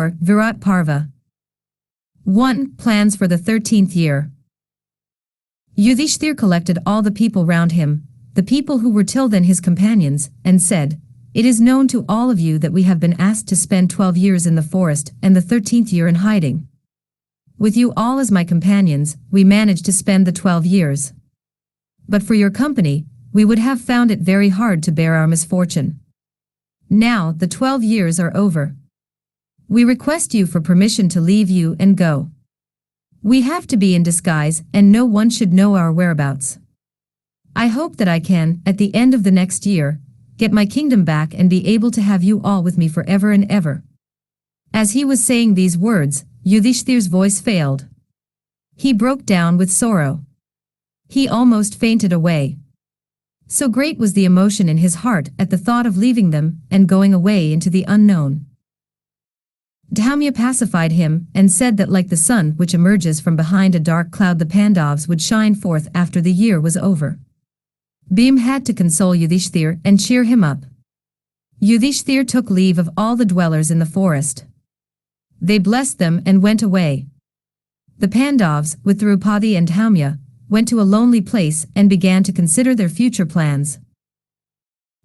4. Virat Parva. 1. Plans for the 13th year. Yudhishthir collected all the people round him, the people who were till then his companions, and said, "It is known to all of you that we have been asked to spend 12 years in the forest and the 13th year in hiding. With you all as my companions, we managed to spend the 12 years. But for your company, we would have found it very hard to bear our misfortune. Now the 12 years are over. We request you for permission to leave you and go. We have to be in disguise and no one should know our whereabouts. I hope that I can, at the end of the next year, get my kingdom back and be able to have you all with me forever and ever." As he was saying these words, Yudhishthir's voice failed. He broke down with sorrow. He almost fainted away. So great was the emotion in his heart at the thought of leaving them and going away into the unknown. Dhamya pacified him and said that like the sun which emerges from behind a dark cloud, the Pandavs would shine forth after the year was over. Bheem had to console Yudhishthir and cheer him up. Yudhishthir took leave of all the dwellers in the forest. They blessed them and went away. The Pandavs, with Draupadi and Dhamya, went to a lonely place and began to consider their future plans.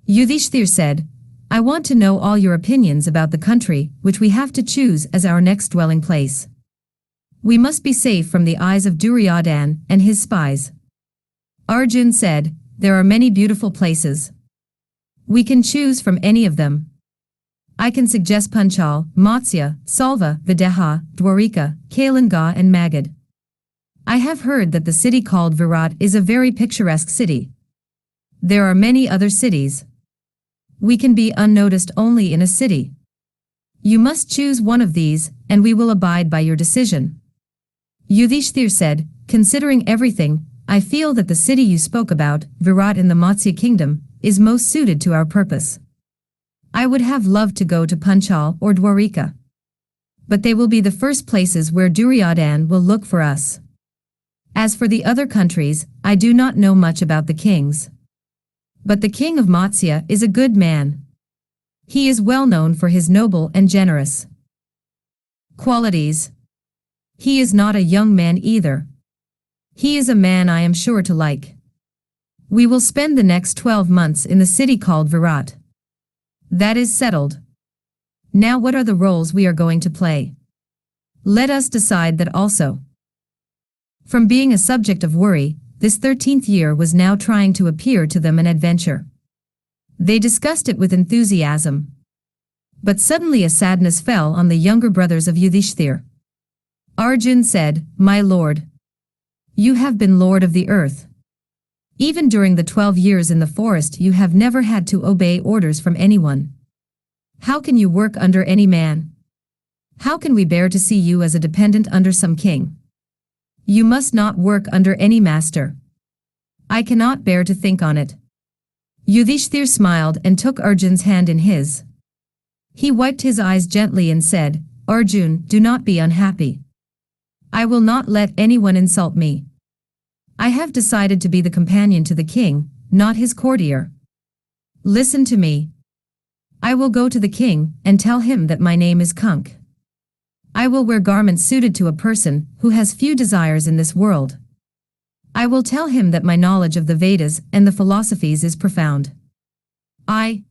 Yudhishthir said, "I want to know all your opinions about the country which we have to choose as our next dwelling place. We must be safe from the eyes of Duryodhan and his spies." Arjun said, "There are many beautiful places. We can choose from any of them. I can suggest Panchal, Matsya, Salva, Videha, Dwarika, Kalinga and Magad. I have heard that the city called Virat is a very picturesque city. There are many other cities. We can be unnoticed only in a city. You must choose one of these, and we will abide by your decision." Yudhishthir said, "Considering everything, I feel that the city you spoke about, Virat in the Matsya kingdom, is most suited to our purpose. I would have loved to go to Panchal or Dwarika. But they will be the first places where Duryodhan will look for us. As for the other countries, I do not know much about the kings. But the king of Matsya is a good man. He is well known for his noble and generous qualities. He is not a young man either. He is a man I am sure to like. We will spend the next 12 months in the city called Virat. That is settled. Now what are the roles we are going to play? Let us decide that also." From being a subject of worry, this 13th year was now trying to appear to them an adventure. They discussed it with enthusiasm. But suddenly a sadness fell on the younger brothers of Yudhishthir. Arjun said, "My lord, you have been lord of the earth. Even during the 12 years in the forest you have never had to obey orders from anyone. How can you work under any man? How can we bear to see you as a dependent under some king? You must not work under any master. I cannot bear to think on it." Yudhishthir smiled and took Arjun's hand in his. He wiped his eyes gently and said, "Arjun, do not be unhappy. I will not let anyone insult me. I have decided to be the companion to the king, not his courtier. Listen to me. I will go to the king and tell him that my name is Kank. I will wear garments suited to a person who has few desires in this world. I will tell him that my knowledge of the Vedas and the philosophies is profound. I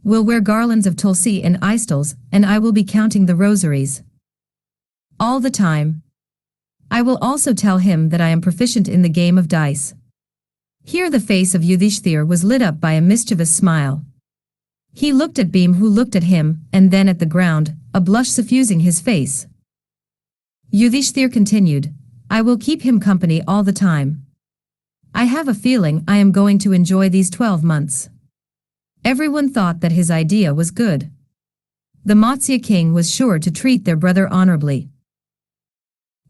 will wear garlands of tulsi and istals, and I will be counting the rosaries all the time. I will also tell him that I am proficient in the game of dice." Here the face of Yudhishthir was lit up by a mischievous smile. He looked at Bheem, who looked at him, and then at the ground, a blush suffusing his face. Yudhishthir continued, "I will keep him company all the time. I have a feeling I am going to enjoy these 12 months." Everyone thought that his idea was good. The Matsya king was sure to treat their brother honorably.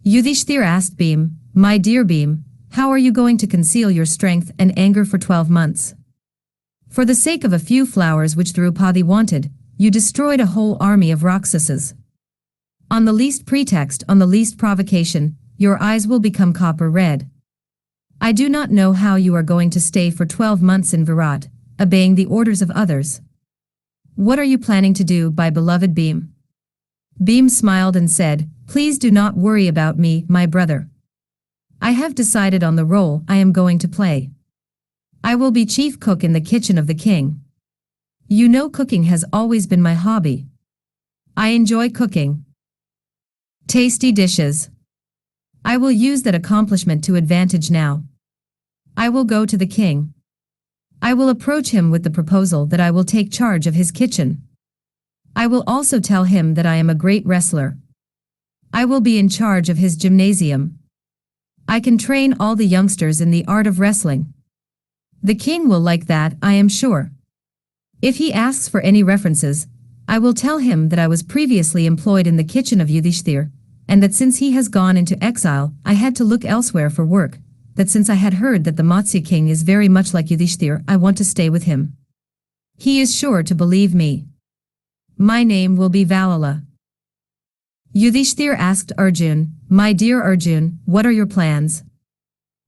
Yudhishthir asked Bheem, "My dear Bheem, how are you going to conceal your strength and anger for 12 months? For the sake of a few flowers which Draupadi wanted, you destroyed a whole army of Rakshasas. On the least pretext, on the least provocation, your eyes will become copper red. I do not know how you are going to stay for 12 months in Virat, obeying the orders of others. What are you planning to do, by beloved Bheem? Bheem smiled and said, "Please do not worry about me, my brother. I have decided on the role I am going to play. I will be chief cook in the kitchen of the king. You know, cooking has always been my hobby. I enjoy cooking tasty dishes. I will use that accomplishment to advantage now. I will go to the king. I will approach him with the proposal that I will take charge of his kitchen. I will also tell him that I am a great wrestler. I will be in charge of his gymnasium. I can train all the youngsters in the art of wrestling. The king will like that, I am sure. If he asks for any references, I will tell him that I was previously employed in the kitchen of Yudhishthir, and that since he has gone into exile, I had to look elsewhere for work, that since I had heard that the Matsya king is very much like Yudhishthir, I want to stay with him. He is sure to believe me. My name will be Valala." Yudhishthir asked Arjun, "My dear Arjun, what are your plans?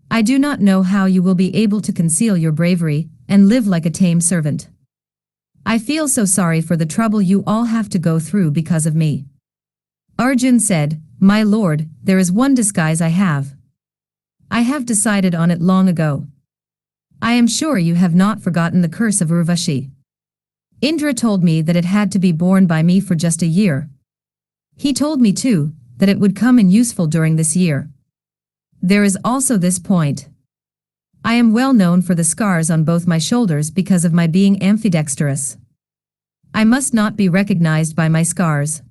I do not know how you will be able to conceal your bravery and live like a tame servant. I feel so sorry for the trouble you all have to go through because of me." Arjun said, "My lord, there is one disguise I have. I have decided on it long ago. I am sure you have not forgotten the curse of Urvashi. Indra told me that it had to be borne by me for just a year. He told me too, that it would come in useful during this year. There is also this point. I am well known for the scars on both my shoulders because of my being ambidextrous. I must not be recognized by my scars.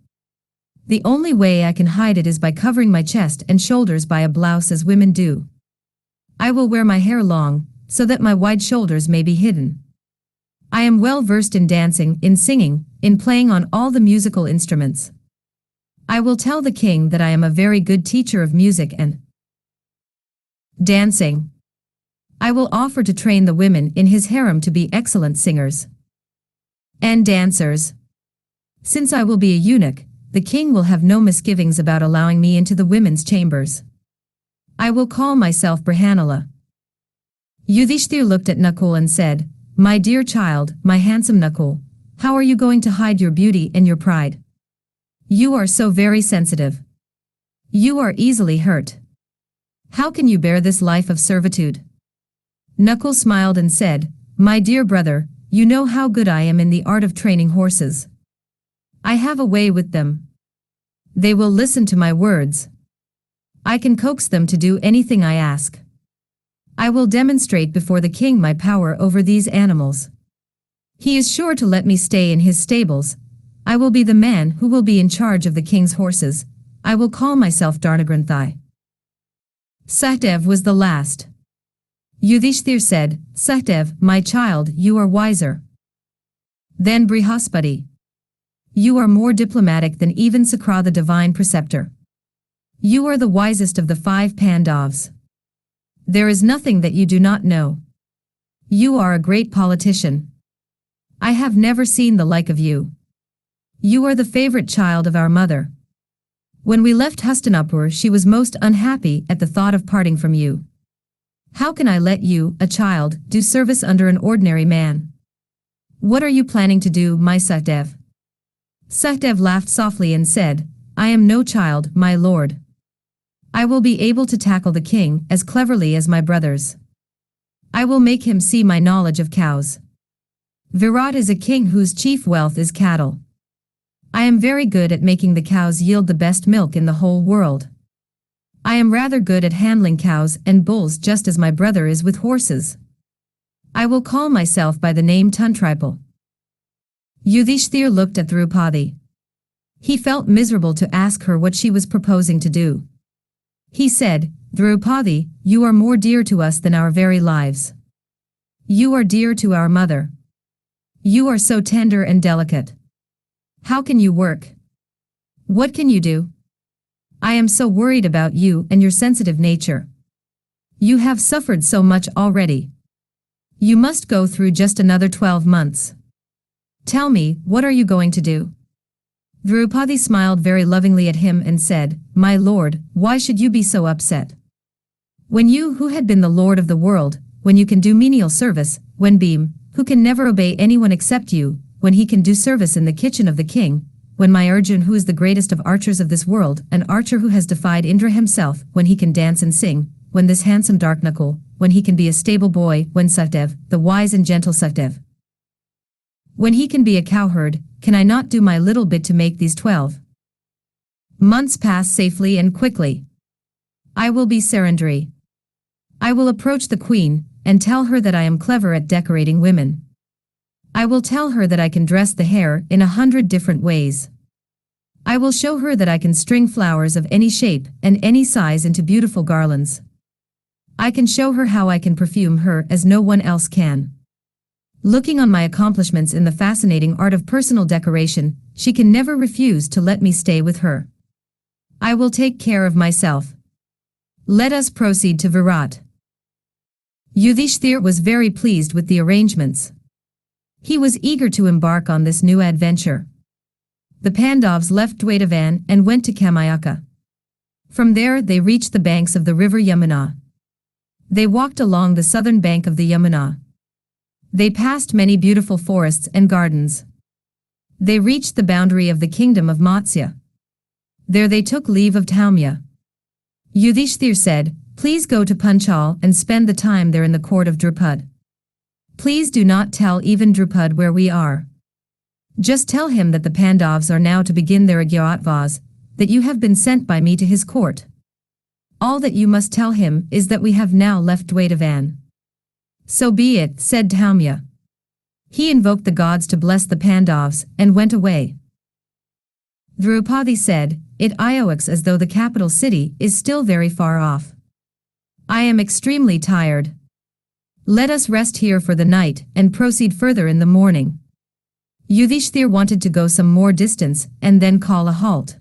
The only way I can hide it is by covering my chest and shoulders by a blouse as women do. I will wear my hair long, so that my wide shoulders may be hidden. I am well versed in dancing, in singing, in playing on all the musical instruments. I will tell the king that I am a very good teacher of music and dancing. I will offer to train the women in his harem to be excellent singers and dancers. Since I will be a eunuch, the king will have no misgivings about allowing me into the women's chambers. I will call myself Brihanala." Yudhishthir looked at Nakul and said, "My dear child, my handsome Nakul, how are you going to hide your beauty and your pride? You are so very sensitive. You are easily hurt. How can you bear this life of servitude?" Nakul smiled and said, "My dear brother, you know how good I am in the art of training horses. I have a way with them. They will listen to my words. I can coax them to do anything I ask. I will demonstrate before the king my power over these animals. He is sure to let me stay in his stables. I will be the man who will be in charge of the king's horses. I will call myself Dharnagranthai." Sahdev was the last. Yudhishthir said, "Sahdev, my child, you are wiser than Brihaspati. You are more diplomatic than even Sakra the divine preceptor. You are the wisest of the 5 Pandavs. There is nothing that you do not know. You are a great politician. I have never seen the like of you. You are the favorite child of our mother. When we left Hastinapur, she was most unhappy at the thought of parting from you. How can I let you, a child, do service under an ordinary man? What are you planning to do, my Sahdev?" Sahdev laughed softly and said, "I am no child, my lord. I will be able to tackle the king as cleverly as my brothers. I will make him see my knowledge of cows. Virat is a king whose chief wealth is cattle. I am very good at making the cows yield the best milk in the whole world. I am rather good at handling cows and bulls just as my brother is with horses. I will call myself by the name Tuntripal." Yudhishthir looked at Draupadi. He felt miserable to ask her what she was proposing to do. He said, "Draupadi, you are more dear to us than our very lives. You are dear to our mother. You are so tender and delicate. How can you work? What can you do? I am so worried about you and your sensitive nature. You have suffered so much already. You must go through just another 12 months. Tell me, what are you going to do?" Draupadi smiled very lovingly at him and said, "My lord, why should you be so upset? When you who had been the lord of the world, when you can do menial service, when Bheem, who can never obey anyone except you, when he can do service in the kitchen of the king, when my Arjun, who is the greatest of archers of this world, an archer who has defied Indra himself, when he can dance and sing, when this handsome dark knuckle, when he can be a stable boy, when Sahdev, the wise and gentle Sahdev, when he can be a cowherd, can I not do my little bit to make these 12 months pass safely and quickly? I will be Sairandhri. I will approach the queen, and tell her that I am clever at decorating women. I will tell her that I can dress the hair in 100 different ways. I will show her that I can string flowers of any shape and any size into beautiful garlands. I can show her how I can perfume her as no one else can. Looking on my accomplishments in the fascinating art of personal decoration, she can never refuse to let me stay with her. I will take care of myself. Let us proceed to Virat. Yudhishthir was very pleased with the arrangements. He was eager to embark on this new adventure. The Pandavs left Duryodhan and went to Kamayaka. From there they reached the banks of the river Yamuna. They walked along the southern bank of the Yamuna. They passed many beautiful forests and gardens. They reached the boundary of the kingdom of Matsya. There they took leave of Taumya. Yudhishthir said, "Please go to Panchal and spend the time there in the court of Drupad. Please do not tell even Drupad where we are. Just tell him that the Pandavs are now to begin their Ajñātavās, that you have been sent by me to his court. All that you must tell him is that we have now left Duryodhan." "So be it," said Taumya. He invoked the gods to bless the Pandavs and went away. Draupadi said, "It looks as though the capital city is still very far off. I am extremely tired. Let us rest here for the night and proceed further in the morning." Yudhishthir wanted to go some more distance and then call a halt.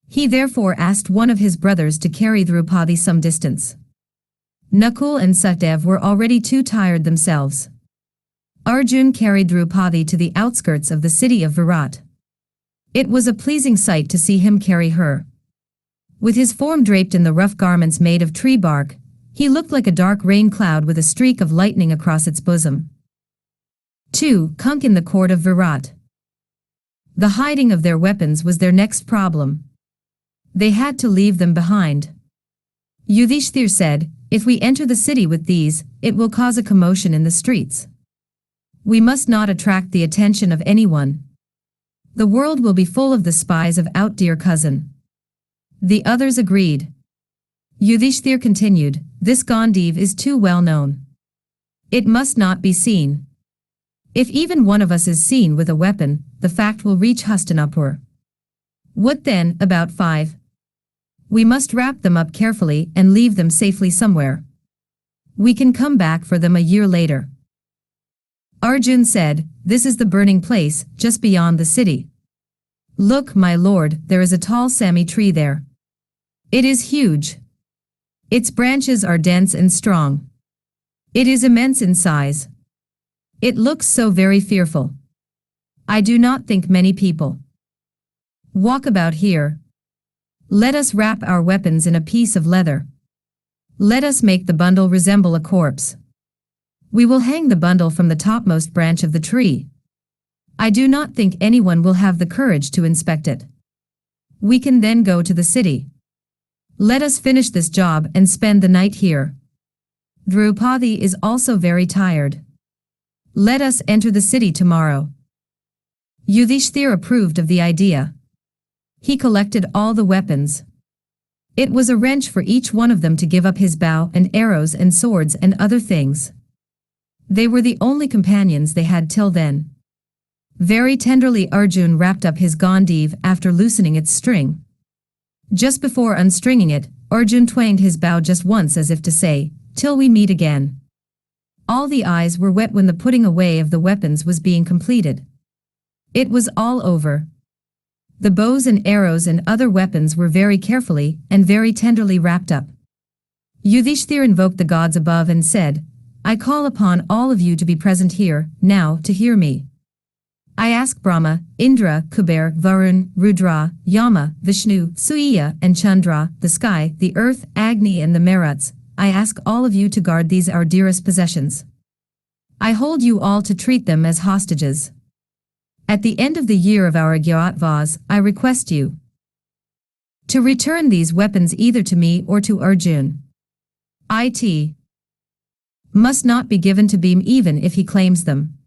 He therefore asked one of his brothers to carry Draupadi some distance. Nakul and Sahdev were already too tired themselves. Arjun carried Draupadi to the outskirts of the city of Virat. It was a pleasing sight to see him carry her. With his form draped in the rough garments made of tree bark, he looked like a dark rain cloud with a streak of lightning across its bosom. 2. Kank in the court of Virat. The hiding of their weapons was their next problem. They had to leave them behind. Yudhishthir said, "If we enter the city with these, it will cause a commotion in the streets. We must not attract the attention of anyone. The world will be full of the spies of our dear cousin." The others agreed. Yudhishthir continued, "This Gandiv is too well known. It must not be seen. If even one of us is seen with a weapon, the fact will reach Hastinapur. What then, about 5? We must wrap them up carefully and leave them safely somewhere. We can come back for them a year later." Arjun said, "This is the burning place, just beyond the city. Look, my lord, there is a tall Sami tree there. It is huge. Its branches are dense and strong. It is immense in size. It looks so very fearful. I do not think many people walk about here. Let us wrap our weapons in a piece of leather. Let us make the bundle resemble a corpse. We will hang the bundle from the topmost branch of the tree. I do not think anyone will have the courage to inspect it. We can then go to the city. Let us finish this job and spend the night here. Draupadi is also very tired. Let us enter the city tomorrow." Yudhishthir approved of the idea. He collected all the weapons. It was a wrench for each one of them to give up his bow and arrows and swords and other things. They were the only companions they had till then. Very tenderly Arjun wrapped up his Gandiv after loosening its string. Just before unstringing it, Arjun twanged his bow just once as if to say, "Till we meet again." All the eyes were wet when the putting away of the weapons was being completed. It was all over. The bows and arrows and other weapons were very carefully and very tenderly wrapped up. Yudhishthir invoked the gods above and said, "I call upon all of you to be present here, now, to hear me. I ask Brahma, Indra, Kuber, Varun, Rudra, Yama, Vishnu, Surya, and Chandra, the sky, the earth, Agni and the Maruts. I ask all of you to guard these our dearest possessions. I hold you all to treat them as hostages. At the end of the year of our Ajñātavās, I request you to return these weapons either to me or to Arjun. It must not be given to Bheem even if he claims them.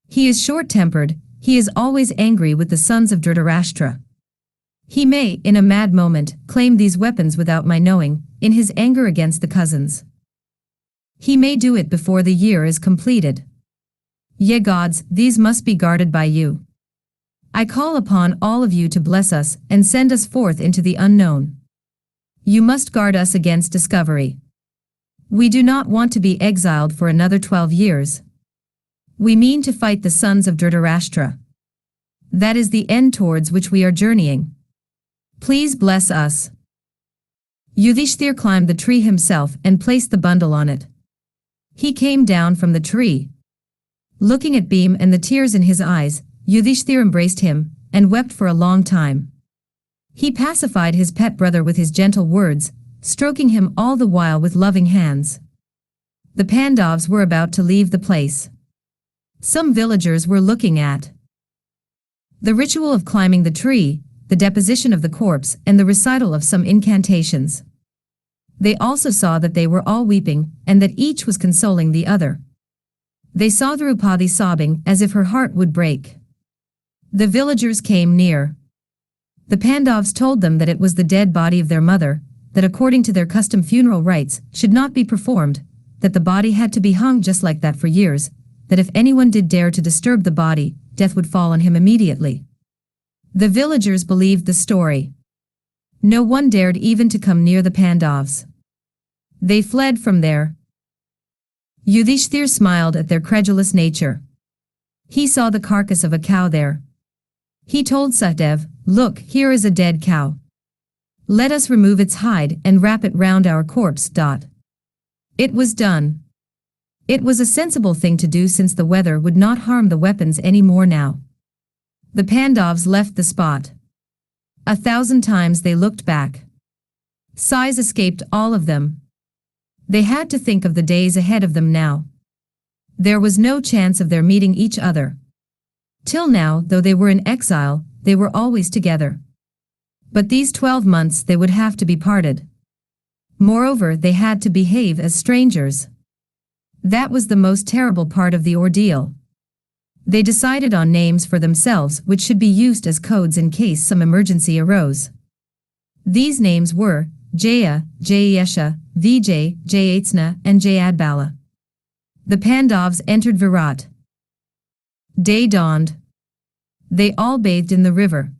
He is short-tempered, he is always angry with the sons of Dhritarashtra. He may, in a mad moment, claim these weapons without my knowing, in his anger against the cousins. He may do it before the year is completed. Ye gods, these must be guarded by you. I call upon all of you to bless us and send us forth into the unknown. You must guard us against discovery. We do not want to be exiled for another 12 years. We mean to fight the sons of Dhritarashtra. That is the end towards which we are journeying. Please bless us. Yudhishthir climbed the tree himself and placed the bundle on it. He came down from the tree. Looking at Bheem and the tears in his eyes, Yudhishthir embraced him and wept for a long time. He pacified his pet brother with his gentle words, stroking him all the while with loving hands. The Pandavs were about to leave the place. Some villagers were looking at the ritual of climbing the tree, the deposition of the corpse, and the recital of some incantations. They also saw that they were all weeping, and that each was consoling the other. They saw Draupadi sobbing as if her heart would break. The villagers came near. The Pandavs told them that it was the dead body of their mother, that according to their custom funeral rites should not be performed, that the body had to be hung just like that for years, that if anyone did dare to disturb the body, death would fall on him immediately. The villagers believed the story. No one dared even to come near the Pandavs. They fled from there. Yudhishthir smiled at their credulous nature. He saw the carcass of a cow there. He told Sahadev, "Look, here is a dead cow. Let us remove its hide and wrap it round our corpse." It was done. It was a sensible thing to do since the weather would not harm the weapons any more now. The Pandavs left the spot. 1,000 times they looked back. Sighs escaped all of them. They had to think of the days ahead of them now. There was no chance of their meeting each other. Till now, though they were in exile, they were always together. But these 12 months they would have to be parted. Moreover, they had to behave as strangers. That was the most terrible part of the ordeal. They decided on names for themselves which should be used as codes in case some emergency arose. These names were Jaya, Jayesha, Vijay, Jayatsna, and Jayadbala. The Pandavs entered Virat. Day dawned. They all bathed in the river.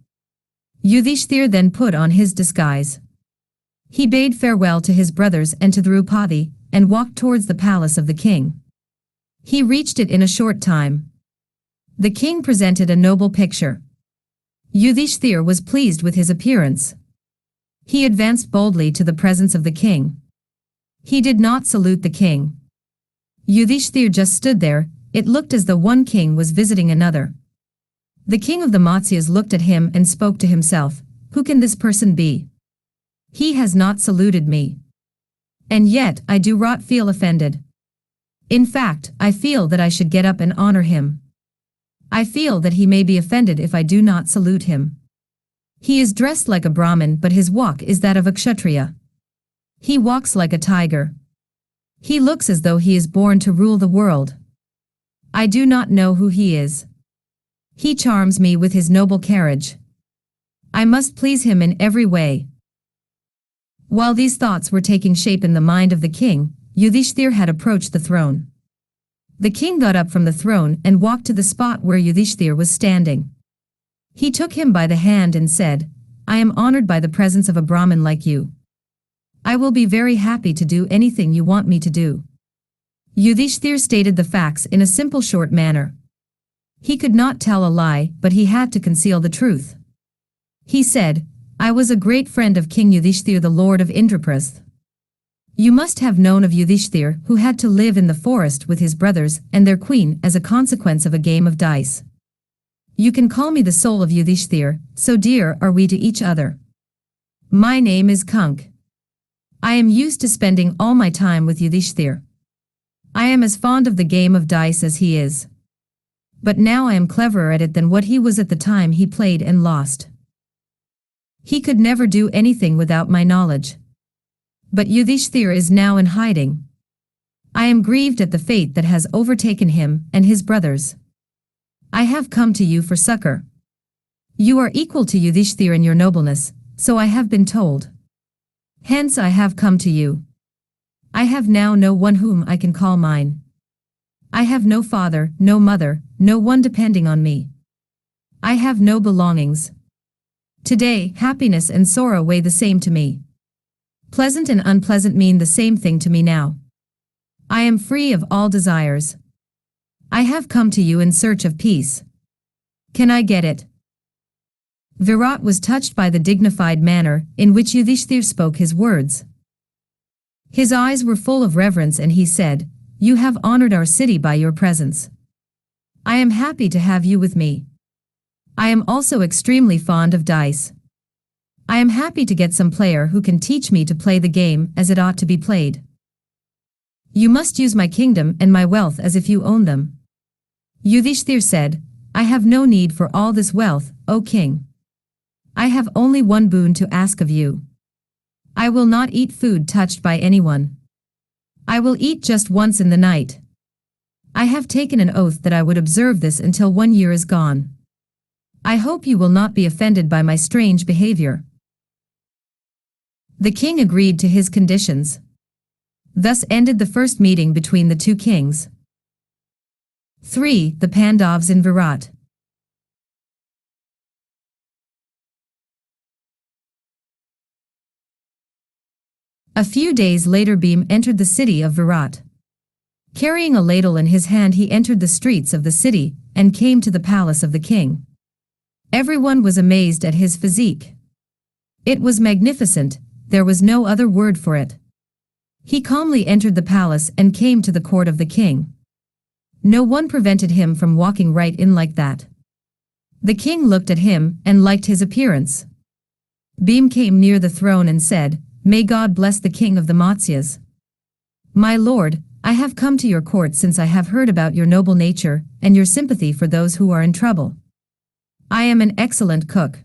Yudhishthir then put on his disguise. He bade farewell to his brothers and to Draupadi, and walked towards the palace of the king. He reached it in a short time. The king presented a noble picture. Yudhishthir was pleased with his appearance. He advanced boldly to the presence of the king. He did not salute the king. Yudhishthir just stood there. It looked as though one king was visiting another. The king of the Matsyas looked at him and spoke to himself, "Who can this person be? He has not saluted me. And yet I do not feel offended. In fact, I feel that I should get up and honor him. I feel that he may be offended if I do not salute him. He is dressed like a Brahmin, but his walk is that of a Kshatriya. He walks like a tiger. He looks as though he is born to rule the world. I do not know who he is. He charms me with his noble carriage. I must please him in every way." While these thoughts were taking shape in the mind of the king, Yudhishthir had approached the throne. The king got up from the throne and walked to the spot where Yudhishthir was standing. He took him by the hand and said, "I am honored by the presence of a Brahmin like you. I will be very happy to do anything you want me to do." Yudhishthir stated the facts in a simple short manner. He could not tell a lie, but he had to conceal the truth. He said, "I was a great friend of King Yudhishthir, the lord of Indraprastha. You must have known of Yudhishthir, who had to live in the forest with his brothers and their queen as a consequence of a game of dice. You can call me the soul of Yudhishthir, so dear are we to each other. My name is Kank. I am used to spending all my time with Yudhishthir. I am as fond of the game of dice as he is. But now I am cleverer at it than what he was at the time he played and lost. He could never do anything without my knowledge. But Yudhishthir is now in hiding. I am grieved at the fate that has overtaken him and his brothers. I have come to you for succor. You are equal to Yudhishthir in your nobleness, so I have been told. Hence I have come to you. I have now no one whom I can call mine. I have no father, no mother, no one depending on me. I have no belongings. Today, happiness and sorrow weigh the same to me. Pleasant and unpleasant mean the same thing to me now. I am free of all desires. I have come to you in search of peace. Can I get it? Virat was touched by the dignified manner in which Yudhishthir spoke his words. His eyes were full of reverence and he said, "You have honored our city by your presence. I am happy to have you with me. I am also extremely fond of dice. I am happy to get some player who can teach me to play the game as it ought to be played. You must use my kingdom and my wealth as if you own them." Yudhishthir said, "I have no need for all this wealth, O king. I have only one boon to ask of you. I will not eat food touched by anyone. I will eat just once in the night. I have taken an oath that I would observe this until 1 year is gone. I hope you will not be offended by my strange behavior." The king agreed to his conditions. Thus ended the first meeting between the two kings. 3. The Pandavs in Virat. A few days later Bheem entered the city of Virat. Carrying a ladle in his hand he entered the streets of the city and came to the palace of the king. Everyone was amazed at his physique. It was magnificent, there was no other word for it. He calmly entered the palace and came to the court of the king. No one prevented him from walking right in like that. The king looked at him and liked his appearance. Bheem came near the throne and said, "May God bless the king of the Matsyas. My lord, I have come to your court since I have heard about your noble nature and your sympathy for those who are in trouble. I am an excellent cook.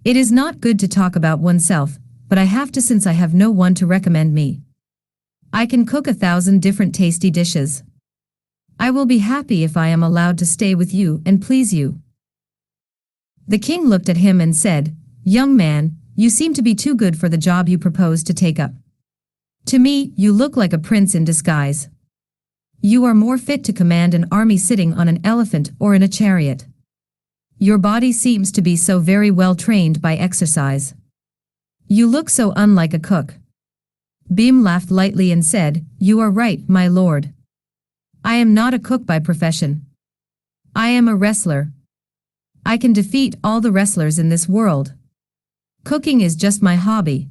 It is not good to talk about oneself, but I have to since I have no one to recommend me. I can cook 1,000 different tasty dishes. I will be happy if I am allowed to stay with you and please you." The king looked at him and said, "Young man, you seem to be too good for the job you propose to take up. To me, you look like a prince in disguise. You are more fit to command an army sitting on an elephant or in a chariot. Your body seems to be so very well trained by exercise. You look so unlike a cook." Bheem laughed lightly and said, "You are right, my lord. I am not a cook by profession. I am a wrestler. I can defeat all the wrestlers in this world. Cooking is just my hobby.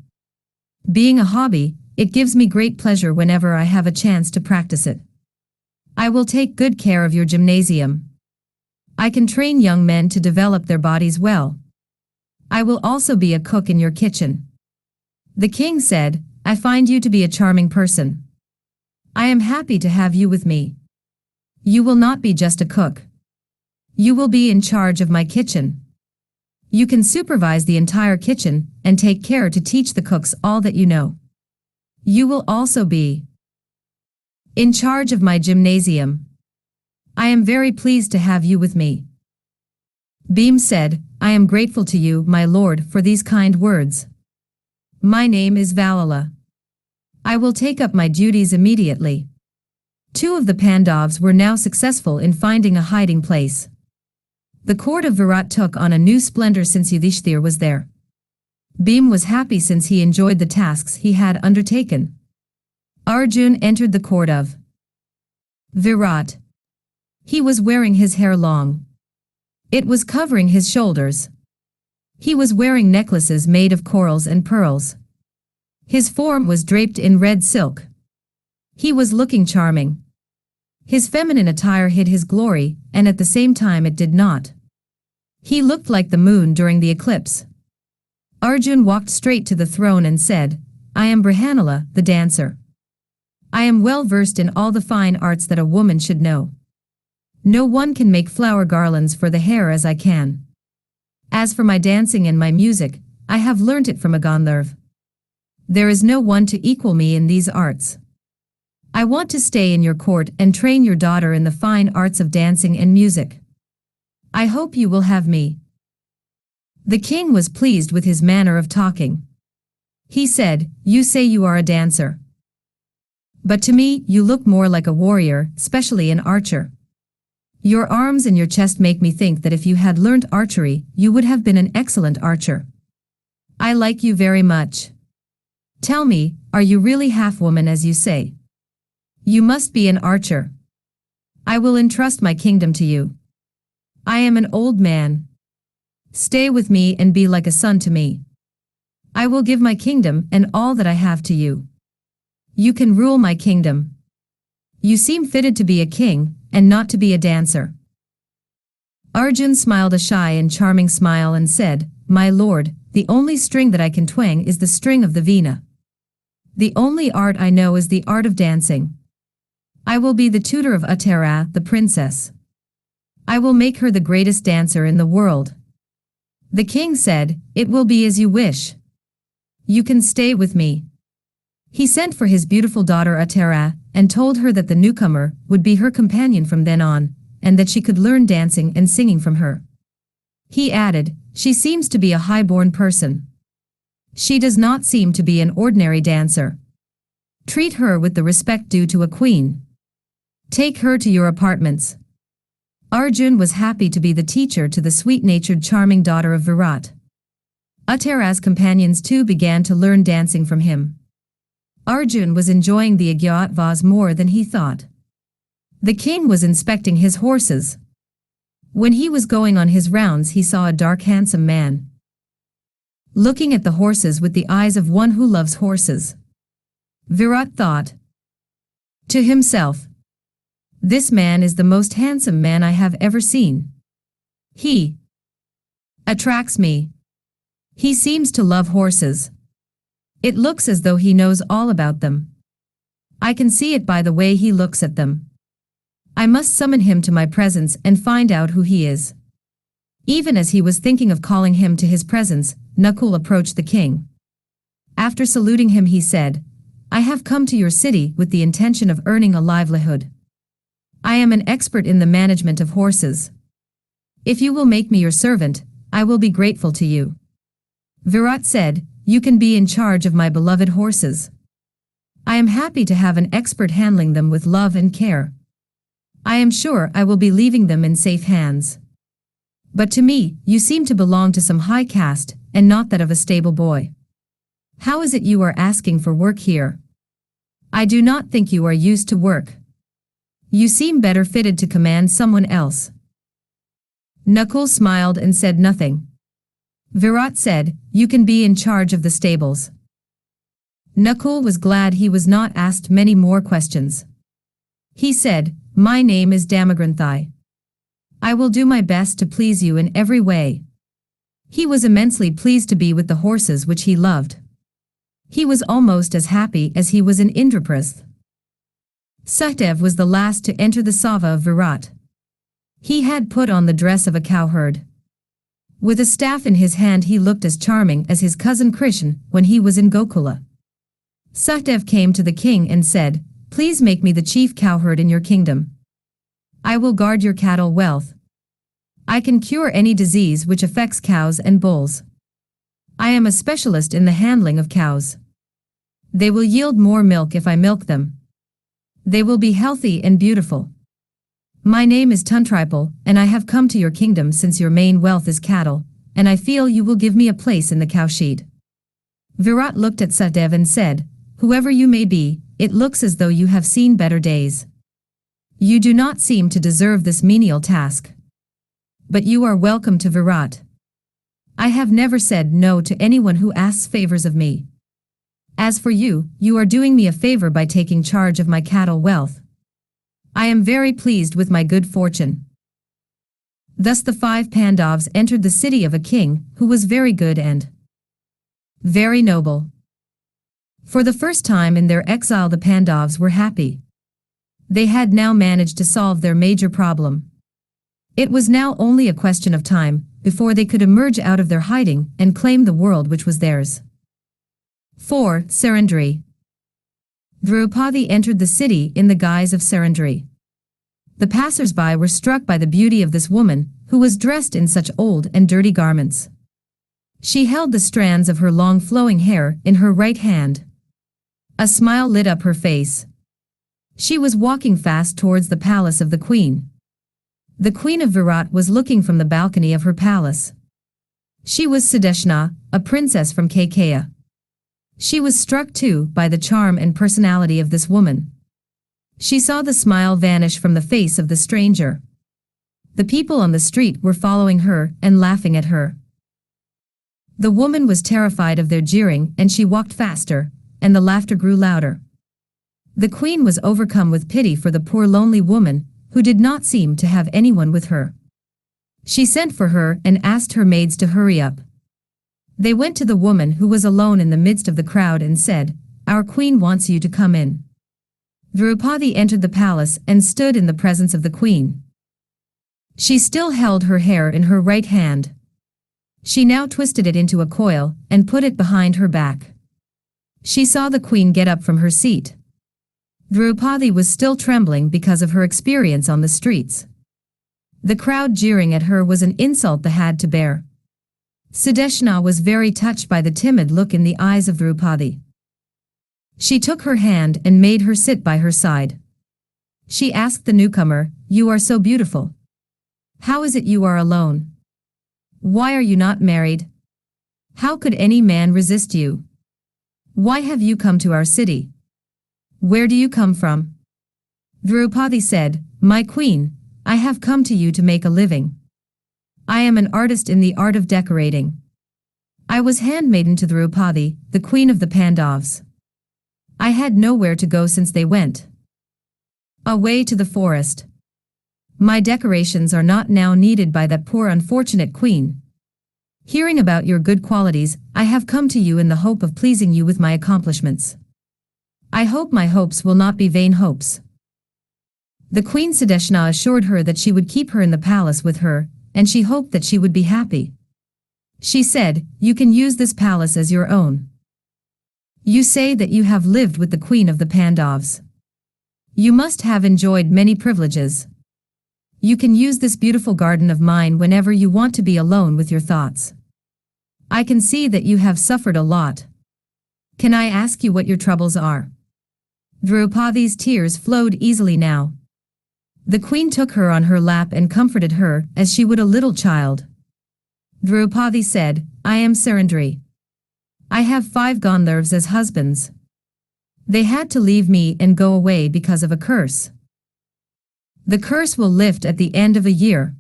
Being a hobby, it gives me great pleasure whenever I have a chance to practice it. I will take good care of your gymnasium. I can train young men to develop their bodies well. I will also be a cook in your kitchen." The king said, "I find you to be a charming person. I am happy to have you with me. You will not be just a cook. You will be in charge of my kitchen. You can supervise the entire kitchen and take care to teach the cooks all that you know. You will also be in charge of my gymnasium. I am very pleased to have you with me." Bheem said, "I am grateful to you, my lord, for these kind words. My name is Valala. I will take up my duties immediately." 2 of the Pandavs were now successful in finding a hiding place. The court of Virat took on a new splendor since Yudhishthir was there. Bheem was happy since he enjoyed the tasks he had undertaken. Arjun entered the court of Virat. He was wearing his hair long. It was covering his shoulders. He was wearing necklaces made of corals and pearls. His form was draped in red silk. He was looking charming. His feminine attire hid his glory, and at the same time it did not. He looked like the moon during the eclipse. Arjun walked straight to the throne and said, "I am Brihanala, the dancer. I am well versed in all the fine arts that a woman should know. No one can make flower garlands for the hair as I can. As for my dancing and my music, I have learnt it from a Gandharv. There is no one to equal me in these arts. I want to stay in your court and train your daughter in the fine arts of dancing and music. I hope you will have me." The king was pleased with his manner of talking. He said, "You say you are a dancer. But to me, you look more like a warrior, especially an archer. Your arms and your chest make me think that if you had learnt archery, you would have been an excellent archer. I like you very much. Tell me, are you really half woman as you say? You must be an archer. I will entrust my kingdom to you. I am an old man. Stay with me and be like a son to me. I will give my kingdom and all that I have to you. You can rule my kingdom. You seem fitted to be a king, and not to be a dancer." Arjun smiled a shy and charming smile and said, "My lord, the only string that I can twang is the string of the veena. The only art I know is the art of dancing. I will be the tutor of Uttara, the princess. I will make her the greatest dancer in the world." The king said, "It will be as you wish. You can stay with me." He sent for his beautiful daughter Uttara, and told her that the newcomer would be her companion from then on, and that she could learn dancing and singing from her. He added, "She seems to be a high-born person. She does not seem to be an ordinary dancer. Treat her with the respect due to a queen. Take her to your apartments." Arjun was happy to be the teacher to the sweet-natured charming daughter of Virat. Uttara's companions too began to learn dancing from him. Arjun was enjoying the Ajnatvas more than he thought. The king was inspecting his horses. When he was going on his rounds he saw a dark handsome man looking at the horses with the eyes of one who loves horses. Virat thought to himself, "This man is the most handsome man I have ever seen. He attracts me. He seems to love horses. It looks as though he knows all about them. I can see it by the way he looks at them. I must summon him to my presence and find out who he is." Even as he was thinking of calling him to his presence, Nakul approached the king. After saluting him he said, "I have come to your city with the intention of earning a livelihood. I am an expert in the management of horses. If you will make me your servant, I will be grateful to you." Virat said, "You can be in charge of my beloved horses. I am happy to have an expert handling them with love and care. I am sure I will be leaving them in safe hands. But to me, you seem to belong to some high caste, and not that of a stable boy. How is it you are asking for work here? I do not think you are used to work. You seem better fitted to command someone else." Nakul smiled and said nothing. Virat said, "You can be in charge of the stables." Nakul was glad he was not asked many more questions. He said, "My name is Damagranthai. I will do my best to please you in every way." He was immensely pleased to be with the horses which he loved. He was almost as happy as he was in Indraprasth. Satydev was the last to enter the Sava of Virat. He had put on the dress of a cowherd. With a staff in his hand he looked as charming as his cousin Krishan when he was in Gokula. Satydev came to the king and said, "Please make me the chief cowherd in your kingdom. I will guard your cattle wealth. I can cure any disease which affects cows and bulls. I am a specialist in the handling of cows. They will yield more milk if I milk them. They will be healthy and beautiful. My name is Tuntripal, and I have come to your kingdom since your main wealth is cattle, and I feel you will give me a place in the cowshed." Virat looked at Satydev and said, "Whoever you may be, it looks as though you have seen better days. You do not seem to deserve this menial task. But you are welcome to Virat. I have never said no to anyone who asks favors of me. As for you, you are doing me a favor by taking charge of my cattle wealth. I am very pleased with my good fortune." Thus the 5 Pandavs entered the city of a king who was very good and very noble. For the first time in their exile the Pandavs were happy. They had now managed to solve their major problem. It was now only a question of time before they could emerge out of their hiding and claim the world which was theirs. 4. Sairandhri. Draupadi entered the city in the guise of Sairandhri. The passers-by were struck by the beauty of this woman, who was dressed in such old and dirty garments. She held the strands of her long flowing hair in her right hand. A smile lit up her face. She was walking fast towards the palace of the queen. The queen of Virat was looking from the balcony of her palace. She was Sudeshna, a princess from Keechak-the. She was struck too by the charm and personality of this woman. She saw the smile vanish from the face of the stranger. The people on the street were following her and laughing at her. The woman was terrified of their jeering, and she walked faster, and the laughter grew louder. The queen was overcome with pity for the poor lonely woman, who did not seem to have anyone with her. She sent for her and asked her maids to hurry up. They went to the woman who was alone in the midst of the crowd and said, "Our queen wants you to come in." Draupadi entered the palace and stood in the presence of the queen. She still held her hair in her right hand. She now twisted it into a coil and put it behind her back. She saw the queen get up from her seat. Draupadi was still trembling because of her experience on the streets. The crowd jeering at her was an insult they had to bear. Sudeshna was very touched by the timid look in the eyes of Draupadi. She took her hand and made her sit by her side. She asked the newcomer, "You are so beautiful. How is it you are alone? Why are you not married? How could any man resist you? Why have you come to our city? Where do you come from?" Draupadi said, "My queen, I have come to you to make a living. I am an artist in the art of decorating. I was handmaiden to Draupadi, the queen of the Pandavs. I had nowhere to go since they went away to the forest. My decorations are not now needed by that poor unfortunate queen. Hearing about your good qualities, I have come to you in the hope of pleasing you with my accomplishments. I hope my hopes will not be vain hopes." The queen Sudeshna assured her that she would keep her in the palace with her, and she hoped that she would be happy. She said, "You can use this palace as your own. You say that you have lived with the queen of the Pandavs. You must have enjoyed many privileges. You can use this beautiful garden of mine whenever you want to be alone with your thoughts. I can see that you have suffered a lot. Can I ask you what your troubles are?" Draupadi's tears flowed easily now. The queen took her on her lap and comforted her as she would a little child. Draupadi said, "I am Sairandhri. I have 5 Gandharvas as husbands. They had to leave me and go away because of a curse. The curse will lift at the end of a year.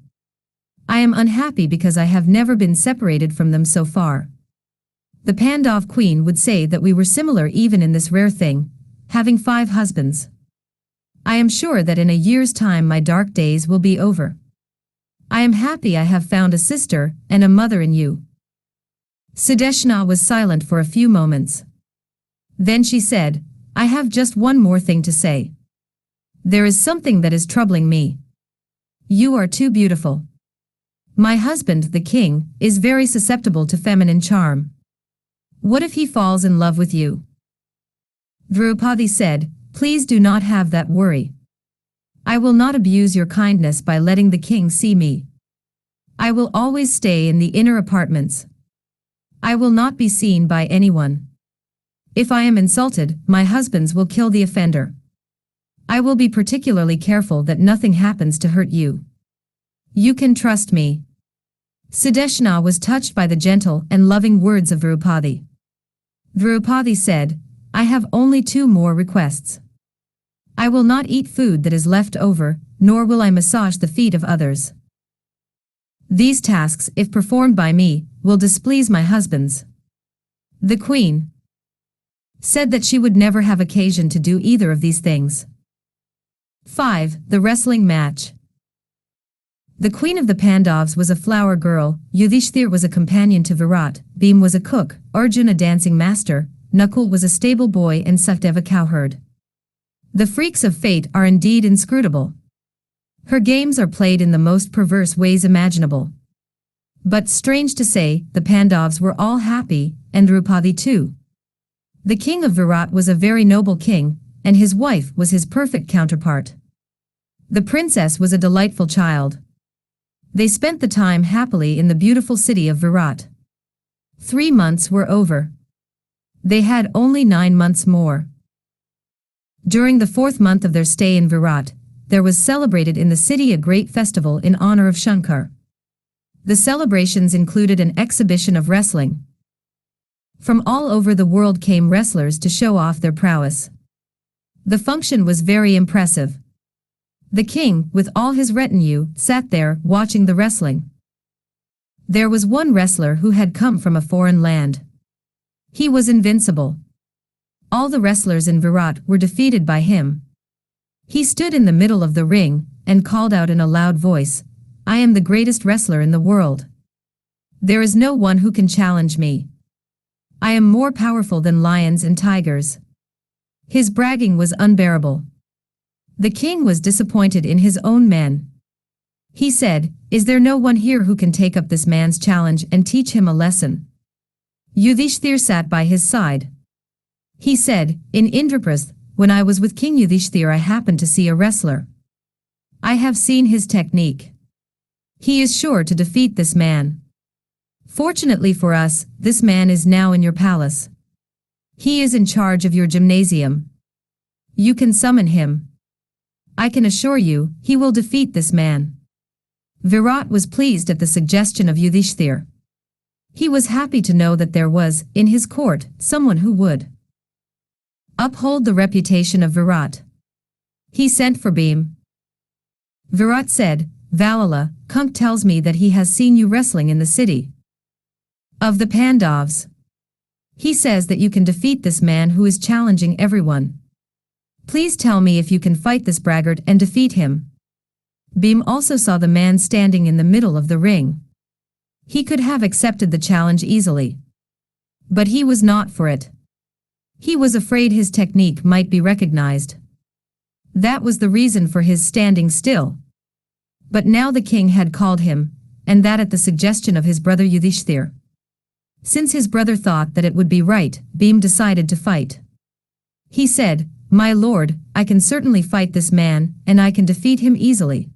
I am unhappy because I have never been separated from them so far. The Pandav queen would say that we were similar even in this rare thing, having 5 husbands. I am sure that in a year's time my dark days will be over. I am happy I have found a sister and a mother in you." Sudeshna was silent for a few moments. Then she said, "I have just one more thing to say. There is something that is troubling me. You are too beautiful. My husband, the king, is very susceptible to feminine charm. What if he falls in love with you?" Draupadi said, "Please do not have that worry. I will not abuse your kindness by letting the king see me. I will always stay in the inner apartments. I will not be seen by anyone. If I am insulted, my husbands will kill the offender. I will be particularly careful that nothing happens to hurt you. You can trust me." Sudeshna was touched by the gentle and loving words of Draupadi. Draupadi said, "I have only 2 more requests. I will not eat food that is left over, nor will I massage the feet of others. These tasks, if performed by me, will displease my husbands." The queen said that she would never have occasion to do either of these things. 5. The wrestling match. The queen of the Pandavs was a flower girl, Yudhishthir was a companion to Virat, Bheem was a cook, Arjun a dancing master, Nakul was a stable boy and Satyava a cowherd. The freaks of fate are indeed inscrutable. Her games are played in the most perverse ways imaginable. But strange to say, the Pandavs were all happy, and Draupadi too. The king of Virat was a very noble king, and his wife was his perfect counterpart. The princess was a delightful child. They spent the time happily in the beautiful city of Virat. 3 months were over. They had only 9 months more. During the 4th month of their stay in Virat, there was celebrated in the city a great festival in honor of Shankar. The celebrations included an exhibition of wrestling. From all over the world came wrestlers to show off their prowess. The function was very impressive. The king, with all his retinue, sat there, watching the wrestling. There was one wrestler who had come from a foreign land. He was invincible. All the wrestlers in Virat were defeated by him. He stood in the middle of the ring, and called out in a loud voice, "I am the greatest wrestler in the world. There is no one who can challenge me. I am more powerful than lions and tigers." His bragging was unbearable. The king was disappointed in his own men. He said, "Is there no one here who can take up this man's challenge and teach him a lesson?" Yudhishthir sat by his side. He said, "In Indraprasth, when I was with King Yudhishthir, I happened to see a wrestler. I have seen his technique. He is sure to defeat this man. Fortunately for us, this man is now in your palace. He is in charge of your gymnasium. You can summon him. I can assure you, he will defeat this man." Virat was pleased at the suggestion of Yudhishthir. He was happy to know that there was, in his court, someone who would uphold the reputation of Virat. He sent for Bheem. Virat said, "Valala, Kank tells me that he has seen you wrestling in the city of the Pandavs. He says that you can defeat this man who is challenging everyone. Please tell me if you can fight this braggart and defeat him." Bheem also saw the man standing in the middle of the ring. He could have accepted the challenge easily. But he was not for it. He was afraid his technique might be recognized. That was the reason for his standing still. But now the king had called him, and that at the suggestion of his brother Yudhishthir. Since his brother thought that it would be right, Bheem decided to fight. He said, "My lord, I can certainly fight this man, and I can defeat him easily.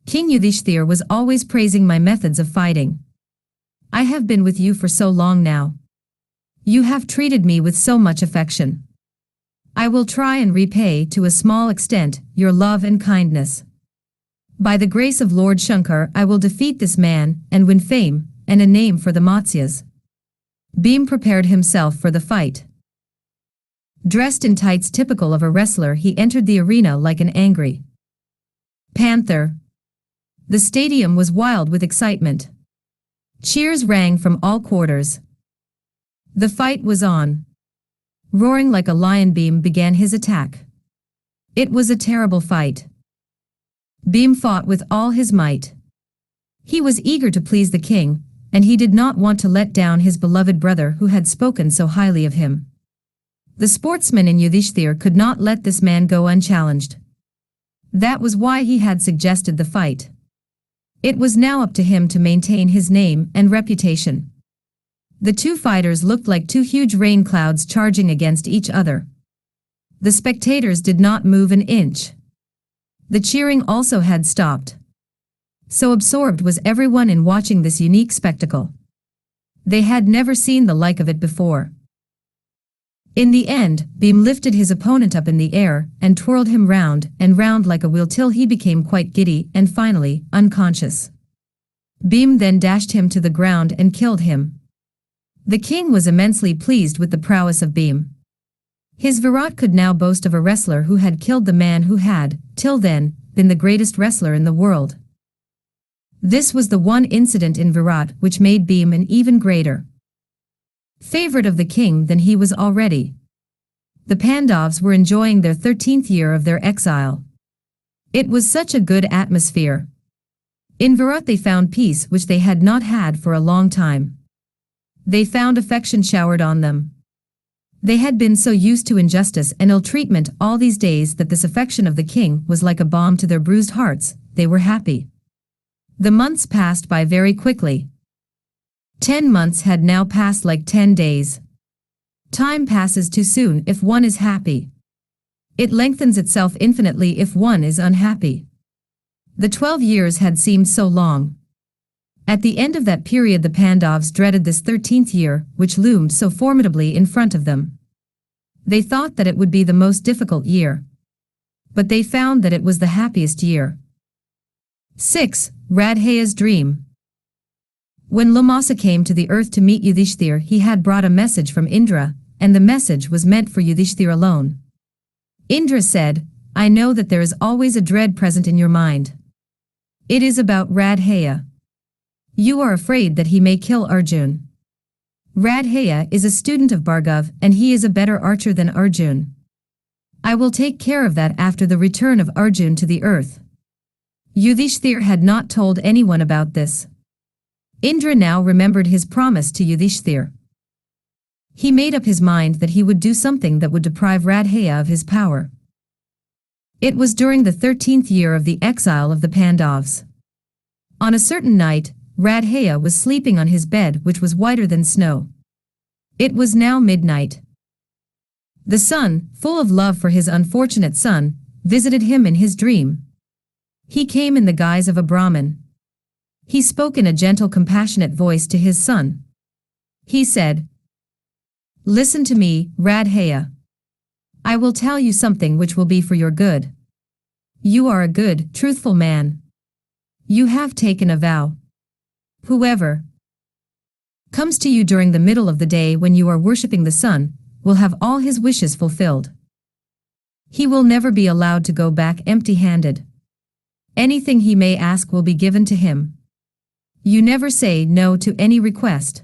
King Yudhishthir was always praising my methods of fighting. I have been with you for so long now. You have treated me with so much affection. I will try and repay, to a small extent, your love and kindness. By the grace of Lord Shankar, I will defeat this man, and win fame, and a name for the Matsyas." Bheem prepared himself for the fight. Dressed in tights typical of a wrestler, he entered the arena like an angry panther. The stadium was wild with excitement. Cheers rang from all quarters. The fight was on. Roaring like a lion, Bheem began his attack. It was a terrible fight. Bheem fought with all his might. He was eager to please the king, and he did not want to let down his beloved brother who had spoken so highly of him. The sportsman in Yudhishthir could not let this man go unchallenged. That was why he had suggested the fight. It was now up to him to maintain his name and reputation. The two fighters looked like two huge rain clouds charging against each other. The spectators did not move an inch. The cheering also had stopped. So absorbed was everyone in watching this unique spectacle. They had never seen the like of it before. In the end, Bheem lifted his opponent up in the air and twirled him round and round like a wheel till he became quite giddy and finally unconscious. Bheem then dashed him to the ground and killed him. The king was immensely pleased with the prowess of Bheem. His Virat could now boast of a wrestler who had killed the man who had, till then, been the greatest wrestler in the world. This was the one incident in Virat which made Bheem an even greater favorite of the king than he was already. The Pandavs were enjoying their 13th year of their exile. It was such a good atmosphere. In Virat they found peace which they had not had for a long time. They found affection showered on them. They had been so used to injustice and ill-treatment all these days that this affection of the king was like a balm to their bruised hearts. They were happy. The months passed by very quickly. 10 months had now passed like 10 days. Time passes too soon if one is happy. It lengthens itself infinitely if one is unhappy. The 12 years had seemed so long. At the end of that period the Pandavs dreaded this 13th year, which loomed so formidably in front of them. They thought that it would be the most difficult year. But they found that it was the happiest year. 6. Radhaya's Dream. When Lomasa came to the earth to meet Yudhishthir, he had brought a message from Indra, and the message was meant for Yudhishthir alone. Indra said, "I know that there is always a dread present in your mind. It is about Radhaya. You are afraid that he may kill Arjun. Radhaya is a student of Bhargav and he is a better archer than Arjun. I will take care of that after the return of Arjun to the earth." Yudhishthir had not told anyone about this. Indra now remembered his promise to Yudhishthir. He made up his mind that he would do something that would deprive Radhaya of his power. It was during the 13th year of the exile of the Pandavs. On a certain night, Radhaya was sleeping on his bed, which was whiter than snow. It was now midnight. The sun, full of love for his unfortunate son, visited him in his dream. He came in the guise of a Brahmin. He spoke in a gentle, compassionate voice to his son. He said, "Listen to me, Radhaya. I will tell you something which will be for your good. You are a good, truthful man. You have taken a vow. Whoever comes to you during the middle of the day when you are worshipping the sun will have all his wishes fulfilled. He will never be allowed to go back empty-handed. Anything he may ask will be given to him. You never say no to any request."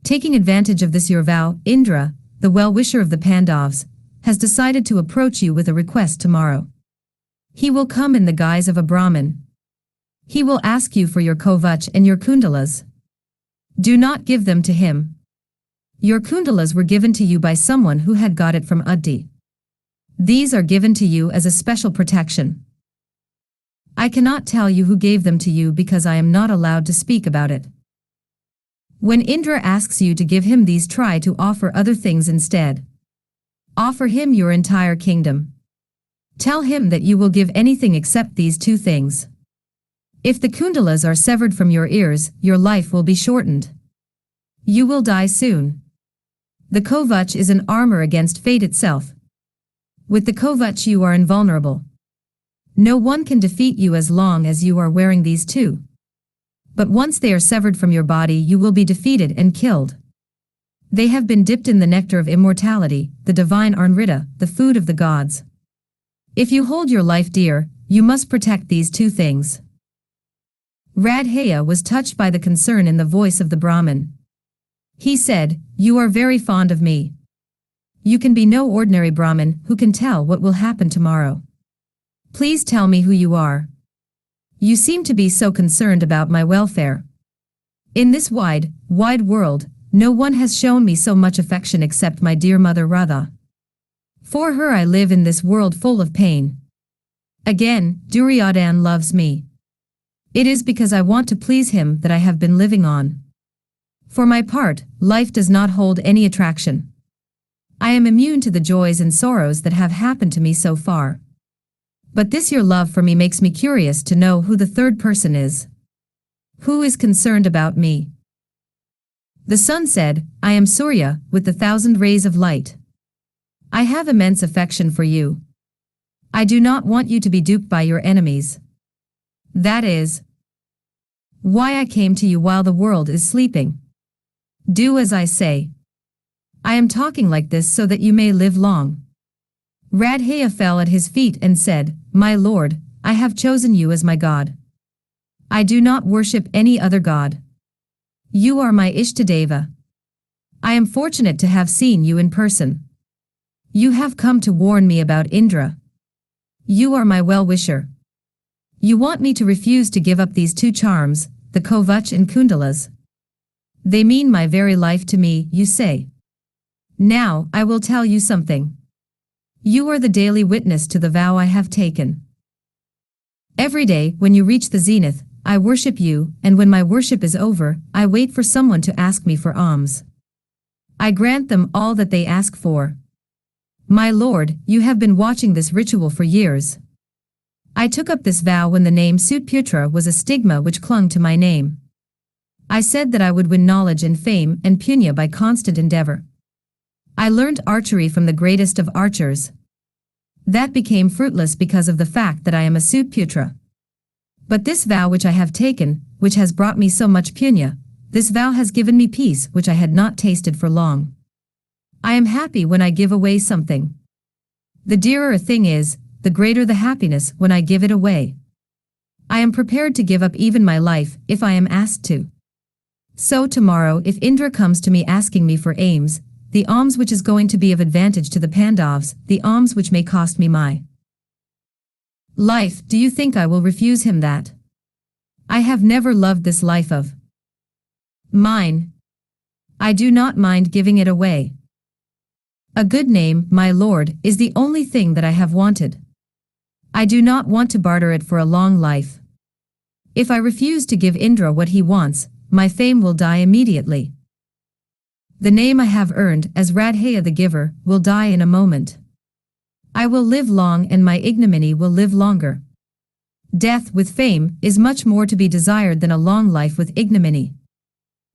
Taking advantage of this your vow, Indra, the well-wisher of the Pandavs, has decided to approach you with a request tomorrow. He will come in the guise of a Brahmin. He will ask you for your kovach and your kundalas. Do not give them to him. Your kundalas were given to you by someone who had got it from Uttara. These are given to you as a special protection. I cannot tell you who gave them to you because I am not allowed to speak about it. When Indra asks you to give him these, try to offer other things instead. Offer him your entire kingdom. Tell him that you will give anything except these two things. If the kundalas are severed from your ears, your life will be shortened. You will die soon. The kovach is an armor against fate itself. With the kovach you are invulnerable. No one can defeat you as long as you are wearing these two. But once they are severed from your body you will be defeated and killed. They have been dipped in the nectar of immortality, the divine Amrita, the food of the gods. If you hold your life dear, you must protect these two things. Radhaya was touched by the concern in the voice of the Brahmin. He said, "You are very fond of me. You can be no ordinary Brahmin who can tell what will happen tomorrow. Please tell me who you are. You seem to be so concerned about my welfare. In this wide, wide world, no one has shown me so much affection except my dear mother Radha. For her I live in this world full of pain. Again, Duryodhan loves me. It is because I want to please him that I have been living on. For my part, life does not hold any attraction. I am immune to the joys and sorrows that have happened to me so far. But this your love for me makes me curious to know who the third person is. Who is concerned about me?" The sun said, "I am Surya, with the 1,000 rays of light. I have immense affection for you. I do not want you to be duped by your enemies. That is why I came to you while the world is sleeping. Do as I say. I am talking like this so that you may live long." Radhaya fell at his feet and said, "My lord, I have chosen you as my god. I do not worship any other god. You are my Ishtadeva. I am fortunate to have seen you in person. You have come to warn me about Indra. You are my well-wisher. You want me to refuse to give up these two charms, the kovach and kundalas. They mean my very life to me, you say. Now, I will tell you something. You are the daily witness to the vow I have taken. Every day, when you reach the zenith, I worship you, and when my worship is over, I wait for someone to ask me for alms. I grant them all that they ask for. My lord, you have been watching this ritual for years. I took up this vow when the name Sutputra was a stigma which clung to my name. I said that I would win knowledge and fame and punya by constant endeavor. I learned archery from the greatest of archers. That became fruitless because of the fact that I am a Sutputra. But this vow which I have taken, which has brought me so much punya, this vow has given me peace which I had not tasted for long. I am happy when I give away something. The dearer a thing is, the greater the happiness when I give it away. I am prepared to give up even my life, if I am asked to. So tomorrow if Indra comes to me asking me for alms, the alms which is going to be of advantage to the Pandavs, the alms which may cost me my life, do you think I will refuse him that? I have never loved this life of mine. I do not mind giving it away. A good name, my lord, is the only thing that I have wanted. I do not want to barter it for a long life. If I refuse to give Indra what he wants, my fame will die immediately. The name I have earned as Radhaya the giver will die in a moment. I will live long and my ignominy will live longer. Death with fame is much more to be desired than a long life with ignominy.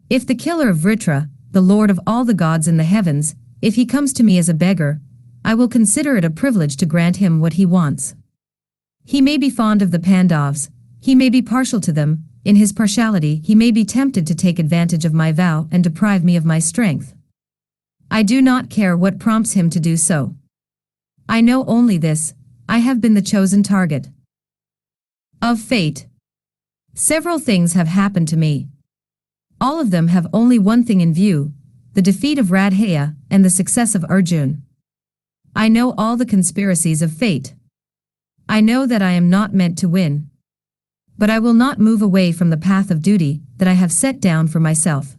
If the killer of Vritra, the lord of all the gods in the heavens, if he comes to me as a beggar, I will consider it a privilege to grant him what he wants. He may be fond of the Pandavs, he may be partial to them, in his partiality he may be tempted to take advantage of my vow and deprive me of my strength. I do not care what prompts him to do so. I know only this, I have been the chosen target of fate. Several things have happened to me. All of them have only one thing in view, the defeat of Radhaya and the success of Arjun. I know all the conspiracies of fate. I know that I am not meant to win. But I will not move away from the path of duty that I have set down for myself.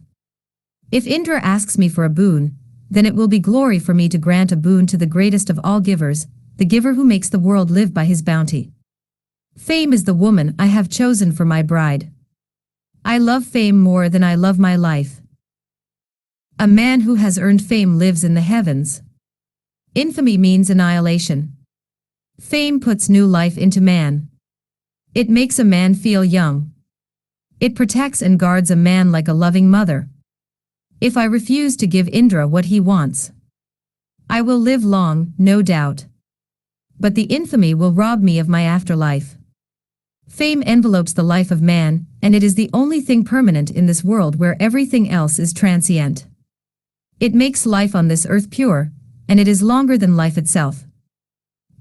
If Indra asks me for a boon, then it will be glory for me to grant a boon to the greatest of all givers, the giver who makes the world live by his bounty. Fame is the woman I have chosen for my bride. I love fame more than I love my life. A man who has earned fame lives in the heavens. Infamy means annihilation. Fame puts new life into man. It makes a man feel young. It protects and guards a man like a loving mother. If I refuse to give Indra what he wants, I will live long, no doubt. But the infamy will rob me of my afterlife. Fame envelopes the life of man, and it is the only thing permanent in this world where everything else is transient. It makes life on this earth pure, and it is longer than life itself.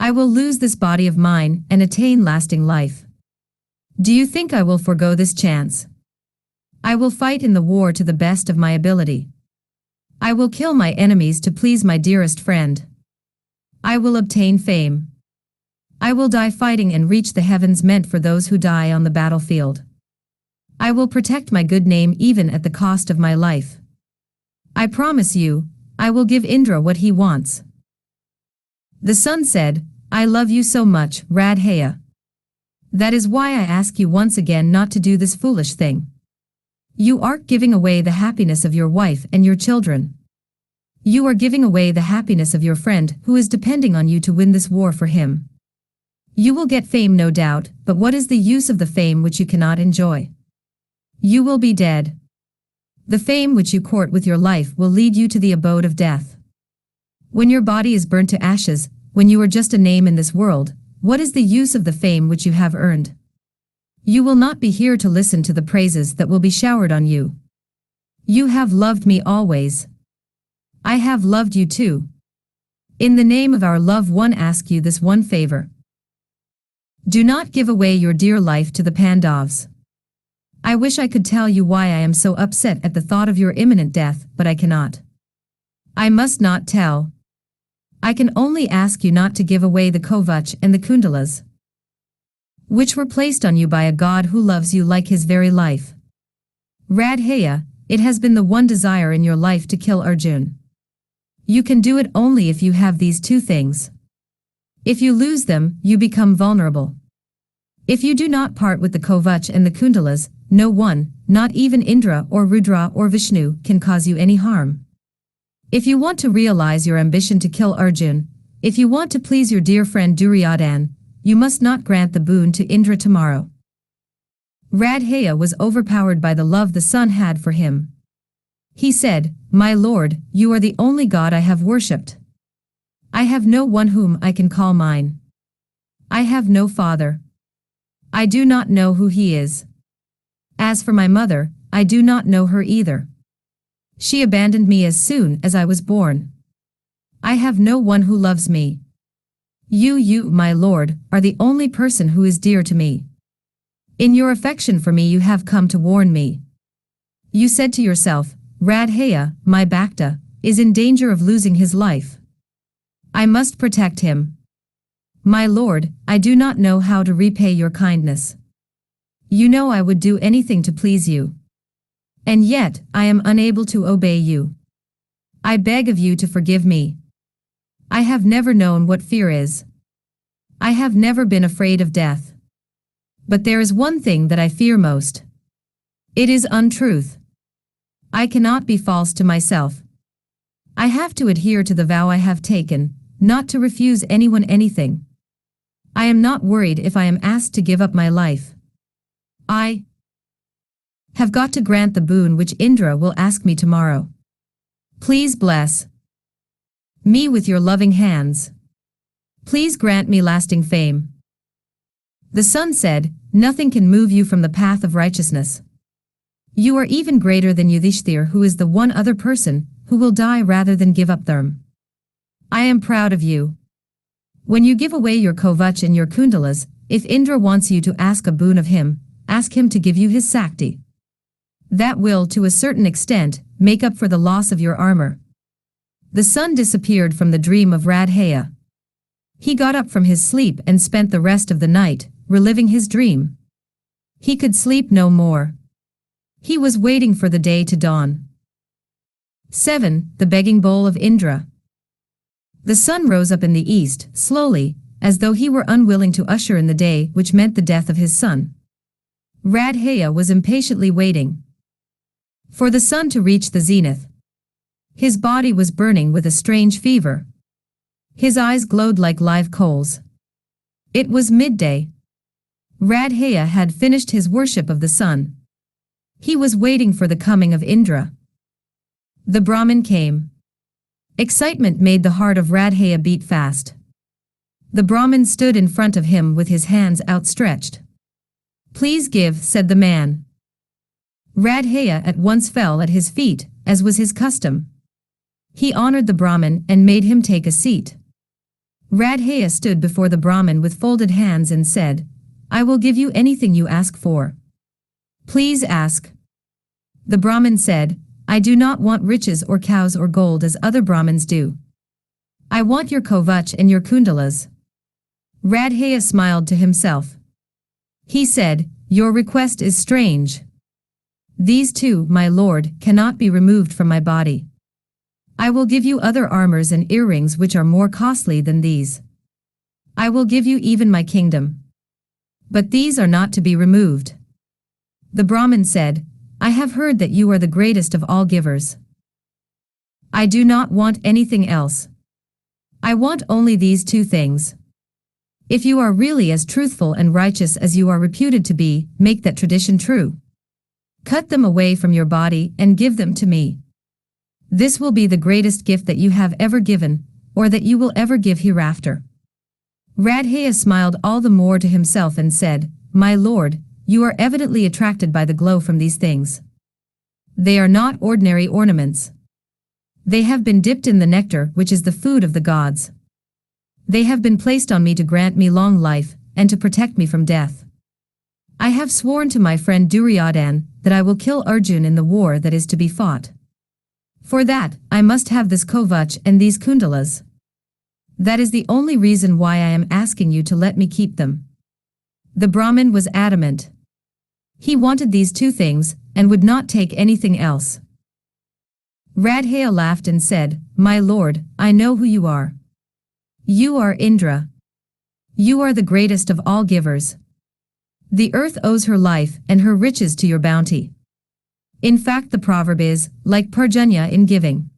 I will lose this body of mine and attain lasting life. Do you think I will forego this chance? I will fight in the war to the best of my ability. I will kill my enemies to please my dearest friend. I will obtain fame. I will die fighting and reach the heavens meant for those who die on the battlefield. I will protect my good name even at the cost of my life. I promise you, I will give Indra what he wants. The sun said, I love you so much, Radhaya. That is why I ask you once again not to do this foolish thing. You are giving away the happiness of your wife and your children. You are giving away the happiness of your friend who is depending on you to win this war for him. You will get fame no doubt, but what is the use of the fame which you cannot enjoy? You will be dead. The fame which you court with your life will lead you to the abode of death. When your body is burnt to ashes, when you are just a name in this world, what is the use of the fame which you have earned? You will not be here to listen to the praises that will be showered on you. You have loved me always. I have loved you too. In the name of our love, one ask you this one favor. Do not give away your dear life to the Pandavs. I wish I could tell you why I am so upset at the thought of your imminent death, but I cannot. I must not tell. I can only ask you not to give away the Kovach and the Kundalas, which were placed on you by a god who loves you like his very life. Radhaya, it has been the one desire in your life to kill Arjun. You can do it only if you have these two things. If you lose them, you become vulnerable. If you do not part with the Kovach and the Kundalas, no one, not even Indra or Rudra or Vishnu, can cause you any harm. If you want to realize your ambition to kill Arjun, if you want to please your dear friend Duryodhan, you must not grant the boon to Indra tomorrow. Radhaya was overpowered by the love the son had for him. He said, "My lord, you are the only god I have worshipped. I have no one whom I can call mine. I have no father. I do not know who he is. As for my mother, I do not know her either. She abandoned me as soon as I was born. I have no one who loves me. You, my lord, are the only person who is dear to me. In your affection for me you have come to warn me. You said to yourself, Radhaya, my Bhakta, is in danger of losing his life. I must protect him. My lord, I do not know how to repay your kindness. You know I would do anything to please you. And yet, I am unable to obey you. I beg of you to forgive me. I have never known what fear is. I have never been afraid of death. But there is one thing that I fear most. It is untruth. I cannot be false to myself. I have to adhere to the vow I have taken, not to refuse anyone anything. I am not worried if I am asked to give up my life. I have got to grant the boon which Indra will ask me tomorrow. Please bless me with your loving hands. Please grant me lasting fame." The son said, "Nothing can move you from the path of righteousness. You are even greater than Yudhishthir, who is the one other person who will die rather than give up them. I am proud of you. When you give away your Kovach and your Kundalas, if Indra wants you to ask a boon of him, ask him to give you his Sakti. That will, to a certain extent, make up for the loss of your armor." The son disappeared from the dream of Radhaya. He got up from his sleep and spent the rest of the night reliving his dream. He could sleep no more. He was waiting for the day to dawn. 7. The begging bowl of Indra. The sun rose up in the east, slowly, as though he were unwilling to usher in the day which meant the death of his son. Radhaya was impatiently waiting for the sun to reach the zenith. His body was burning with a strange fever. His eyes glowed like live coals. It was midday. Radhaya had finished his worship of the sun. He was waiting for the coming of Indra. The Brahmin came. Excitement made the heart of Radhaya beat fast. The Brahmin stood in front of him with his hands outstretched. "Please give," said the man. Radhaya at once fell at his feet, as was his custom. He honored the Brahmin and made him take a seat. Radhaya stood before the Brahmin with folded hands and said, "I will give you anything you ask for. Please ask." The Brahmin said, "I do not want riches or cows or gold as other Brahmins do. I want your Kovach and your Kundalas." Radhaya smiled to himself. He said, "Your request is strange. These two, my lord, cannot be removed from my body. I will give you other armors and earrings which are more costly than these. I will give you even my kingdom. But these are not to be removed." The Brahmin said, "I have heard that you are the greatest of all givers. I do not want anything else. I want only these two things. If you are really as truthful and righteous as you are reputed to be, make that tradition true. Cut them away from your body and give them to me. This will be the greatest gift that you have ever given, or that you will ever give hereafter." Radhaya smiled all the more to himself and said, "My lord, you are evidently attracted by the glow from these things. They are not ordinary ornaments. They have been dipped in the nectar which is the food of the gods. They have been placed on me to grant me long life, and to protect me from death. I have sworn to my friend Duryodhan that I will kill Arjun in the war that is to be fought. For that, I must have this Kovach and these Kundalas. That is the only reason why I am asking you to let me keep them." The Brahmin was adamant. He wanted these two things, and would not take anything else. Radhaya laughed and said, "My lord, I know who you are. You are Indra. You are the greatest of all givers. The earth owes her life and her riches to your bounty. In fact, the proverb is, like Parjanya in giving.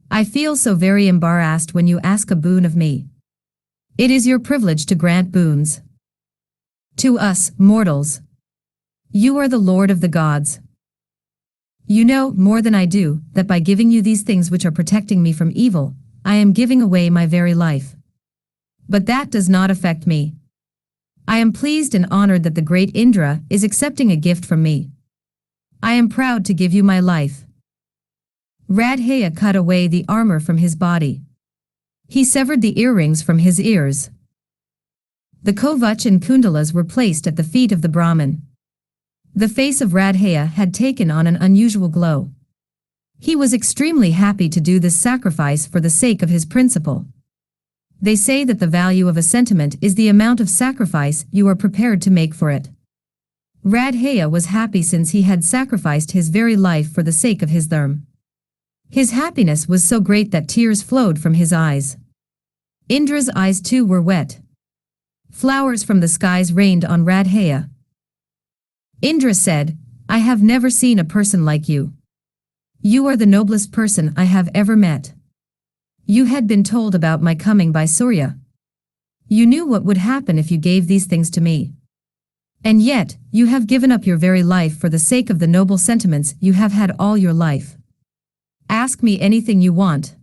I feel so very embarrassed when you ask a boon of me. It is your privilege to grant boons. To us, mortals. You are the lord of the gods. You know, more than I do, that by giving you these things which are protecting me from evil, I am giving away my very life. But that does not affect me. I am pleased and honored that the great Indra is accepting a gift from me. I am proud to give you my life." Radhaya cut away the armor from his body. He severed the earrings from his ears. The Kovach and Kundalas were placed at the feet of the Brahmin. The face of Radhaya had taken on an unusual glow. He was extremely happy to do this sacrifice for the sake of his principle. They say that the value of a sentiment is the amount of sacrifice you are prepared to make for it. Radhaya was happy since he had sacrificed his very life for the sake of his dharma. His happiness was so great that tears flowed from his eyes. Indra's eyes too were wet. Flowers from the skies rained on Radhaya. Indra said, "I have never seen a person like you. You are the noblest person I have ever met. You had been told about my coming by Surya. You knew what would happen if you gave these things to me. And yet, you have given up your very life for the sake of the noble sentiments you have had all your life. Ask me anything you want.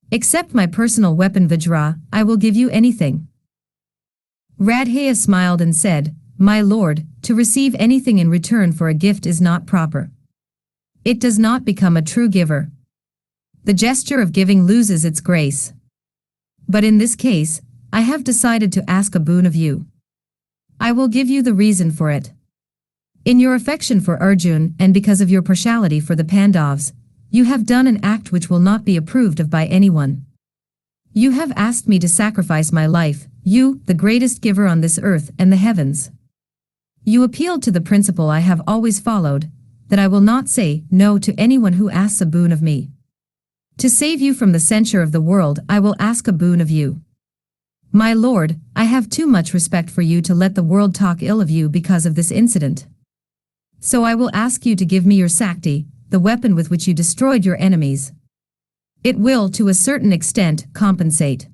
Except my personal weapon Vajra, I will give you anything." Radhaya smiled and said, "My lord, to receive anything in return for a gift is not proper. It does not become a true giver. The gesture of giving loses its grace. But in this case, I have decided to ask a boon of you. I will give you the reason for it. In your affection for Arjun and because of your partiality for the Pandavs, you have done an act which will not be approved of by anyone. You have asked me to sacrifice my life, you, the greatest giver on this earth and the heavens. You appealed to the principle I have always followed, that I will not say no to anyone who asks a boon of me. To save you from the censure of the world, I will ask a boon of you. My lord, I have too much respect for you to let the world talk ill of you because of this incident. So I will ask you to give me your Sakti, the weapon with which you destroyed your enemies. It will, to a certain extent, compensate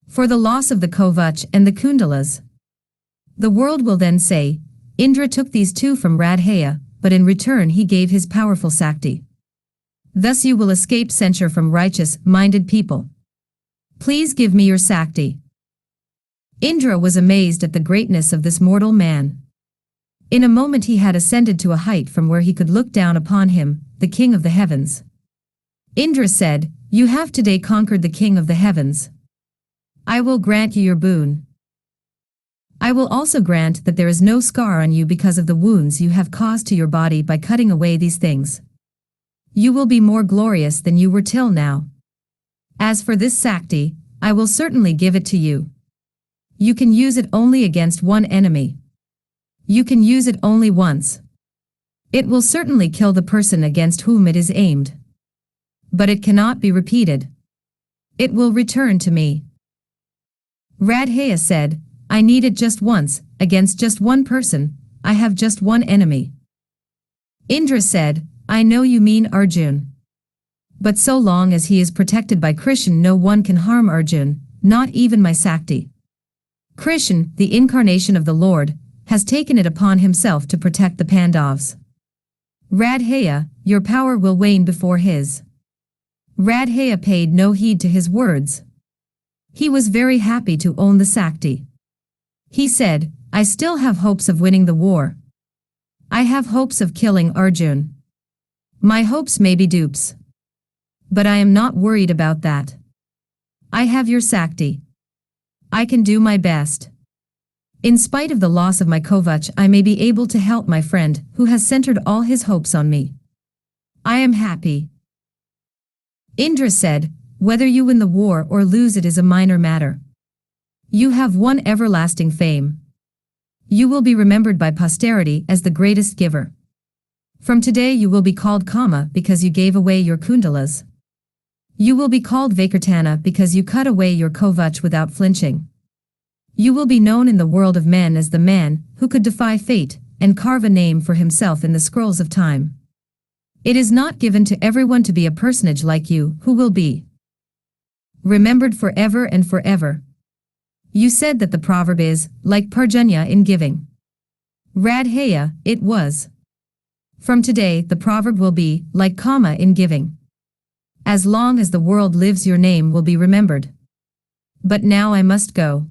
for the loss of the Kovach and the Kundalas. The world will then say, Indra took these two from Radhaya, but in return he gave his powerful Sakti. Thus you will escape censure from righteous-minded people. Please give me your Sakti." Indra was amazed at the greatness of this mortal man. In a moment he had ascended to a height from where he could look down upon him, the king of the heavens. Indra said, "You have today conquered the king of the heavens. I will grant you your boon. I will also grant that there is no scar on you because of the wounds you have caused to your body by cutting away these things. You will be more glorious than you were till now. As for this Sakti, I will certainly give it to you. You can use it only against one enemy. You can use it only once. It will certainly kill the person against whom it is aimed. But it cannot be repeated. It will return to me." Radhaya said, "I need it just once, against just one person. I have just one enemy." Indra said, "I know you mean Arjun. But so long as he is protected by Krishna, no one can harm Arjun, not even my Sakti. Krishna, the incarnation of the Lord, has taken it upon himself to protect the Pandavs. Radhaya, your power will wane before his." Radhaya paid no heed to his words. He was very happy to own the Sakti. He said, "I still have hopes of winning the war. I have hopes of killing Arjun. My hopes may be dupes. But I am not worried about that. I have your Sakti. I can do my best. In spite of the loss of my Kovach, I may be able to help my friend who has centered all his hopes on me. I am happy." Indra said, "Whether you win the war or lose it is a minor matter. You have won everlasting fame. You will be remembered by posterity as the greatest giver. From today you will be called Kama because you gave away your Kundalas. You will be called Vaikartana because you cut away your Kovach without flinching. You will be known in the world of men as the man who could defy fate and carve a name for himself in the scrolls of time. It is not given to everyone to be a personage like you who will be remembered forever and forever. You said that the proverb is, like Parjanya in giving. Radhaya, it was. From today the proverb will be, like Kama in giving. As long as the world lives your name will be remembered. But now I must go.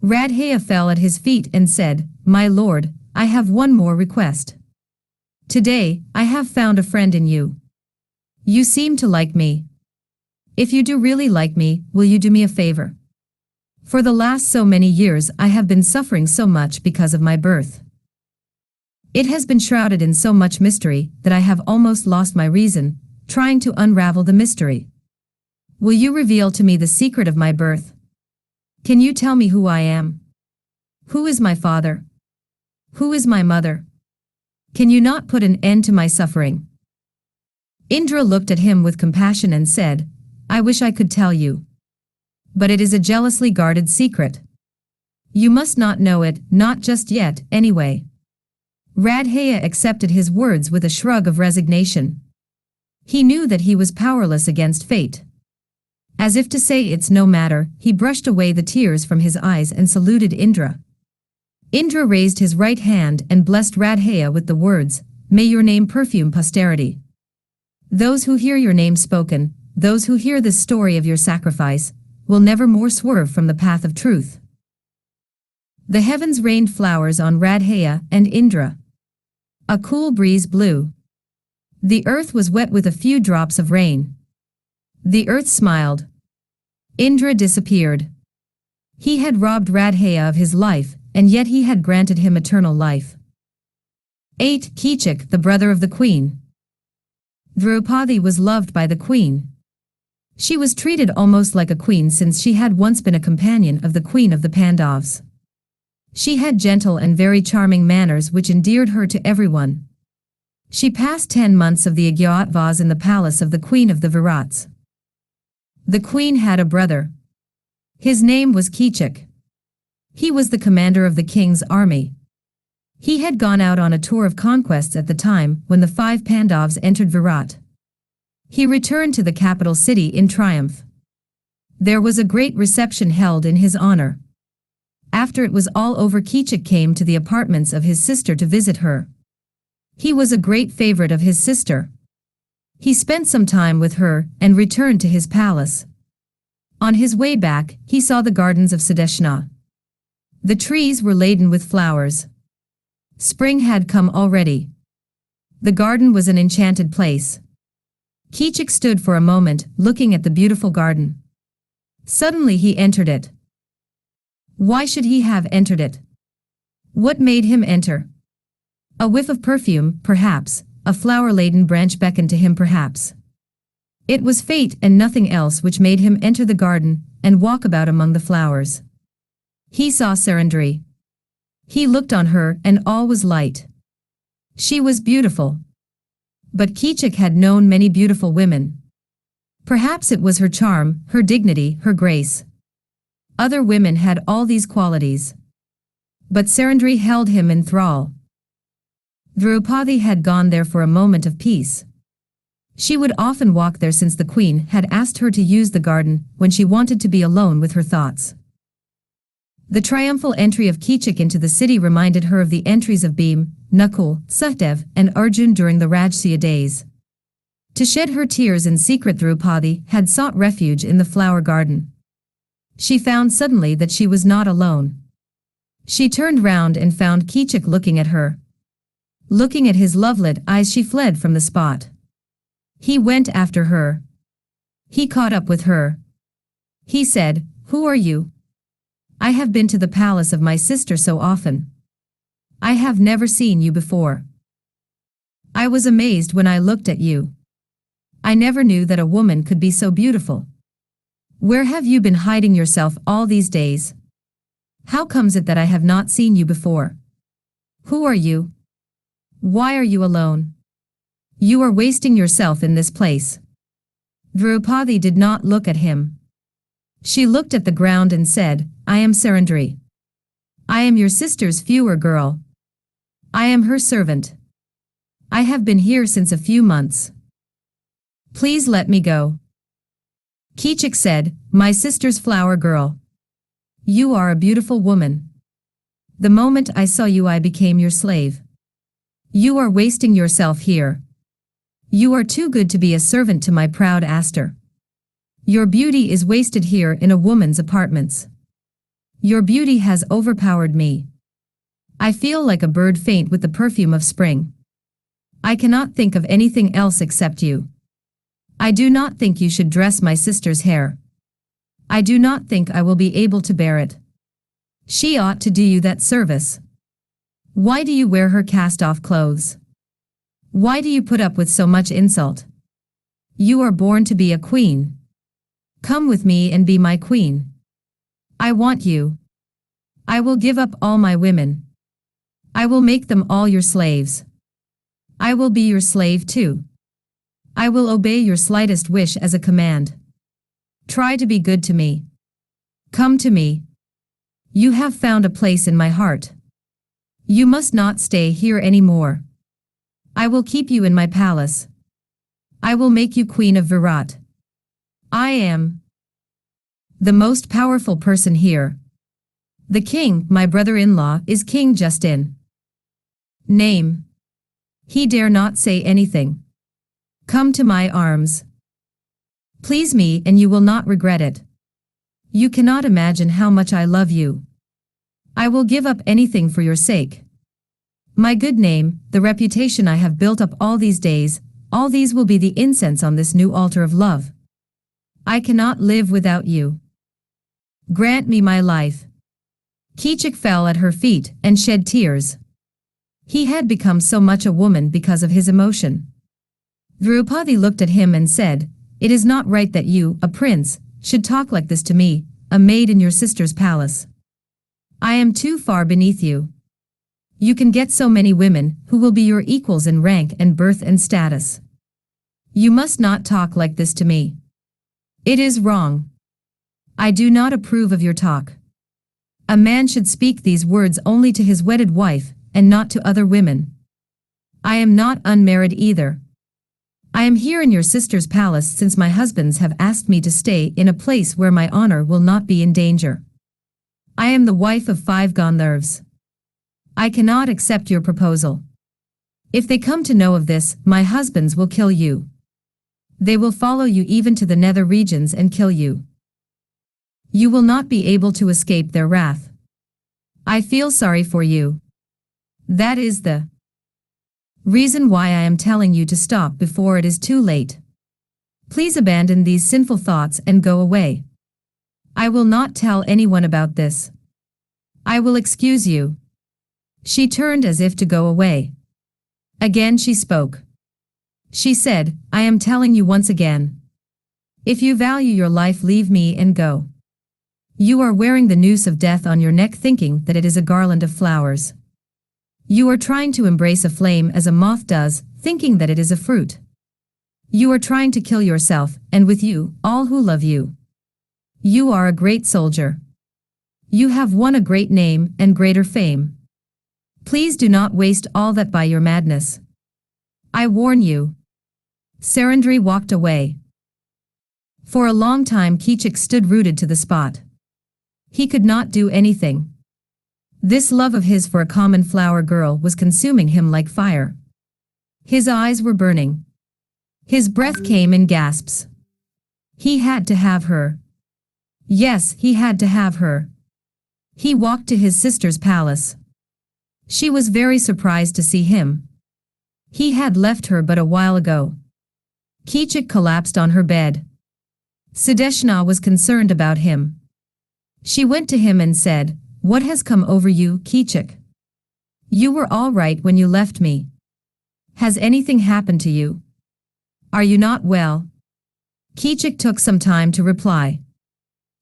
Radhaya fell at his feet and said, My lord, I have one more request. Today, I have found a friend in you. You seem to like me. If you do really like me, will you do me a favor? For the last so many years I have been suffering so much because of my birth. It has been shrouded in so much mystery that I have almost lost my reason, trying to unravel the mystery. Will you reveal to me the secret of my birth? Can you tell me who I am? Who is my father? Who is my mother? Can you not put an end to my suffering? Indra looked at him with compassion and said, I wish I could tell you. But it is a jealously guarded secret. You must not know it, not just yet, anyway. Radhaya accepted his words with a shrug of resignation. He knew that he was powerless against fate. As if to say it's no matter, he brushed away the tears from his eyes and saluted Indra. Indra raised his right hand and blessed Radhaya with the words, May your name perfume posterity. Those who hear your name spoken, those who hear this story of your sacrifice, will never more swerve from the path of truth. The heavens rained flowers on Radhaya and Indra. A cool breeze blew. The earth was wet with a few drops of rain. The earth smiled. Indra disappeared. He had robbed Radhaya of his life, and yet he had granted him eternal life. 8. Keechak, the brother of the queen. Draupadi was loved by the queen. She was treated almost like a queen since she had once been a companion of the queen of the Pandavs. She had gentle and very charming manners which endeared her to everyone. She passed 10 months of the Ajñātavās in the palace of the queen of the Virats. The queen had a brother. His name was Keechak. He was the commander of the king's army. He had gone out on a tour of conquests at the time when the 5 Pandavs entered Virat. He returned to the capital city in triumph. There was a great reception held in his honor. After it was all over, Keechak came to the apartments of his sister to visit her. He was a great favorite of his sister. He spent some time with her and returned to his palace. On his way back, he saw the gardens of Sudeshna. The trees were laden with flowers. Spring had come already. The garden was an enchanted place. Keechak stood for a moment, looking at the beautiful garden. Suddenly he entered it. Why should he have entered it? What made him enter? A whiff of perfume, perhaps, a flower-laden branch beckoned to him perhaps. It was fate and nothing else which made him enter the garden and walk about among the flowers. He saw Sairandhri. He looked on her and all was light. She was beautiful. But Keechak had known many beautiful women. Perhaps it was her charm, her dignity, her grace. Other women had all these qualities. But Sairandhri held him in thrall. Draupadi had gone there for a moment of peace. She would often walk there since the queen had asked her to use the garden when she wanted to be alone with her thoughts. The triumphal entry of Keechak into the city reminded her of the entries of Bheem, Nakul, Sahdev, and Arjun during the Rajasuya days. To shed her tears in secret, Draupadi had sought refuge in the flower garden. She found suddenly that she was not alone. She turned round and found Keechak looking at her. Looking at his love-lit eyes, she fled from the spot. He went after her. He caught up with her. He said, "Who are you? I have been to the palace of my sister so often. I have never seen you before. I was amazed when I looked at you. I never knew that a woman could be so beautiful. Where have you been hiding yourself all these days? How comes it that I have not seen you before? Who are you? Why are you alone? You are wasting yourself in this place. Draupadi did not look at him. She looked at the ground and said, I am Sairandhri. I am your sister's viewer girl. I am her servant. I have been here since a few months. Please let me go. Keechak said, my sister's flower girl. You are a beautiful woman. The moment I saw you I became your slave. You are wasting yourself here. You are too good to be a servant to my proud Astur. Your beauty is wasted here in a woman's apartments. Your beauty has overpowered me. I feel like a bird faint with the perfume of spring. I cannot think of anything else except you. I do not think you should dress my sister's hair. I do not think I will be able to bear it. She ought to do you that service. Why do you wear her cast-off clothes? Why do you put up with so much insult? You are born to be a queen. Come with me and be my queen. I want you. I will give up all my women. I will make them all your slaves. I will be your slave too. I will obey your slightest wish as a command. Try to be good to me. Come to me. You have found a place in my heart. You must not stay here anymore. I will keep you in my palace. I will make you queen of Virat. I am the most powerful person here. The king, my brother-in-law, is king just in name. He dare not say anything. Come to my arms. Please me and you will not regret it. You cannot imagine how much I love you. I will give up anything for your sake. My good name, the reputation I have built up all these days, all these will be the incense on this new altar of love. I cannot live without you. Grant me my life. Keechak fell at her feet and shed tears. He had become so much a woman because of his emotion. Draupadi looked at him and said, it is not right that you, a prince, should talk like this to me, a maid in your sister's palace. I am too far beneath you. You can get so many women who will be your equals in rank and birth and status. You must not talk like this to me. It is wrong. I do not approve of your talk. A man should speak these words only to his wedded wife, and not to other women. I am not unmarried either. I am here in your sister's palace since my husbands have asked me to stay in a place where my honor will not be in danger. I am the wife of 5 Gandharvs. I cannot accept your proposal. If they come to know of this, my husbands will kill you. They will follow you even to the nether regions and kill you. You will not be able to escape their wrath. I feel sorry for you. That is the reason why I am telling you to stop before it is too late. Please abandon these sinful thoughts and go away. I will not tell anyone about this. I will excuse you. She turned as if to go away. Again she spoke. She said, I am telling you once again. If you value your life, leave me and go. You are wearing the noose of death on your neck thinking that it is a garland of flowers. You are trying to embrace a flame as a moth does, thinking that it is a fruit. You are trying to kill yourself, and with you, all who love you. You are a great soldier. You have won a great name and greater fame. Please do not waste all that by your madness. I warn you. Sairandhri walked away. For a long time Keechak stood rooted to the spot. He could not do anything. This love of his for a common flower girl was consuming him like fire. His eyes were burning. His breath came in gasps. He had to have her. Yes, he had to have her. He walked to his sister's palace. She was very surprised to see him. He had left her but a while ago. Keechak collapsed on her bed. Sudeshna was concerned about him. She went to him and said, what has come over you, Keechak? You were all right when you left me. Has anything happened to you? Are you not well? Keechak took some time to reply.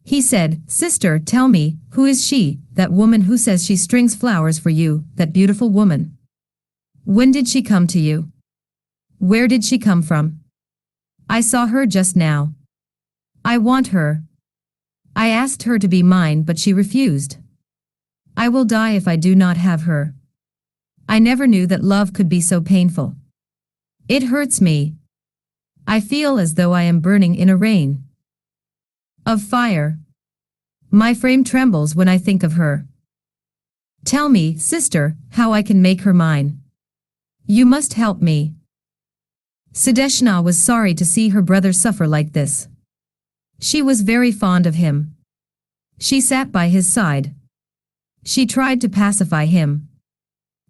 He said, Sister, tell me, who is she, that woman who says she strings flowers for you, that beautiful woman? When did she come to you? Where did she come from? I saw her just now. I want her. I asked her to be mine but she refused. I will die if I do not have her. I never knew that love could be so painful. It hurts me. I feel as though I am burning in a rain of fire. My frame trembles when I think of her. Tell me, sister, how I can make her mine. You must help me. Sudeshna was sorry to see her brother suffer like this. She was very fond of him. She sat by his side. She tried to pacify him.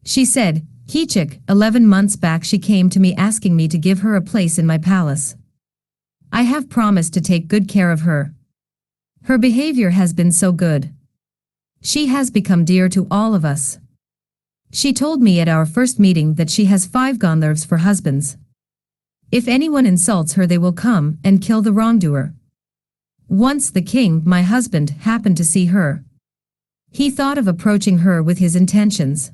She said, Keechak, 11 months back she came to me asking me to give her a place in my palace. I have promised to take good care of her. Her behavior has been so good. She has become dear to all of us. She told me at our first meeting that she has 5 Gandharvs for husbands. If anyone insults her they will come and kill the wrongdoer. Once the king, my husband, happened to see her. He thought of approaching her with his intentions.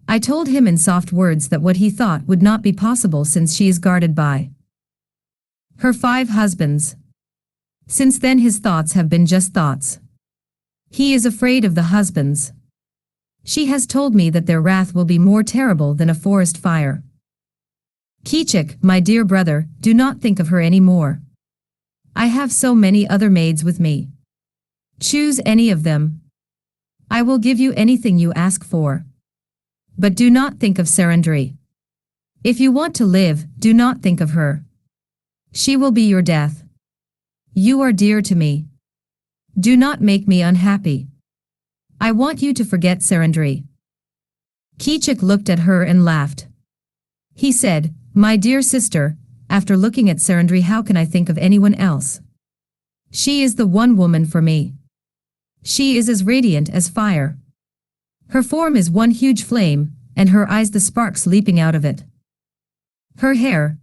I told him in soft words that what he thought would not be possible since she is guarded by her 5 husbands. Since then his thoughts have been just thoughts. He is afraid of the husbands. She has told me that their wrath will be more terrible than a forest fire. Keechak, my dear brother, do not think of her any more. I have so many other maids with me. Choose any of them. I will give you anything you ask for. But do not think of Sairandhri. If you want to live, do not think of her. She will be your death. You are dear to me. Do not make me unhappy. I want you to forget Sairandhri. Keechak looked at her and laughed. He said, My dear sister, after looking at Sairandhri how can I think of anyone else? She is the one woman for me. She is as radiant as fire. Her form is one huge flame, and her eyes the sparks leaping out of it. Her hair.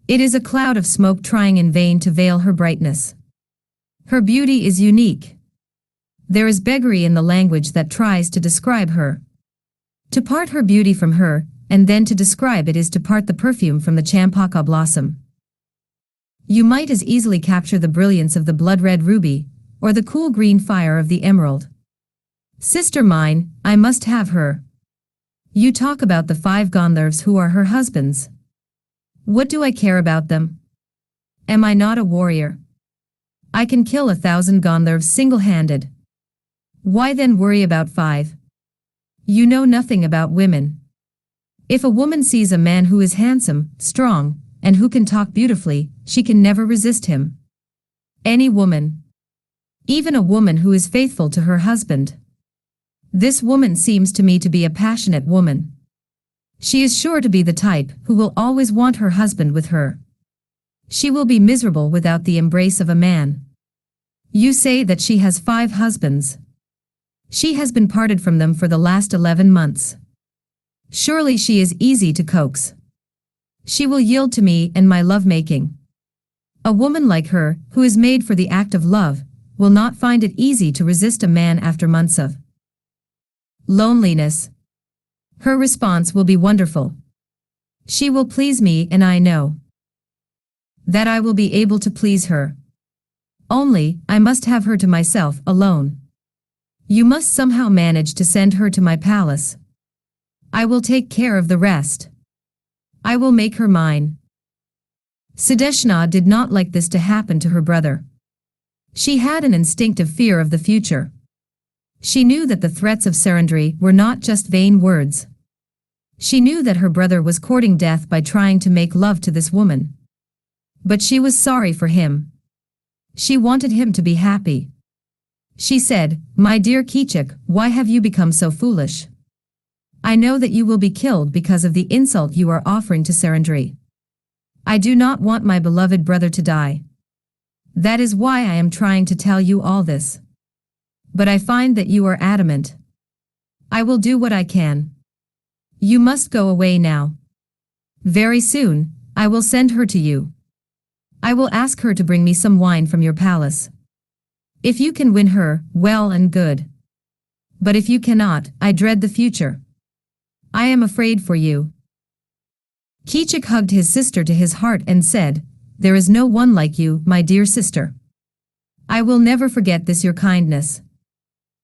It is a cloud of smoke trying in vain to veil her brightness. Her beauty is unique. There is beggary in the language that tries to describe her. To part her beauty from her, and then to describe it is to part the perfume from the champaka blossom. You might as easily capture the brilliance of the blood-red ruby, or the cool green fire of the emerald. Sister mine, I must have her. You talk about the 5 Gandharvs who are her husbands. What do I care about them? Am I not a warrior? I can kill 1,000 Gandharvs single-handed. Why then worry about 5? You know nothing about women. If a woman sees a man who is handsome, strong, and who can talk beautifully, she can never resist him. Any woman. Even a woman who is faithful to her husband. This woman seems to me to be a passionate woman. She is sure to be the type who will always want her husband with her. She will be miserable without the embrace of a man. You say that she has 5 husbands. She has been parted from them for the last 11 months. Surely she is easy to coax. She will yield to me and my love-making. A woman like her, who is made for the act of love, will not find it easy to resist a man after months of loneliness. Her response will be wonderful. She will please me and I know that I will be able to please her. Only, I must have her to myself alone. You must somehow manage to send her to my palace. I will take care of the rest. I will make her mine. Sudeshna did not like this to happen to her brother. She had an instinctive fear of the future. She knew that the threats of Sairandhri were not just vain words. She knew that her brother was courting death by trying to make love to this woman. But she was sorry for him. She wanted him to be happy. She said, My dear Keechak, why have you become so foolish? I know that you will be killed because of the insult you are offering to Sairandhri. I do not want my beloved brother to die. That is why I am trying to tell you all this. But I find that you are adamant. I will do what I can. You must go away now. Very soon, I will send her to you. I will ask her to bring me some wine from your palace. If you can win her, well and good. But if you cannot, I dread the future. I am afraid for you. Keechak hugged his sister to his heart and said, there is no one like you, my dear sister. I will never forget this your kindness."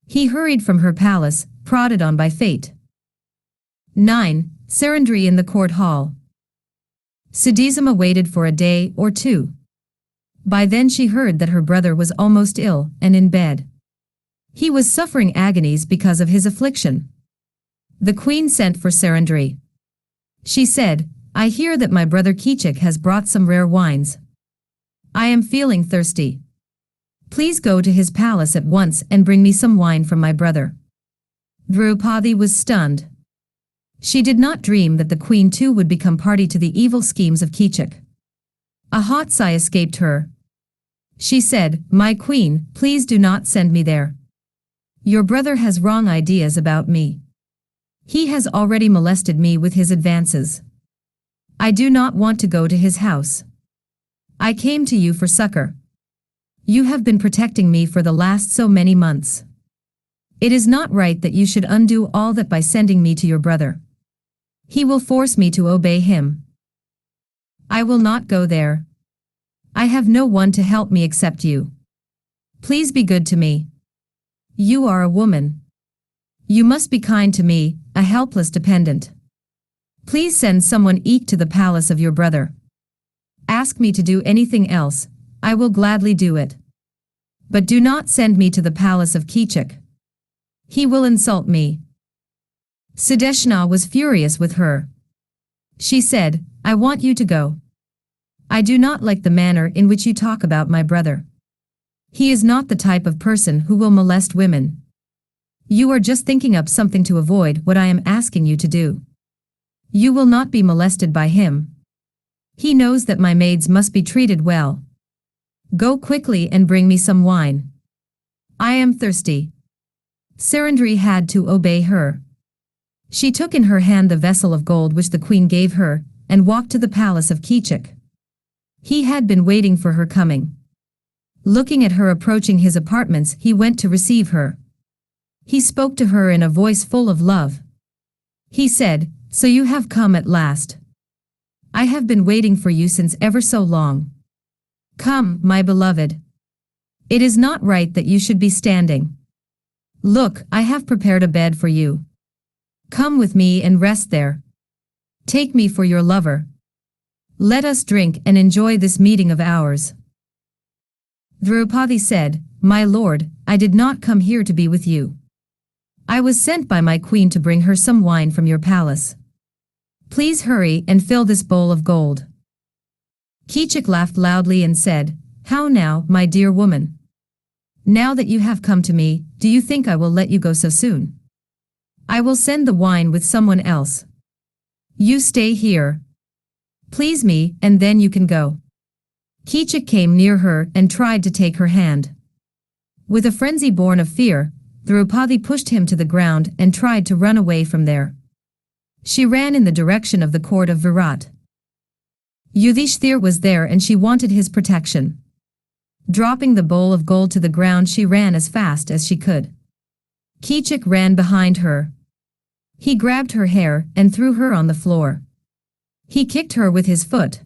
He hurried from her palace, prodded on by fate. 9. Sairandhri in the court hall. Siddhisama waited for a day or two. By then she heard that her brother was almost ill and in bed. He was suffering agonies because of his affliction. The queen sent for Sairandhri. She said, "I hear that my brother Keechak has brought some rare wines. I am feeling thirsty. Please go to his palace at once and bring me some wine from my brother." Draupadi was stunned. She did not dream that the queen too would become party to the evil schemes of Keechak. A hot sigh escaped her. She said, "My queen, please do not send me there. Your brother has wrong ideas about me. He has already molested me with his advances. I do not want to go to his house. I came to you for succor. You have been protecting me for the last so many months. It is not right that you should undo all that by sending me to your brother. He will force me to obey him. I will not go there. I have no one to help me except you. Please be good to me. You are a woman. You must be kind to me, a helpless dependent. Please send someone eke to the palace of your brother. Ask me to do anything else, I will gladly do it. But do not send me to the palace of Keechak. He will insult me." Siddeshna was furious with her. She said, "I want you to go. I do not like the manner in which you talk about my brother. He is not the type of person who will molest women. You are just thinking up something to avoid what I am asking you to do. You will not be molested by him. He knows that my maids must be treated well. Go quickly and bring me some wine. I am thirsty." Sairandhri had to obey her. She took in her hand the vessel of gold which the queen gave her, and walked to the palace of Keechak. He had been waiting for her coming. Looking at her approaching his apartments, he went to receive her. He spoke to her in a voice full of love. He said, "So you have come at last. I have been waiting for you since ever so long. Come, my beloved. It is not right that you should be standing. Look, I have prepared a bed for you. Come with me and rest there. Take me for your lover. Let us drink and enjoy this meeting of ours." Draupadi said, "My lord, I did not come here to be with you. I was sent by my queen to bring her some wine from your palace. Please hurry and fill this bowl of gold." Keechak laughed loudly and said, "How now, my dear woman? Now that you have come to me, do you think I will let you go so soon? I will send the wine with someone else. You stay here. Please me, and then you can go." Keechak came near her and tried to take her hand. With a frenzy born of fear, Draupadi pushed him to the ground and tried to run away from there. She ran in the direction of the court of Virat. Yudhishthir was there and she wanted his protection. Dropping the bowl of gold to the ground, she ran as fast as she could. Keechak ran behind her. He grabbed her hair and threw her on the floor. He kicked her with his foot.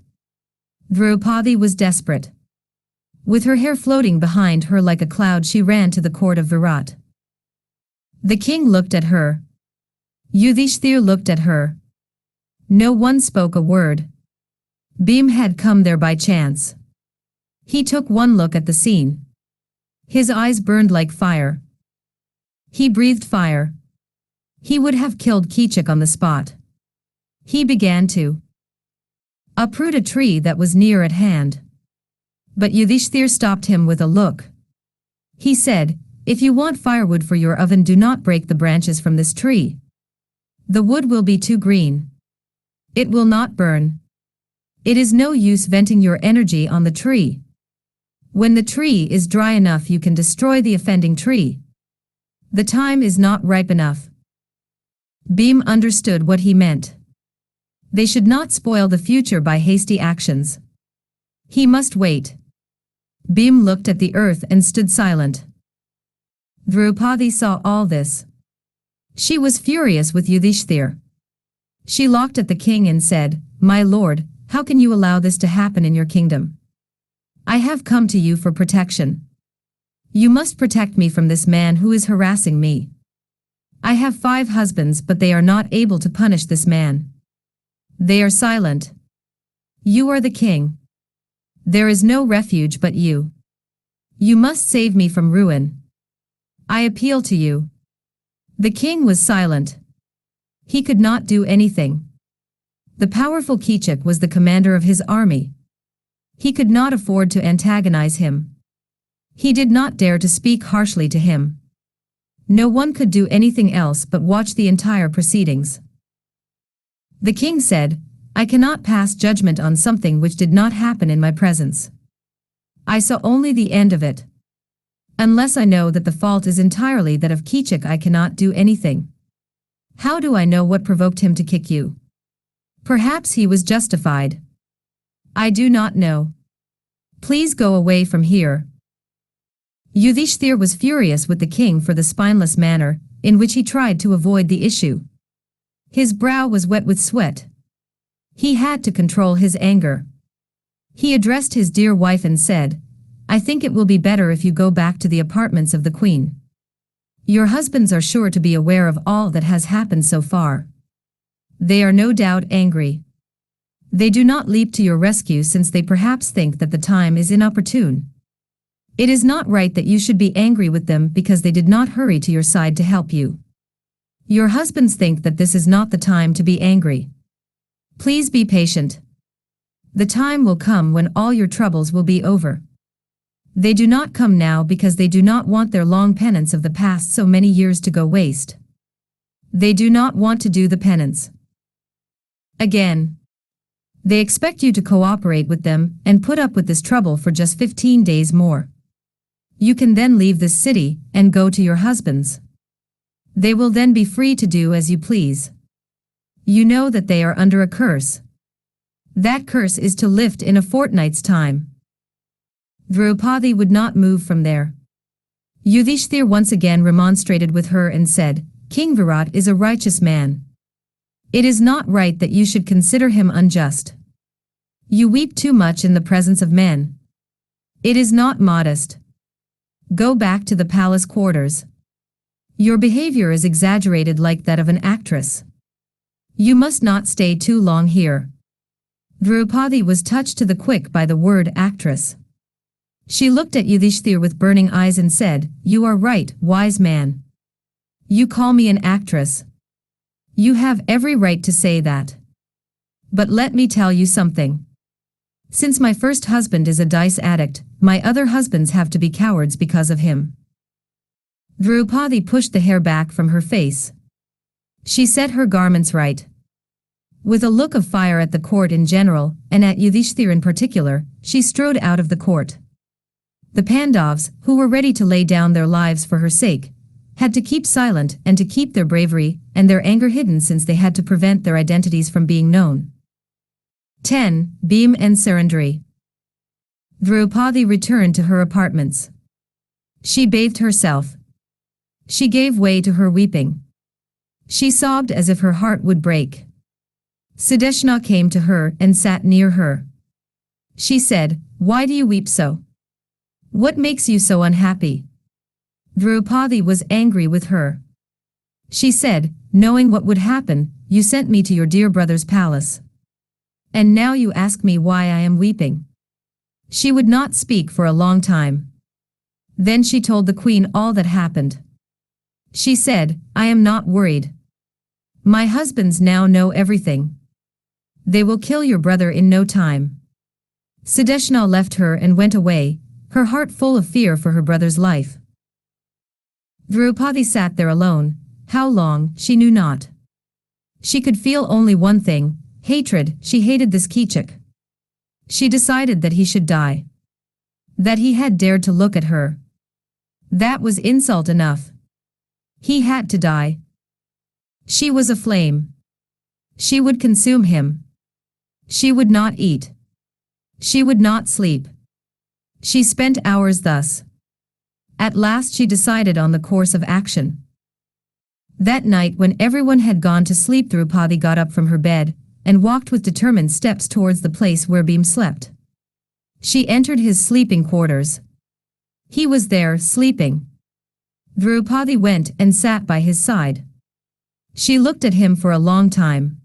Draupadi was desperate. With her hair floating behind her like a cloud, she ran to the court of Virat. The king looked at her. Yudhishthir looked at her. No one spoke a word. Bheem had come there by chance. He took one look at the scene. His eyes burned like fire. He breathed fire. He would have killed Keechak on the spot. He began to uproot a tree that was near at hand. But Yudhishthir stopped him with a look. He said, "If you want firewood for your oven, do not break the branches from this tree. The wood will be too green. It will not burn. It is no use venting your energy on the tree. When the tree is dry enough, you can destroy the offending tree. The time is not ripe enough." Bheem understood what he meant. They should not spoil the future by hasty actions. He must wait. Bheem looked at the earth and stood silent. Draupadi saw all this. She was furious with Yudhishthir. She looked at the king and said, "My lord, how can you allow this to happen in your kingdom? I have come to you for protection. You must protect me from this man who is harassing me. I have 5 husbands, but they are not able to punish this man. They are silent. You are the king. There is no refuge but you. You must save me from ruin. I appeal to you." The king was silent. He could not do anything. The powerful Keechak was the commander of his army. He could not afford to antagonize him. He did not dare to speak harshly to him. No one could do anything else but watch the entire proceedings. The king said, "I cannot pass judgment on something which did not happen in my presence. I saw only the end of it. Unless I know that the fault is entirely that of Keechak, I cannot do anything. How do I know what provoked him to kick you? Perhaps he was justified. I do not know. Please go away from here." Yudhishthir was furious with the king for the spineless manner in which he tried to avoid the issue. His brow was wet with sweat. He had to control his anger. He addressed his dear wife and said, "I think it will be better if you go back to the apartments of the queen. Your husbands are sure to be aware of all that has happened so far. They are no doubt angry. They do not leap to your rescue since they perhaps think that the time is inopportune. It is not right that you should be angry with them because they did not hurry to your side to help you. Your husbands think that this is not the time to be angry. Please be patient. The time will come when all your troubles will be over. They do not come now because they do not want their long penance of the past so many years to go waste. They do not want to do the penance again. They expect you to cooperate with them and put up with this trouble for just 15 days more. You can then leave this city and go to your husbands. They will then be free to do as you please. You know that they are under a curse. That curse is to lift in a fortnight's time." Draupadi would not move from there. Yudhishthir once again remonstrated with her and said, "King Virat is a righteous man. It is not right that you should consider him unjust. You weep too much in the presence of men. It is not modest. Go back to the palace quarters. Your behavior is exaggerated like that of an actress. You must not stay too long here." Draupadi was touched to the quick by the word actress. She looked at Yudhishthir with burning eyes and said, "You are right, wise man. You call me an actress. You have every right to say that. But let me tell you something. Since my first husband is a dice addict, my other husbands have to be cowards because of him." Draupadi pushed the hair back from her face. She set her garments right. With a look of fire at the court in general, and at Yudhishthir in particular, she strode out of the court. The Pandavs, who were ready to lay down their lives for her sake, had to keep silent and to keep their bravery and their anger hidden since they had to prevent their identities from being known. 10. Bheem and Sairandhri. Draupadi returned to her apartments. She bathed herself. She gave way to her weeping. She sobbed as if her heart would break. Sudeshna came to her and sat near her. She said, "Why do you weep so? What makes you so unhappy?" Draupadi was angry with her. She said, "Knowing what would happen, you sent me to your dear brother's palace. And now you ask me why I am weeping." She would not speak for a long time. Then she told the queen all that happened. She said, "I am not worried. My husbands now know everything. They will kill your brother in no time." Sudeshna left her and went away, her heart full of fear for her brother's life. Draupadi sat there alone. How long, she knew not. She could feel only one thing, hatred. She hated this Keechak. She decided that he should die. That he had dared to look at her. That was insult enough. He had to die. She was a flame. She would consume him. She would not eat. She would not sleep. She spent hours thus. At last she decided on the course of action. That night when everyone had gone to sleep, Draupadi got up from her bed and walked with determined steps towards the place where Bheem slept. She entered his sleeping quarters. He was there, sleeping. Draupadi went and sat by his side. She looked at him for a long time.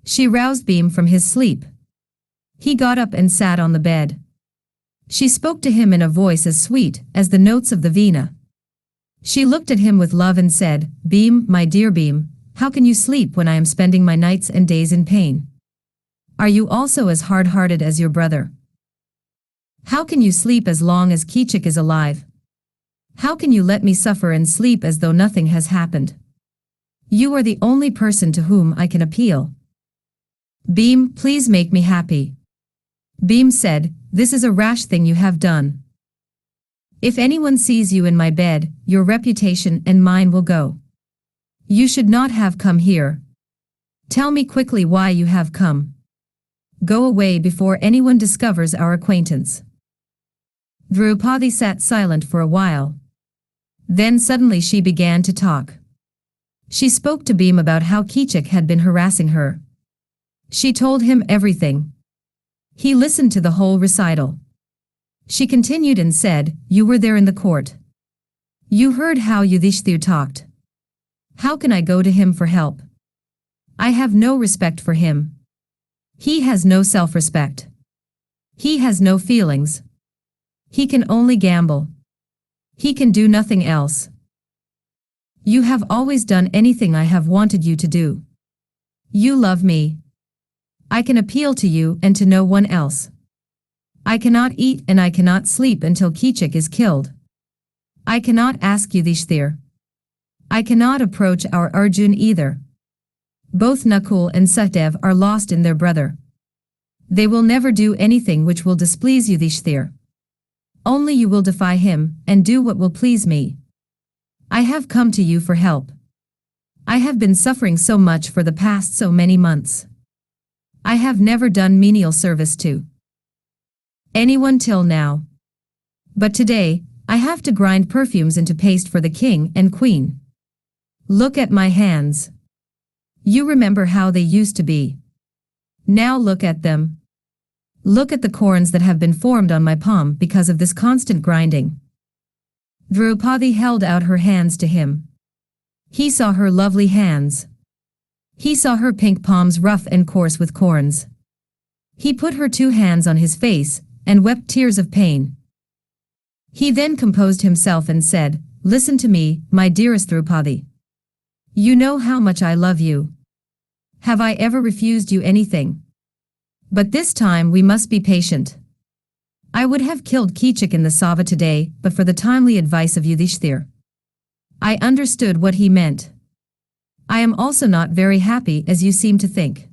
She roused Bheem from his sleep. He got up and sat on the bed. She spoke to him in a voice as sweet as the notes of the veena. She looked at him with love and said, "Bheem, my dear Bheem, how can you sleep when I am spending my nights and days in pain? Are you also as hard-hearted as your brother? How can you sleep as long as Keechak is alive? How can you let me suffer and sleep as though nothing has happened? You are the only person to whom I can appeal. Bheem, please make me happy." Bheem said, "This is a rash thing you have done. If anyone sees you in my bed, your reputation and mine will go. You should not have come here. Tell me quickly why you have come. Go away before anyone discovers our acquaintance." Draupadi sat silent for a while. Then suddenly she began to talk. She spoke to Bheem about how Keechak had been harassing her. She told him everything. He listened to the whole recital. She continued and said, "You were there in the court. You heard how Yudhishthir talked. How can I go to him for help? I have no respect for him. He has no self-respect. He has no feelings. He can only gamble. He can do nothing else. You have always done anything I have wanted you to do. You love me. I can appeal to you and to no one else. I cannot eat and I cannot sleep until Keechak is killed. I cannot ask Yudhishthir. I cannot approach our Arjun either. Both Nakul and Sahdev are lost in their brother. They will never do anything which will displease Yudhishthir. Only you will defy him and do what will please me. I have come to you for help. I have been suffering so much for the past so many months. I have never done menial service to anyone till now. But today, I have to grind perfumes into paste for the king and queen. Look at my hands. You remember how they used to be. Now look at them. Look at the corns that have been formed on my palm because of this constant grinding." Draupadi held out her hands to him. He saw her lovely hands. He saw her pink palms rough and coarse with corns. He put her 2 hands on his face and wept tears of pain. He then composed himself and said, "Listen to me, my dearest Draupadi. You know how much I love you. Have I ever refused you anything? But this time we must be patient. I would have killed Keechak in the Sava today, but for the timely advice of Yudhishthir. I understood what he meant. I am also not very happy as you seem to think.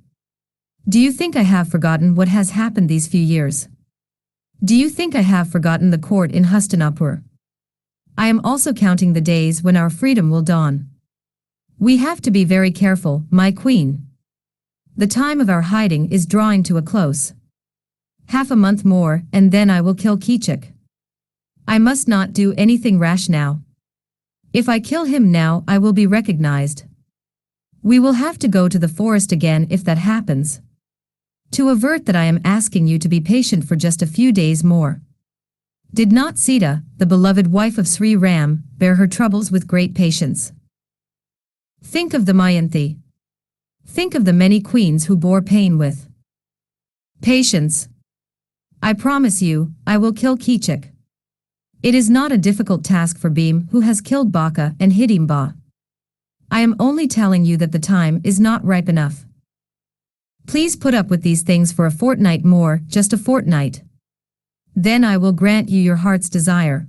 Do you think I have forgotten what has happened these few years? Do you think I have forgotten the court in Hastinapur? I am also counting the days when our freedom will dawn. We have to be very careful, my queen. The time of our hiding is drawing to a close. Half a month more, and then I will kill Keechak. I must not do anything rash now. If I kill him now, I will be recognized. We will have to go to the forest again if that happens. To avert that, I am asking you to be patient for just a few days more. Did not Sita, the beloved wife of Sri Ram, bear her troubles with great patience? Think of the Mayanthi. Think of the many queens who bore pain with patience. I promise you, I will kill Keechak. It is not a difficult task for Bheem, who has killed Baka and Hidimba. I am only telling you that the time is not ripe enough. Please put up with these things for a fortnight more, just a fortnight. Then I will grant you your heart's desire.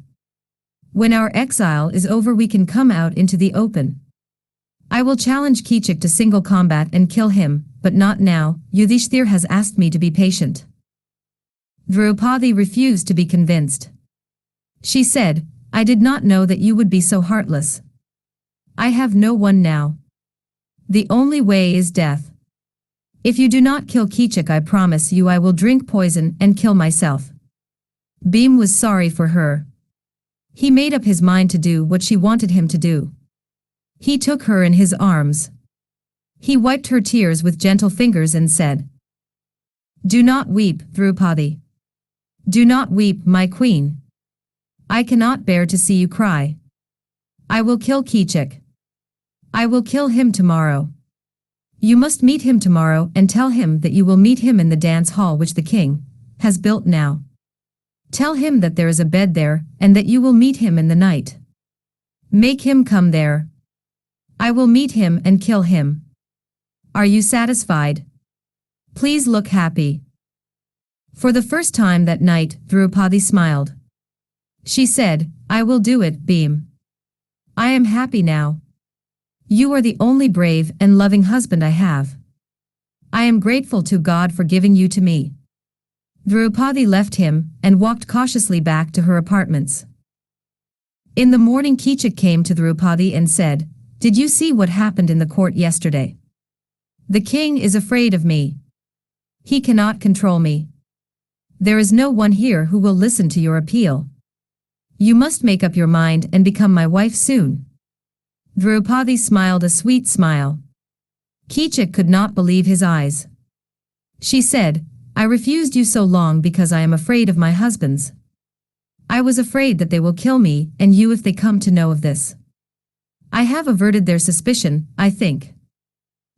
When our exile is over, we can come out into the open. I will challenge Keechak to single combat and kill him, but not now. Yudhishthir has asked me to be patient." Draupadi refused to be convinced. She said, "I did not know that you would be so heartless. I have no one now. The only way is death. If you do not kill Keechak, I promise you I will drink poison and kill myself." Bheem was sorry for her. He made up his mind to do what she wanted him to do. He took her in his arms. He wiped her tears with gentle fingers and said, "Do not weep, Draupadi. Do not weep, my queen. I cannot bear to see you cry. I will kill Keechak. I will kill him tomorrow. You must meet him tomorrow and tell him that you will meet him in the dance hall which the king has built now. Tell him that there is a bed there and that you will meet him in the night. Make him come there. I will meet him and kill him. Are you satisfied? Please look happy. For the first time that night, Draupadi smiled. She said, I will do it, Bheem. I am happy now. You are the only brave and loving husband I have. I am grateful to God for giving you to me. Draupadi left him and walked cautiously back to her apartments. In the morning, Keechak came to Draupadi and said, Did you see what happened in the court yesterday? The king is afraid of me. He cannot control me. There is no one here who will listen to your appeal. You must make up your mind and become my wife soon. Draupadi smiled a sweet smile. Keechak could not believe his eyes. She said, I refused you so long because I am afraid of my husbands. I was afraid that they will kill me and you if they come to know of this. I have averted their suspicion, I think.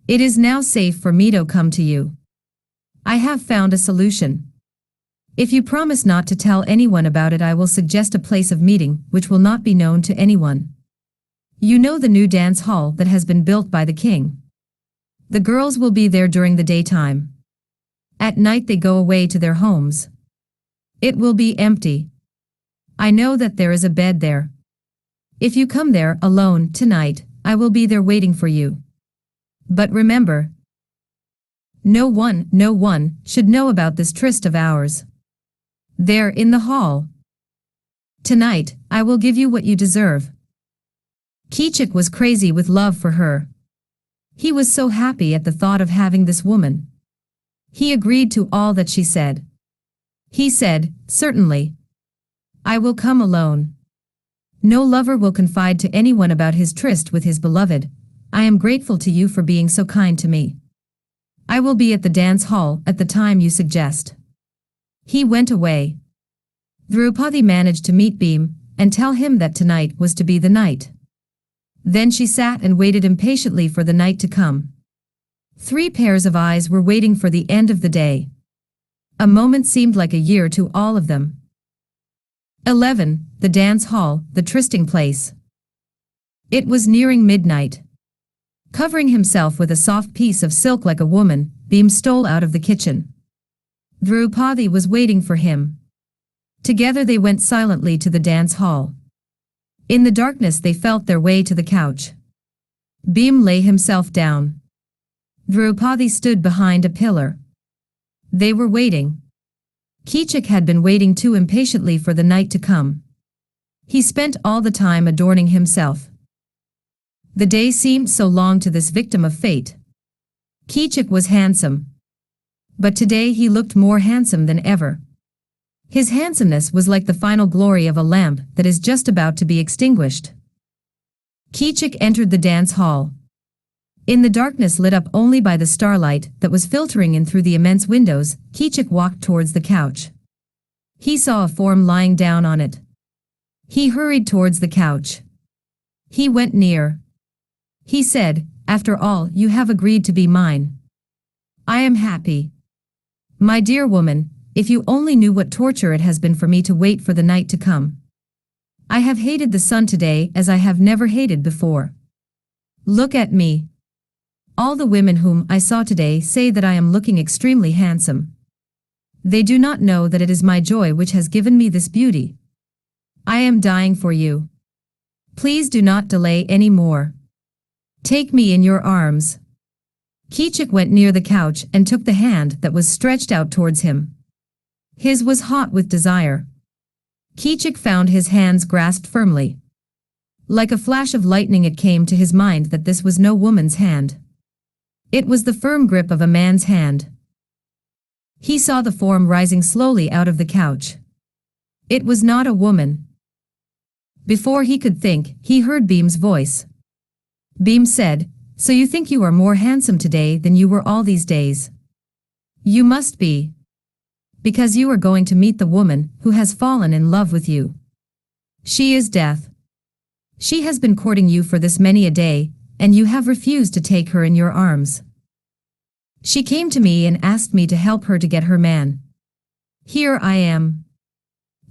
It is now safe for me to come to you. I have found a solution. If you promise not to tell anyone about it, I will suggest a place of meeting which will not be known to anyone. You know the new dance hall that has been built by the king. The girls will be there during the daytime. At night they go away to their homes. It will be empty. I know that there is a bed there. If you come there alone tonight, I will be there waiting for you. But remember, no one should know about this tryst of ours. There in the hall. Tonight, I will give you what you deserve. Keechak was crazy with love for her. He was so happy at the thought of having this woman. He agreed to all that she said. He said, Certainly. I will come alone. No lover will confide to anyone about his tryst with his beloved. I am grateful to you for being so kind to me. I will be at the dance hall at the time you suggest. He went away. Draupadi managed to meet Bheem and tell him that tonight was to be the night. Then she sat and waited impatiently for the night to come. 3 pairs of eyes were waiting for the end of the day. A moment seemed like a year to all of them. 11. The dance hall, the trysting place. It was nearing midnight. Covering himself with a soft piece of silk like a woman, Bheem stole out of the kitchen. Draupadi was waiting for him. Together they went silently to the dance hall. In the darkness they felt their way to the couch. Bheem lay himself down. Draupadi stood behind a pillar. They were waiting. Keechak had been waiting too impatiently for the night to come. He spent all the time adorning himself. The day seemed so long to this victim of fate. Keechak was handsome. But today he looked more handsome than ever. His handsomeness was like the final glory of a lamp that is just about to be extinguished. Keechak entered the dance hall. In the darkness lit up only by the starlight that was filtering in through the immense windows, Keechak walked towards the couch. He saw a form lying down on it. He hurried towards the couch. He went near. He said, After all, you have agreed to be mine. I am happy. My dear woman, if you only knew what torture it has been for me to wait for the night to come. I have hated the sun today as I have never hated before. Look at me. All the women whom I saw today say that I am looking extremely handsome. They do not know that it is my joy which has given me this beauty. I am dying for you. Please do not delay any more. Take me in your arms. Keechak went near the couch and took the hand that was stretched out towards him. His was hot with desire. Keechak found his hands grasped firmly. Like a flash of lightning it came to his mind that this was no woman's hand. It was the firm grip of a man's hand. He saw the form rising slowly out of the couch. It was not a woman. Before he could think, he heard Bheem's voice. Bheem said, So you think you are more handsome today than you were all these days? You must be. because you are going to meet the woman who has fallen in love with you. She is death. She has been courting you for this many a day, and you have refused to take her in your arms. She came to me and asked me to help her to get her man. Here I am.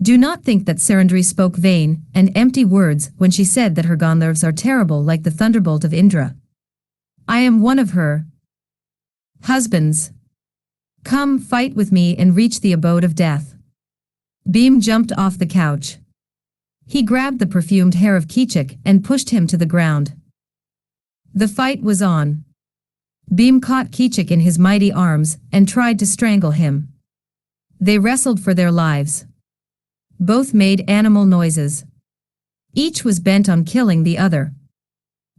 Do not think that Sairandhri spoke vain and empty words when she said that her Gandharvs are terrible like the thunderbolt of Indra. I am one of her husbands. Come, fight with me and reach the abode of death. Bheem jumped off the couch. He grabbed the perfumed hair of Keechak and pushed him to the ground. The fight was on. Bheem caught Keechak in his mighty arms and tried to strangle him. They wrestled for their lives. Both made animal noises. Each was bent on killing the other.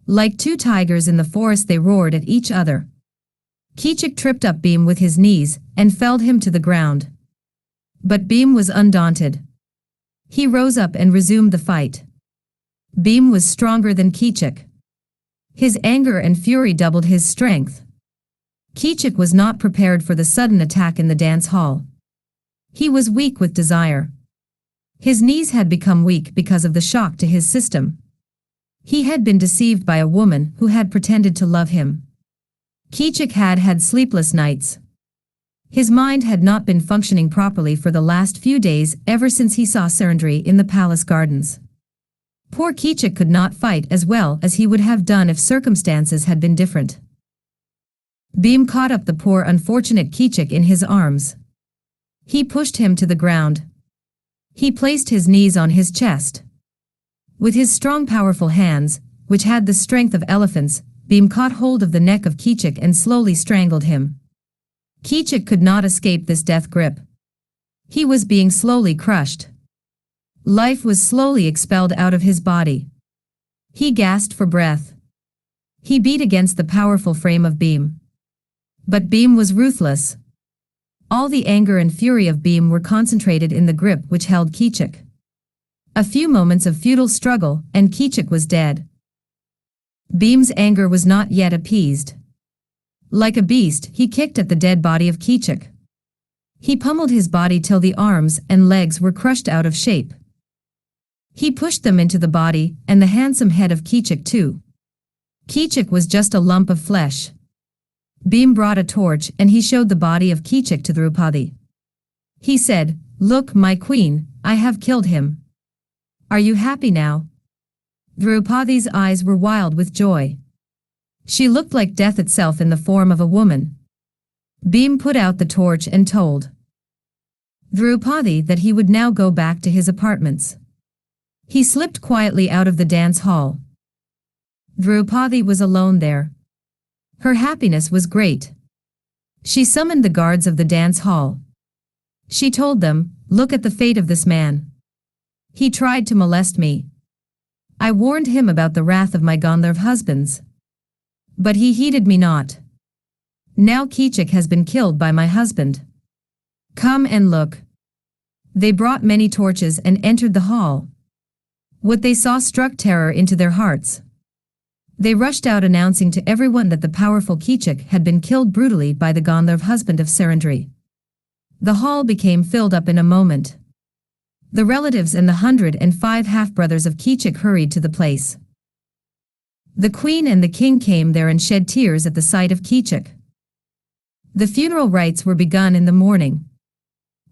Like two tigers in the forest, they roared at each other. Keechak tripped up Bheem with his knees and felled him to the ground. But Bheem was undaunted. He rose up and resumed the fight. Bheem was stronger than Keechak. His anger and fury doubled his strength. Keechak was not prepared for the sudden attack in the dance hall. He was weak with desire. His knees had become weak because of the shock to his system. He had been deceived by a woman who had pretended to love him. Keechak had had sleepless nights. His mind had not been functioning properly for the last few days ever since he saw Sairandhri in the palace gardens. Poor Keechak could not fight as well as he would have done if circumstances had been different. Bheem caught up the poor unfortunate Keechak in his arms. He pushed him to the ground. He placed his knees on his chest. With his strong powerful hands, which had the strength of elephants, Bheem caught hold of the neck of Keechak and slowly strangled him. Keechak could not escape this death grip. He was being slowly crushed. Life was slowly expelled out of his body. He gasped for breath. He beat against the powerful frame of Bheem. But Bheem was ruthless. All the anger and fury of Bheem were concentrated in the grip which held Keechak. A few moments of futile struggle and Keechak was dead. Bheem's anger was not yet appeased. Like a beast, he kicked at the dead body of Keechak. He pummeled his body till the arms and legs were crushed out of shape. He pushed them into the body and the handsome head of Keechak too. Keechak was just a lump of flesh. Bheem brought a torch and he showed the body of Keechak to Draupadi. He said, "Look, my queen, I have killed him. Are you happy now?" Draupadi's eyes were wild with joy. She looked like death itself in the form of a woman. Bheem put out the torch and told Draupadi that he would now go back to his apartments. He slipped quietly out of the dance hall. Draupadi was alone there. Her happiness was great. She summoned the guards of the dance hall. She told them, "Look at the fate of this man. He tried to molest me. I warned him about the wrath of my Gandharv husbands. But he heeded me not. Now Keechak has been killed by my husband. Come and look." They brought many torches and entered the hall. What they saw struck terror into their hearts. They rushed out announcing to everyone that the powerful Keechak had been killed brutally by the Gandharv husband of Sairandhri. The hall became filled up in a moment. The relatives and the 105 half-brothers of Keechak hurried to the place. The queen and the king came there and shed tears at the sight of Keechak. The funeral rites were begun in the morning.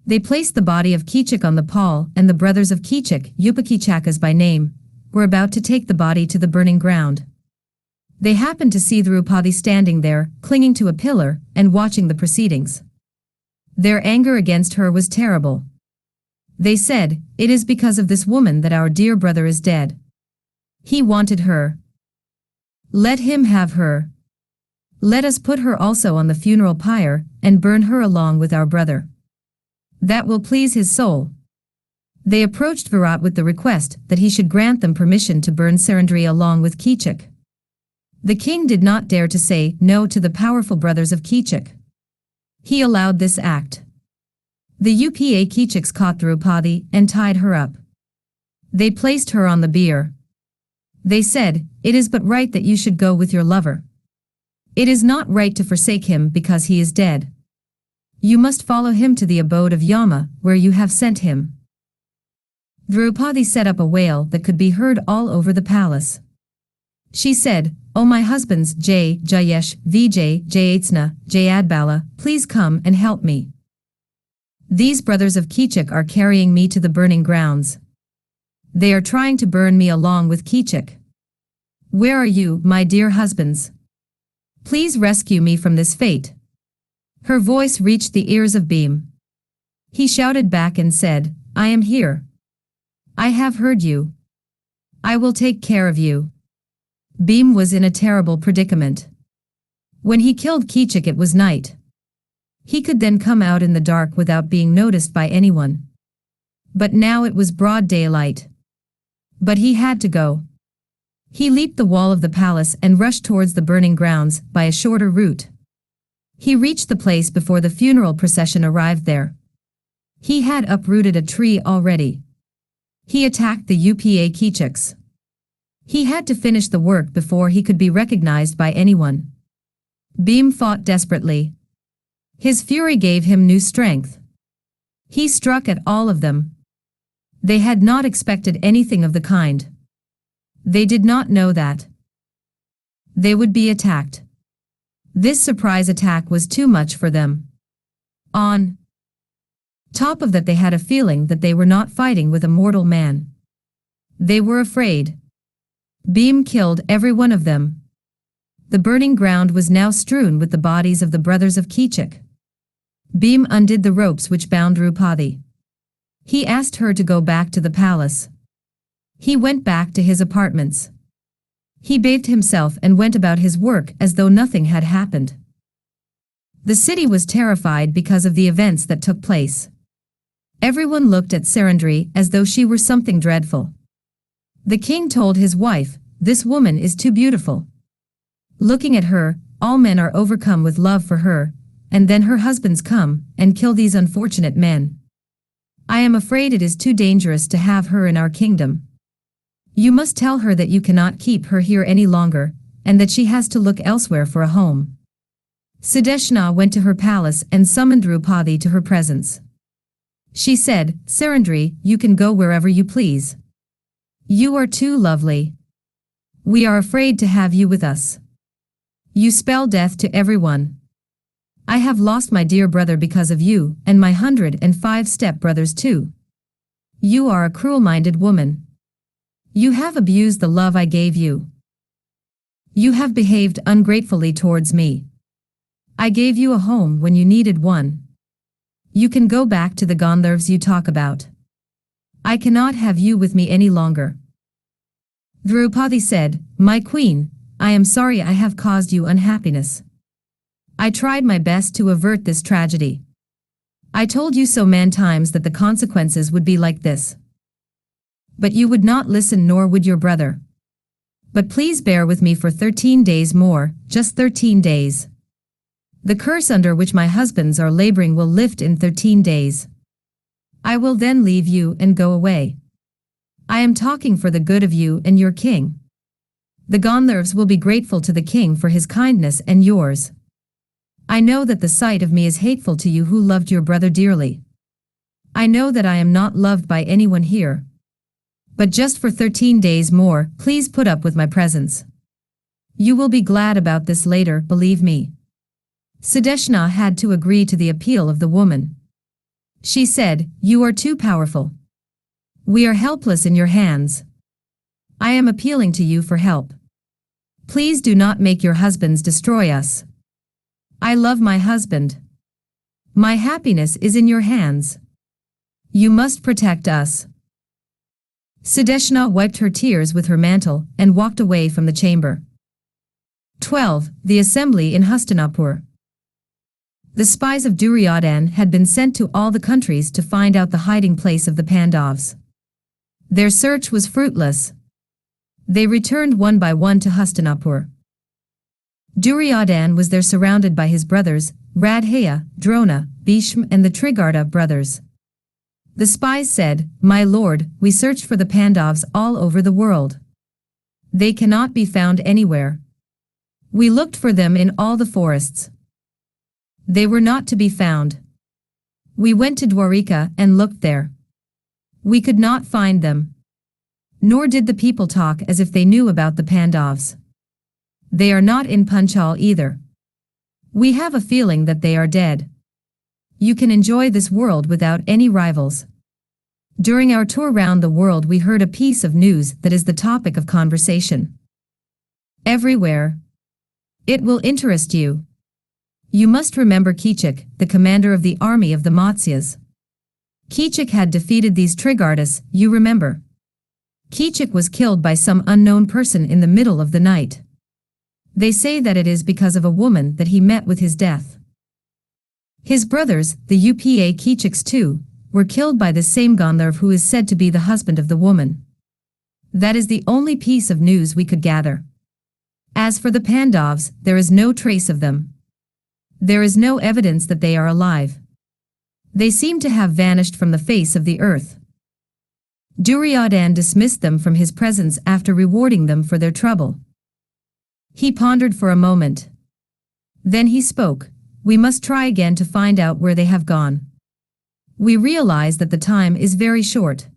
They placed the body of Keechak on the pall and the brothers of Keechak, Upakeechakas by name, were about to take the body to the burning ground. They happened to see Draupadi standing there, clinging to a pillar, and watching the proceedings. Their anger against her was terrible. They said, "It is because of this woman that our dear brother is dead. He wanted her. Let him have her. Let us put her also on the funeral pyre, and burn her along with our brother. That will please his soul." They approached Virat with the request that he should grant them permission to burn Sairandhri along with Keechak. The king did not dare to say no to the powerful brothers of Keechak. He allowed this act. The Upa Keechaks caught Draupadi and tied her up. They placed her on the bier. They said, "It is but right that you should go with your lover. It is not right to forsake him because he is dead. You must follow him to the abode of Yama, where you have sent him." Draupadi set up a wail that could be heard all over the palace. She said, "O my husbands Jay, Jayesh, Vijay, Jayatsna, Jayadbala, please come and help me. These brothers of Keechak are carrying me to the burning grounds. They are trying to burn me along with Keechak. Where are you, my dear husbands? Please rescue me from this fate." Her voice reached the ears of Bheem. He shouted back and said, "I am here. I have heard you. I will take care of you." Bheem was in a terrible predicament. When he killed Keechak it was night. He could then come out in the dark without being noticed by anyone. But now it was broad daylight. But he had to go. He leaped the wall of the palace and rushed towards the burning grounds by a shorter route. He reached the place before the funeral procession arrived there. He had uprooted a tree already. He attacked the Upa Keechaks. He had to finish the work before he could be recognized by anyone. Bheem fought desperately. His fury gave him new strength. He struck at all of them. They had not expected anything of the kind. They did not know that they would be attacked. This surprise attack was too much for them. On top of that, they had a feeling that they were not fighting with a mortal man. They were afraid. Bheem killed every one of them. The burning ground was now strewn with the bodies of the brothers of Keechak. Bheem undid the ropes which bound Draupadi. He asked her to go back to the palace. He went back to his apartments. He bathed himself and went about his work as though nothing had happened. The city was terrified because of the events that took place. Everyone looked at Sairandhri as though she were something dreadful. The king told his wife, "This woman is too beautiful." Looking at her, all men are overcome with love for her, and then her husbands come and kill these unfortunate men. I am afraid it is too dangerous to have her in our kingdom. You must tell her that you cannot keep her here any longer, and that she has to look elsewhere for a home. Sudeshna went to her palace and summoned Draupadi to her presence. She said, "Sairandhri, you can go wherever you please. You are too lovely. We are afraid to have you with us. You spell death to everyone. I have lost my dear brother because of you, and my 105 step-brothers too. You are a cruel-minded woman. You have abused the love I gave you. You have behaved ungratefully towards me. I gave you a home when you needed one. You can go back to the Gandharvs you talk about. I cannot have you with me any longer." Draupadi said, "My queen, I am sorry I have caused you unhappiness. I tried my best to avert this tragedy. I told you so many times that the consequences would be like this. But you would not listen, nor would your brother. But please bear with me for 13 days more, just 13 days. The curse under which my husbands are laboring will lift in 13 days. I will then leave you and go away. I am talking for the good of you and your king. The Gandharvs will be grateful to the king for his kindness and yours. I know that the sight of me is hateful to you who loved your brother dearly. I know that I am not loved by anyone here. But just for 13 days more, please put up with my presence. You will be glad about this later, believe me." Sudeshna had to agree to the appeal of the woman. She said, "You are too powerful. We are helpless in your hands. I am appealing to you for help. Please do not make your husbands destroy us. I love my husband. My happiness is in your hands. You must protect us." Sudeshna wiped her tears with her mantle and walked away from the chamber. 12. The assembly in Hastinapur. The spies of Duryodhan had been sent to all the countries to find out the hiding place of the Pandavs. Their search was fruitless. They returned one by one to Hastinapur. Duryodhan was there surrounded by his brothers, Radhaya, Drona, Bheem and the Trigarda brothers. The spies said, "My lord, we searched for the Pandavs all over the world. They cannot be found anywhere. We looked for them in all the forests. They were not to be found. We went to Dwarika and looked there. We could not find them. Nor did the people talk as if they knew about the Pandavs. They are not in Panchal either. We have a feeling that they are dead. You can enjoy this world without any rivals. During our tour round the world we heard a piece of news that is the topic of conversation. Everywhere. It will interest you. You must remember Keechak, the commander of the army of the Matsyas. Keechak had defeated these Trigardas, you remember. Keechak was killed by some unknown person in the middle of the night. They say that it is because of a woman that he met with his death. His brothers, the Upa Keechaks too, were killed by the same Gandharv who is said to be the husband of the woman. That is the only piece of news we could gather. As for the Pandavs, there is no trace of them. There is no evidence that they are alive. They seem to have vanished from the face of the earth. Duryodhan dismissed them from his presence after rewarding them for their trouble. He pondered for a moment. Then he spoke, "We must try again to find out where they have gone. We realize that the time is very short.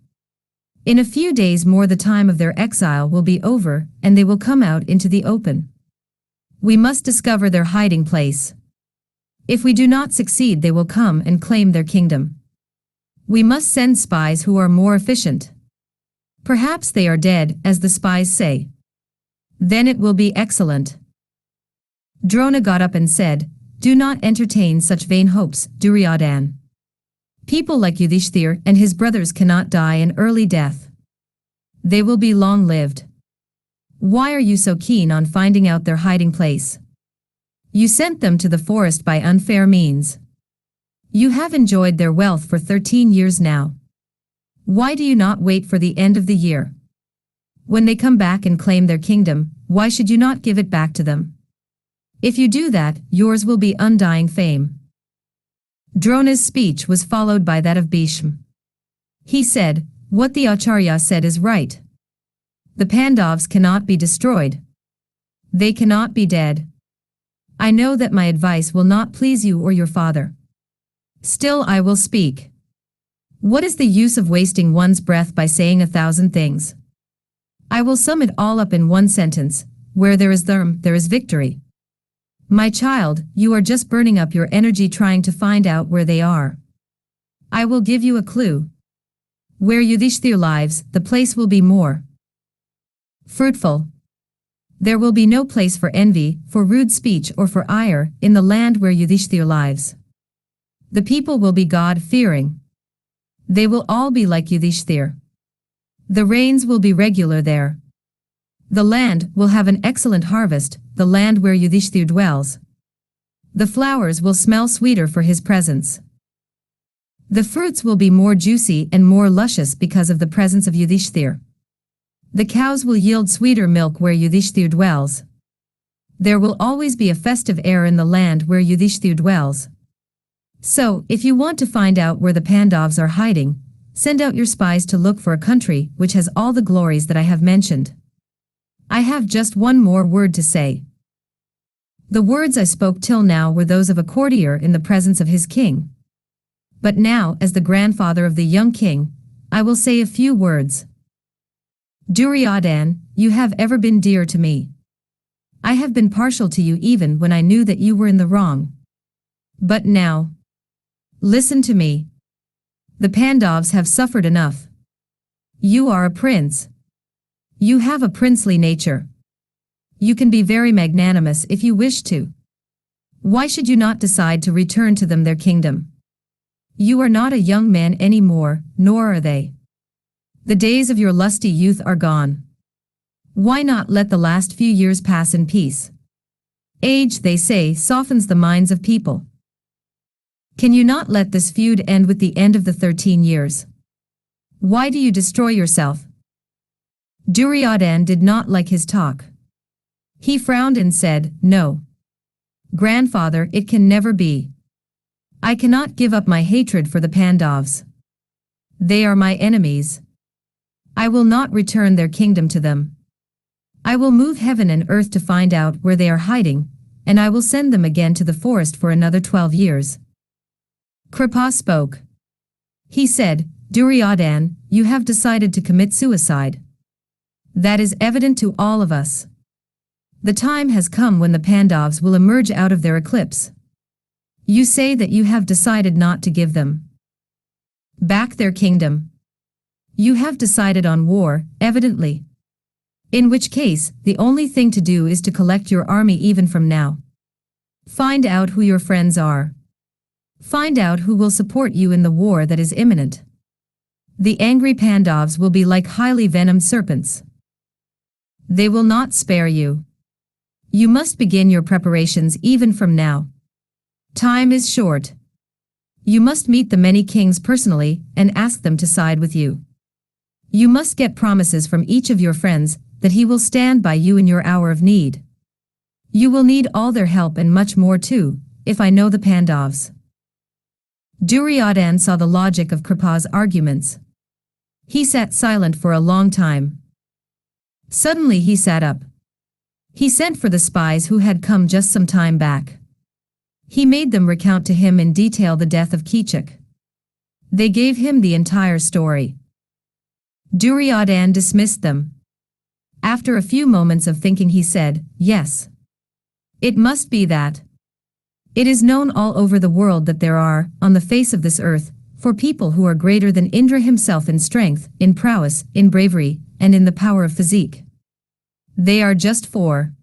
In a few days more the time of their exile will be over and they will come out into the open. We must discover their hiding place. If we do not succeed they will come and claim their kingdom. We must send spies who are more efficient. Perhaps they are dead, as the spies say. Then it will be excellent." Drona got up and said, "Do not entertain such vain hopes, Duryodhan. People like Yudhishthir and his brothers cannot die an early death. They will be long-lived. Why are you so keen on finding out their hiding place? You sent them to the forest by unfair means. You have enjoyed their wealth for 13 years now. Why do you not wait for the end of the year? When they come back and claim their kingdom, why should you not give it back to them? If you do that, yours will be undying fame." Drona's speech was followed by that of Bhishma. He said, "What the Acharya said is right. The Pandavs cannot be destroyed. They cannot be dead. I know that my advice will not please you or your father. Still I will speak. What is the use of wasting one's breath by saying 1,000 things? I will sum it all up in one sentence: where there is dharma, there is victory. My child, you are just burning up your energy trying to find out where they are. I will give you a clue. Where Yudhishthir lives, the place will be more fruitful. There will be no place for envy, for rude speech or for ire, in the land where Yudhishthir lives. The people will be God-fearing. They will all be like Yudhishthir. The rains will be regular there. The land will have an excellent harvest, the land where Yudhishthir dwells. The flowers will smell sweeter for his presence. The fruits will be more juicy and more luscious because of the presence of Yudhishthir. The cows will yield sweeter milk where Yudhishthir dwells. There will always be a festive air in the land where Yudhishthir dwells. So, if you want to find out where the Pandavs are hiding, send out your spies to look for a country which has all the glories that I have mentioned. I have just one more word to say." The words I spoke till now were those of a courtier in the presence of his king. But now, as the grandfather of the young king, I will say a few words. Duryodhan, you have ever been dear to me. I have been partial to you even when I knew that you were in the wrong. But now, listen to me. The Pandavs have suffered enough. You are a prince. You have a princely nature. You can be very magnanimous if you wish to. Why should you not decide to return to them their kingdom? You are not a young man any more, nor are they. The days of your lusty youth are gone. Why not let the last few years pass in peace? Age, they say, softens the minds of people. Can you not let this feud end with the end of the 13 years? Why do you destroy yourself?" Duryodhan did not like his talk. He frowned and said, "No. Grandfather, it can never be. I cannot give up my hatred for the Pandavs. They are my enemies. I will not return their kingdom to them. I will move heaven and earth to find out where they are hiding, and I will send them again to the forest for another 12 years. Kripa spoke. He said, Duryodhan, you have decided to commit suicide. That is evident to all of us. The time has come when the Pandavs will emerge out of their eclipse. You say that you have decided not to give them back their kingdom. You have decided on war, evidently. In which case, the only thing to do is to collect your army even from now. Find out who your friends are. Find out who will support you in the war that is imminent. The angry Pandavs will be like highly venomed serpents. They will not spare you. You must begin your preparations even from now. Time is short. You must meet the many kings personally and ask them to side with you. You must get promises from each of your friends that he will stand by you in your hour of need. You will need all their help and much more too, if I know the Pandavs. Duryodhan saw the logic of Kripa's arguments. He sat silent for a long time. Suddenly he sat up. He sent for the spies who had come just some time back. He made them recount to him in detail the death of Keechak. They gave him the entire story. Duryodhan dismissed them. After a few moments of thinking he said, yes. It must be that. It is known all over the world that there are, on the face of this earth, 4 people who are greater than Indra himself in strength, in prowess, in bravery, and in the power of physique. They are just 4.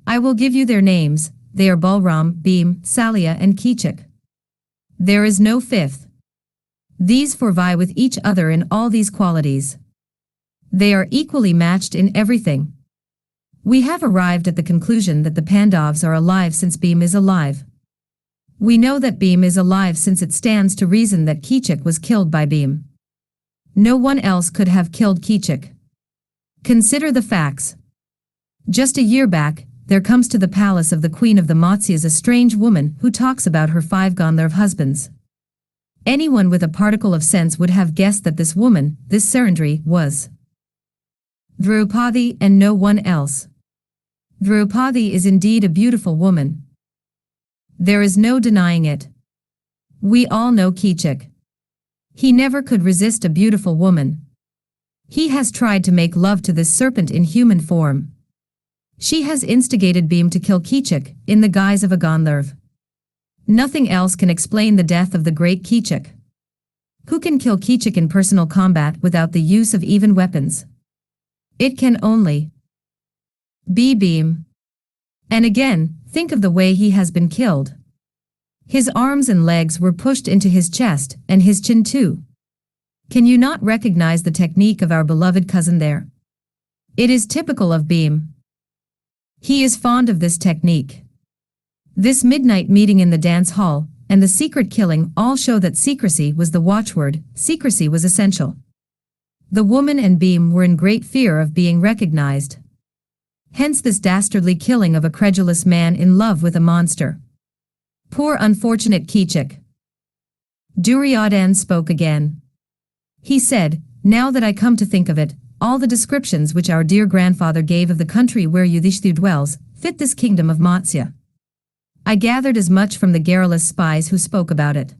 I will give you their names. They are Balram, Bheem, Salya and Keechak. There is no 5th. These 4 vie with each other in all these qualities. They are equally matched in everything. We have arrived at the conclusion that the Pandavs are alive since Bheem is alive. We know that Bheem is alive since it stands to reason that Keechak was killed by Bheem. No one else could have killed Keechak. Consider the facts. Just a year back, there comes to the palace of the queen of the Matsyas a strange woman who talks about her 5 Gandharv husbands. Anyone with a particle of sense would have guessed that this woman, this Sairandhri, was Draupadi and no one else. Draupadi is indeed a beautiful woman. There is no denying it. We all know Keechak. He never could resist a beautiful woman. He has tried to make love to this serpent in human form. She has instigated Bheem to kill Keechak in the guise of a Gandharv. Nothing else can explain the death of the great Keechak. Who can kill Keechak in personal combat without the use of even weapons? It can only be Bheem. And again, think of the way he has been killed. His arms and legs were pushed into his chest, and his chin too. Can you not recognize the technique of our beloved cousin there? It is typical of Bheem. He is fond of this technique. This midnight meeting in the dance hall, and the secret killing all show that secrecy was the watchword, secrecy was essential. The woman and Bheem were in great fear of being recognized. Hence this dastardly killing of a credulous man in love with a monster. Poor unfortunate Keechak. Duryodhan spoke again. He said, now that I come to think of it, all the descriptions which our dear grandfather gave of the country where Yudhishthir dwells, fit this kingdom of Matsya. I gathered as much from the garrulous spies who spoke about it.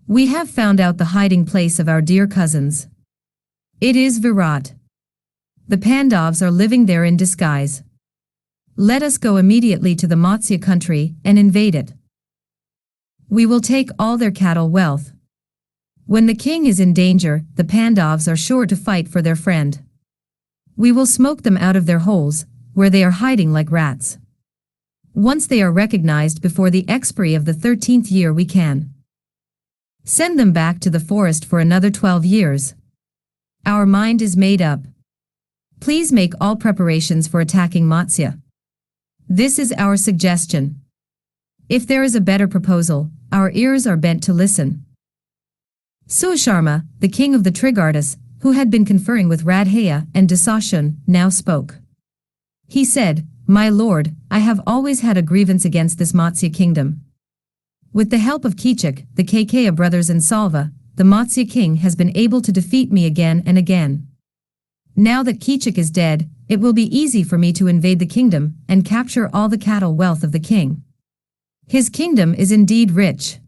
We have found out the hiding place of our dear cousins. It is Virat. The Pandavs are living there in disguise. Let us go immediately to the Matsya country and invade it. We will take all their cattle wealth. When the king is in danger, the Pandavs are sure to fight for their friend. We will smoke them out of their holes, where they are hiding like rats. Once they are recognized before the expiry of the 13th year we can send them back to the forest for another 12 years. Our mind is made up. Please make all preparations for attacking Matsya. This is our suggestion. If there is a better proposal, our ears are bent to listen. Susharma, the king of the Trigardas, who had been conferring with Radhaya and Dasashun, now spoke. He said, My lord, I have always had a grievance against this Matsya kingdom. With the help of Keechak, the Kakaya brothers and Salva, the Matsya king has been able to defeat me again and again. Now that Keechak is dead, it will be easy for me to invade the kingdom and capture all the cattle wealth of the king. His kingdom is indeed rich.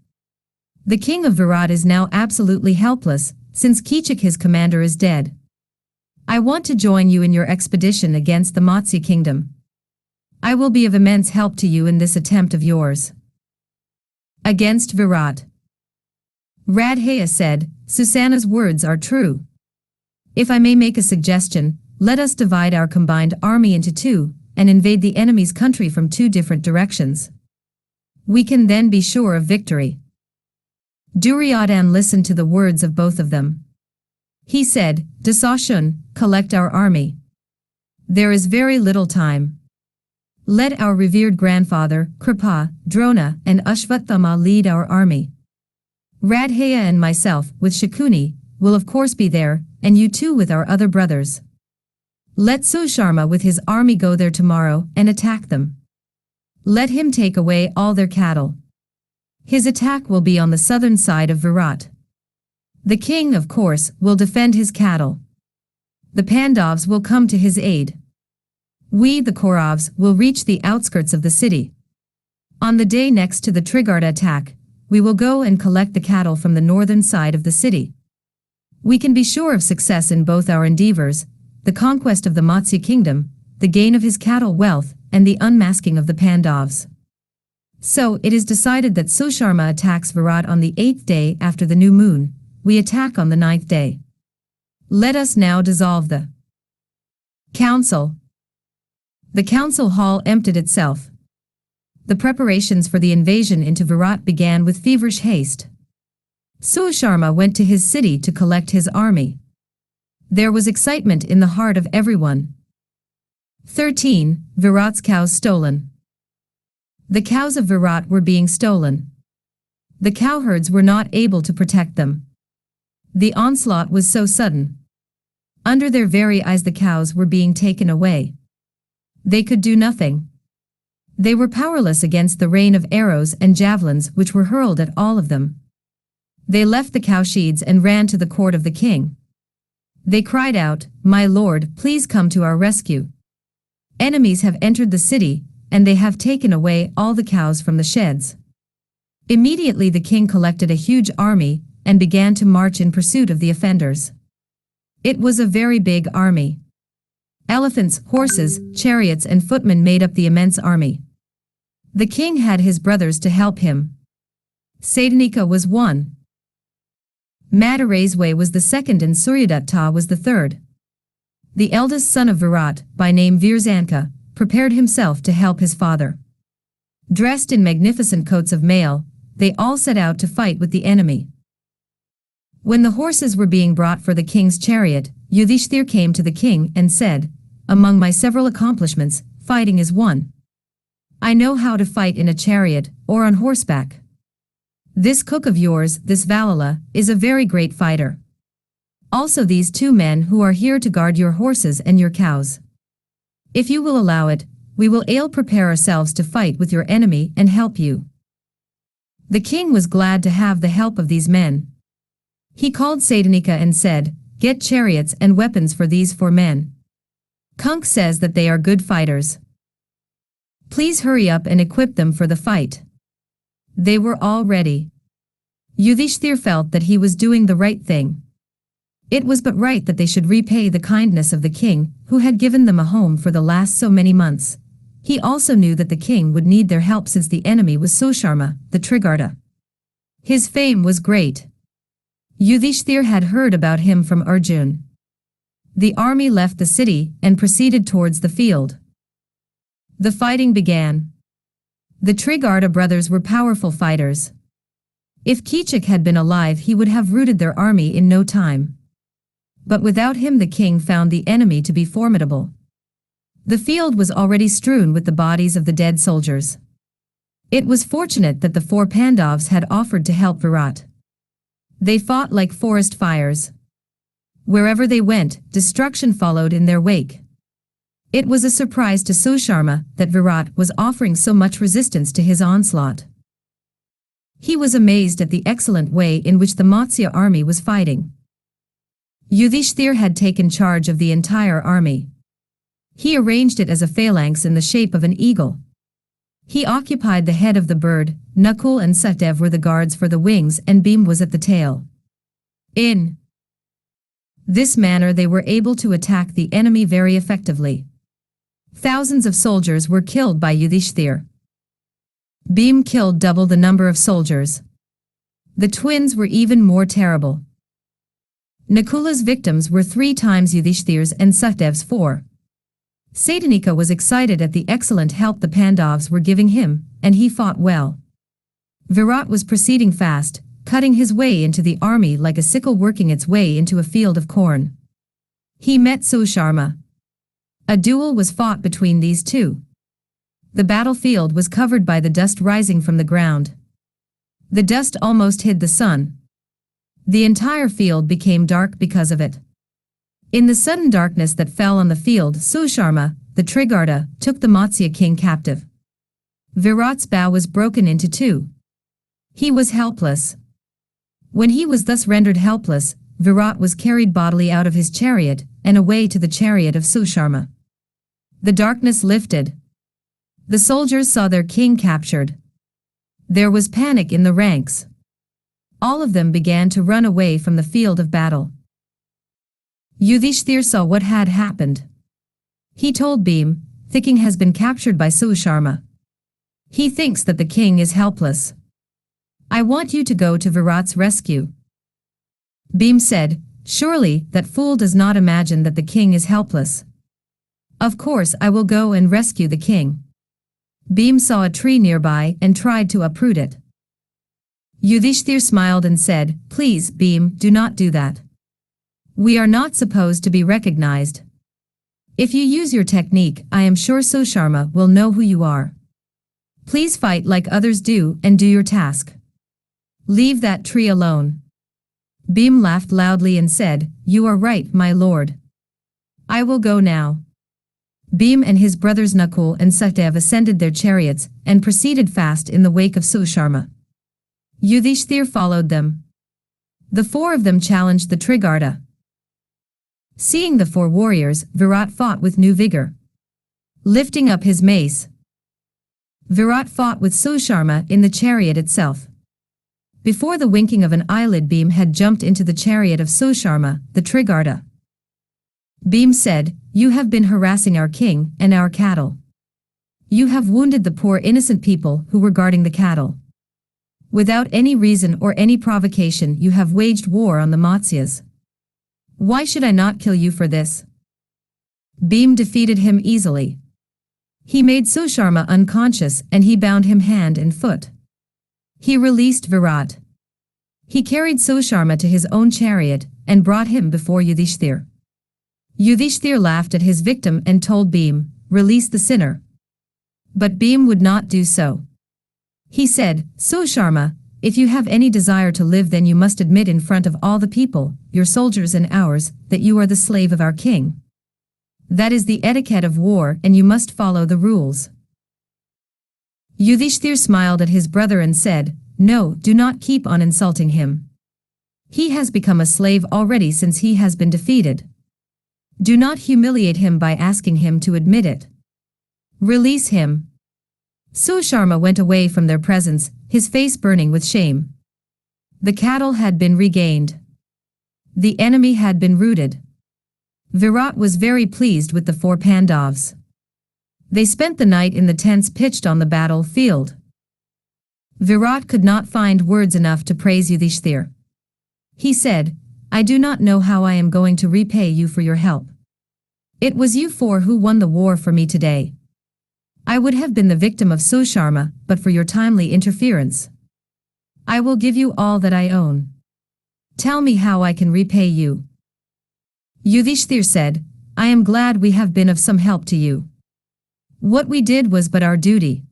The king of Virat is now absolutely helpless, since Keechak his commander is dead. I want to join you in your expedition against the Matsya kingdom. I will be of immense help to you in this attempt of yours. Against Virat. Radhaya said, Susanna's words are true. If I may make a suggestion, let us divide our combined army into two, and invade the enemy's country from two different directions. We can then be sure of victory. Duryodhan listened to the words of both of them. He said, Dasashun, collect our army. There is very little time. Let our revered grandfather, Kripa, Drona, and Ashwatthama lead our army. Radhaya and myself, with Shakuni, will of course be there, and you too with our other brothers. Let Susharma with his army go there tomorrow and attack them. Let him take away all their cattle. His attack will be on the southern side of Virat. The king, of course, will defend his cattle. The Pandavs will come to his aid. We, the Kauravs, will reach the outskirts of the city. On the day next to the Trigarda attack, we will go and collect the cattle from the northern side of the city. We can be sure of success in both our endeavors, the conquest of the Matsya kingdom, the gain of his cattle wealth, and the unmasking of the Pandavs. So it is decided that Susharma attacks Virat on the 8th day after the new moon. We attack on the 9th day. Let us now dissolve the council. The council hall emptied itself. The preparations for the invasion into Virat began with feverish haste. Susharma went to his city to collect his army. There was excitement in the heart of everyone. 13. Virat's cows stolen. The cows of Virat were being stolen. The cowherds were not able to protect them. The onslaught was so sudden. Under their very eyes the cows were being taken away. They could do nothing. They were powerless against the rain of arrows and javelins which were hurled at all of them. They left the cowsheds and ran to the court of the king. They cried out, My lord, please come to our rescue. Enemies have entered the city, and they have taken away all the cows from the sheds. Immediately the king collected a huge army and began to march in pursuit of the offenders. It was a very big army. Elephants, horses, chariots and footmen made up the immense army. The king had his brothers to help him. Sairandhri was one. Madarasway was the second and Suryadatta was the third. The eldest son of Virat, by name Virzanka, prepared himself to help his father. Dressed in magnificent coats of mail, they all set out to fight with the enemy. When the horses were being brought for the king's chariot, Yudhishthir came to the king and said, Among my several accomplishments, fighting is one. I know how to fight in a chariot or on horseback. This cook of yours, this Valala, is a very great fighter. Also these two men who are here to guard your horses and your cows. If you will allow it, we will prepare ourselves to fight with your enemy and help you. The king was glad to have the help of these men. He called Sairandhri and said, Get chariots and weapons for these 4 men. Kank says that they are good fighters. Please hurry up and equip them for the fight. They were all ready. Yudhishthir felt that he was doing the right thing. It was but right that they should repay the kindness of the king, who had given them a home for the last so many months. He also knew that the king would need their help since the enemy was Susharma, the Trigarda. His fame was great. Yudhishthir had heard about him from Arjun. The army left the city and proceeded towards the field. The fighting began. The Trigarda brothers were powerful fighters. If Keechak had been alive he would have routed their army in no time. But without him the king found the enemy to be formidable. The field was already strewn with the bodies of the dead soldiers. It was fortunate that the 4 Pandavs had offered to help Virat. They fought like forest fires. Wherever they went, destruction followed in their wake. It was a surprise to Susharma that Virat was offering so much resistance to his onslaught. He was amazed at the excellent way in which the Matsya army was fighting. Yudhishthir had taken charge of the entire army. He arranged it as a phalanx in the shape of an eagle. He occupied the head of the bird, Nakul and Sahdev were the guards for the wings and Bheem was at the tail. In this manner they were able to attack the enemy very effectively. Thousands of soldiers were killed by Yudhishthir. Bheem killed double the number of soldiers. The twins were even more terrible. Nakula's victims were 3 times Yudhishthir's and Sahdev's 4. Saitanika was excited at the excellent help the Pandavs were giving him, and he fought well. Virat was proceeding fast, cutting his way into the army like a sickle working its way into a field of corn. He met Susharma. A duel was fought between these two. The battlefield was covered by the dust rising from the ground. The dust almost hid the sun. The entire field became dark because of it. In the sudden darkness that fell on the field, Susharma, the Trigarta, took the Matsya king captive. Virat's bow was broken into 2. He was helpless. When he was thus rendered helpless, Virat was carried bodily out of his chariot and away to the chariot of Susharma. The darkness lifted. The soldiers saw their king captured. There was panic in the ranks. All of them began to run away from the field of battle. Yudhishthir saw what had happened. He told Bheem, "The king has been captured by Susharma. He thinks that the king is helpless. I want you to go to Virat's rescue." Bheem said, "Surely that fool does not imagine that the king is helpless. Of course I will go and rescue the king." Bheem saw a tree nearby and tried to uproot it. Yudhishthir smiled and said, "Please, Bheem, do not do that. We are not supposed to be recognized. If you use your technique, I am sure Susharma will know who you are. Please fight like others do and do your task. Leave that tree alone." Bheem laughed loudly and said, "You are right, my lord. I will go now." Bheem and his brothers Nakul and Sahdev ascended their chariots and proceeded fast in the wake of Susharma. Yudhishthir followed them. The 4 of them challenged the Trigarta. Seeing the 4 warriors, Virat fought with new vigor. Lifting up his mace, Virat fought with Susharma in the chariot itself. Before the winking of an eyelid, Bheem had jumped into the chariot of Susharma, the Trigarta. Bheem said, "You have been harassing our king and our cattle. You have wounded the poor innocent people who were guarding the cattle. Without any reason or any provocation you have waged war on the Matsyas. Why should I not kill you for this?" Bheem defeated him easily. He made Susharma unconscious and he bound him hand and foot. He released Virat. He carried Susharma to his own chariot and brought him before Yudhishthir. Yudhishthir laughed at his victim and told Bheem, "Release the sinner." But Bheem would not do so. He said, "Susharma, if you have any desire to live, then you must admit in front of all the people, your soldiers and ours, that you are the slave of our king. That is the etiquette of war and you must follow the rules." Yudhishthir smiled at his brother and said, "No, do not keep on insulting him. He has become a slave already since he has been defeated. Do not humiliate him by asking him to admit it. Release him." Susharma went away from their presence, his face burning with shame. The cattle had been regained. The enemy had been routed. Virat was very pleased with the 4 Pandavs. They spent the night in the tents pitched on the battlefield. Virat could not find words enough to praise Yudhishthir. He said, "I do not know how I am going to repay you for your help. It was you 4 who won the war for me today. I would have been the victim of Susharma, but for your timely interference. I will give you all that I own. Tell me how I can repay you." Yudhishthir said, "I am glad we have been of some help to you. What we did was but our duty.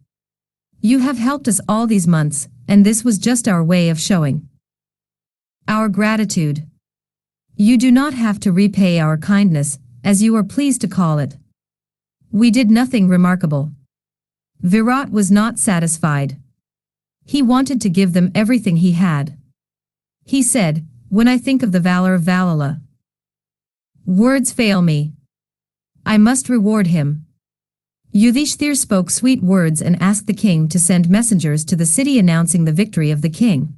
You have helped us all these months, and this was just our way of showing our gratitude. You do not have to repay our kindness, as you are pleased to call it. We did nothing remarkable." Virat was not satisfied. He wanted to give them everything he had. He said, "When I think of the valor of Valala, words fail me. I must reward him. Yudhishthir spoke sweet words and asked the king to send messengers to the city announcing the victory of the king.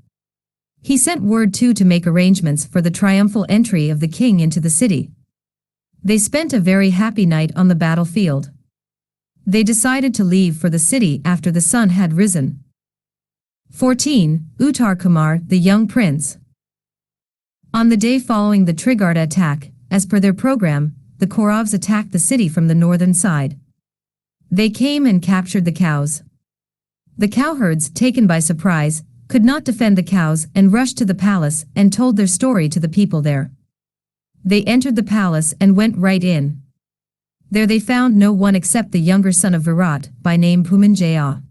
He sent word too to make arrangements for the triumphal entry of the king into the city. They spent a very happy night on the battlefield. They decided to leave for the city after the sun had risen. 14. Uttara, the young prince. On the day following the Trigarda attack, as per their program, the Kauravs attacked the city from the northern side. They came and captured the cows. The cowherds, taken by surprise, could not defend the cows and rushed to the palace and told their story to the people there. They entered the palace and went right in. There they found no one except the younger son of Virat, by name Bheem.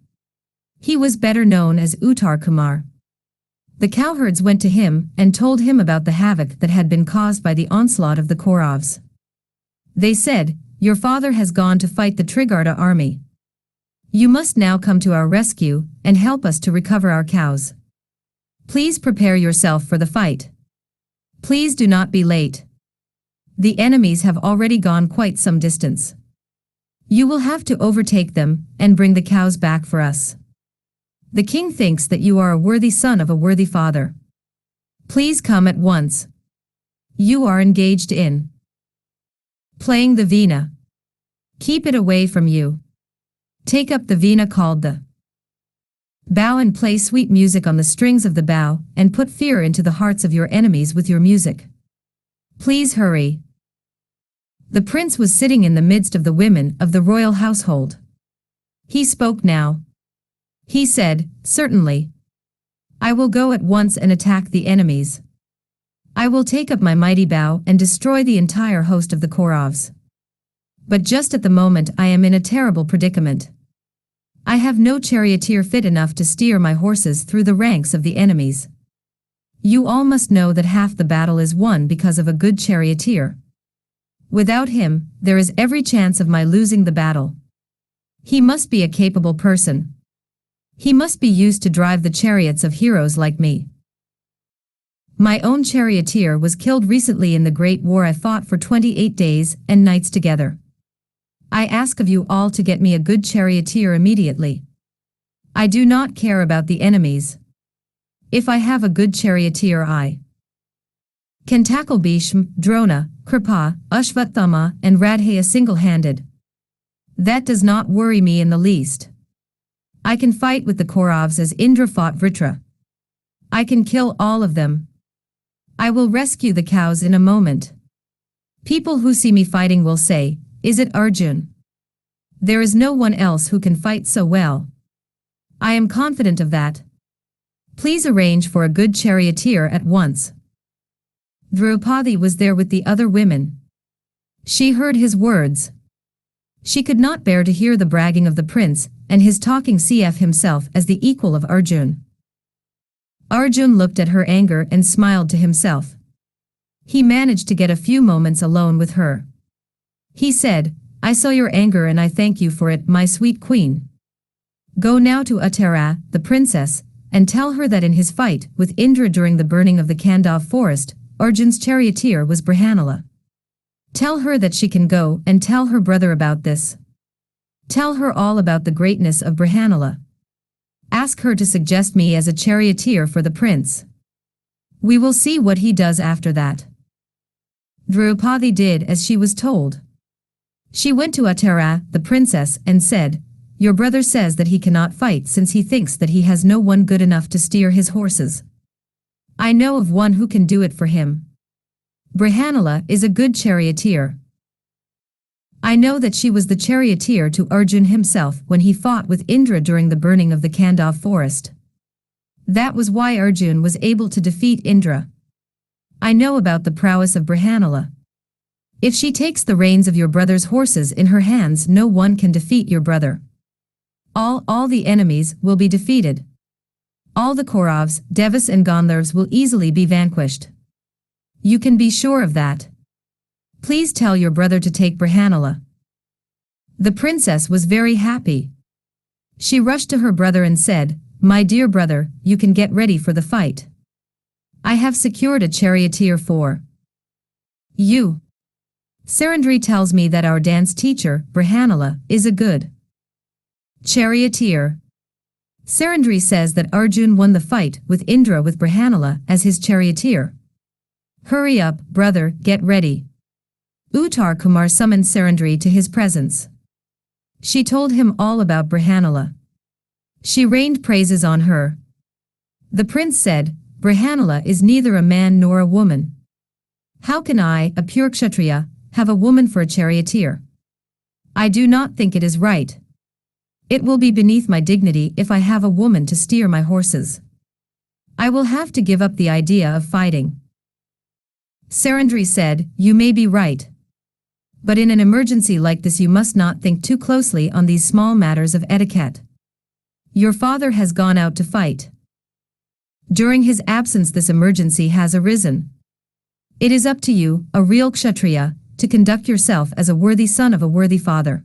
He was better known as Uttara. The cowherds went to him and told him about the havoc that had been caused by the onslaught of the Kauravs. They said, "Your father has gone to fight the Trigarda army. You must now come to our rescue and help us to recover our cows. Please prepare yourself for the fight. Please do not be late. The enemies have already gone quite some distance. You will have to overtake them and bring the cows back for us. The king thinks that you are a worthy son of a worthy father. Please come at once. You are engaged in playing the veena. Keep it away from you. Take up the veena called the bow and play sweet music on the strings of the bow and put fear into the hearts of your enemies with your music. Please hurry." The prince was sitting in the midst of the women of the royal household. He spoke now. He said, "Certainly. I will go at once and attack the enemies. I will take up my mighty bow and destroy the entire host of the Kauravs. But just at the moment I am in a terrible predicament. I have no charioteer fit enough to steer my horses through the ranks of the enemies. You all must know that half the battle is won because of a good charioteer. Without him, there is every chance of my losing the battle. He must be a capable person. He must be used to drive the chariots of heroes like me. My own charioteer was killed recently in the great war I fought for 28 days and nights together. I ask of you all to get me a good charioteer immediately. I do not care about the enemies. If I have a good charioteer I can tackle Bheem, Drona, Kripa, Ashwatthama and Radhaya single-handed. That does not worry me in the least. I can fight with the Kauravs as Indra fought Vritra. I can kill all of them. I will rescue the cows in a moment. People who see me fighting will say, 'Is it Arjun?' There is no one else who can fight so well. I am confident of that. Please arrange for a good charioteer at once." Draupadi was there with the other women. She heard his words. She could not bear to hear the bragging of the prince and his talking CF himself as the equal of Arjun. Arjun looked at her anger and smiled to himself. He managed to get a few moments alone with her. He said, "I saw your anger and I thank you for it, my sweet queen. Go now to Uttara, the princess, and tell her that in his fight with Indra during the burning of the Pandavs forest, Arjun's charioteer was Brihanala. Tell her that she can go and tell her brother about this. Tell her all about the greatness of Brihanala. Ask her to suggest me as a charioteer for the prince. We will see what he does after that." Draupadi did as she was told. She went to Uttara, the princess, and said, "Your brother says that he cannot fight since he thinks that he has no one good enough to steer his horses. I know of one who can do it for him. Brihanala is a good charioteer. I know that she was the charioteer to Arjun himself when he fought with Indra during the burning of the Pandavs forest. That was why Arjun was able to defeat Indra. I know about the prowess of Brihanala. If she takes the reins of your brother's horses in her hands, no one can defeat your brother. All the enemies will be defeated. All the Kauravs, Devas and Gandharvas will easily be vanquished. You can be sure of that. Please tell your brother to take Brihanala." The princess was very happy. She rushed to her brother and said, "My dear brother, you can get ready for the fight. I have secured a charioteer for you. Sairandhri tells me that our dance teacher, Brihanala, is a good charioteer. Sairandhri says that Arjun won the fight with Indra with Brihanala as his charioteer. Hurry up, brother, get ready. Uttar Kumar summoned Sairandhri to his presence. She told him all about Brihanala. She rained praises on her. The prince said, Brihanala is neither a man nor a woman. How can I, a pure Kshatriya, have a woman for a charioteer? I do not think it is right. It will be beneath my dignity if I have a woman to steer my horses. I will have to give up the idea of fighting. Sairandhri said, You may be right. But in an emergency like this you must not think too closely on these small matters of etiquette. Your father has gone out to fight. During his absence this emergency has arisen. It is up to you, a real Kshatriya, to conduct yourself as a worthy son of a worthy father.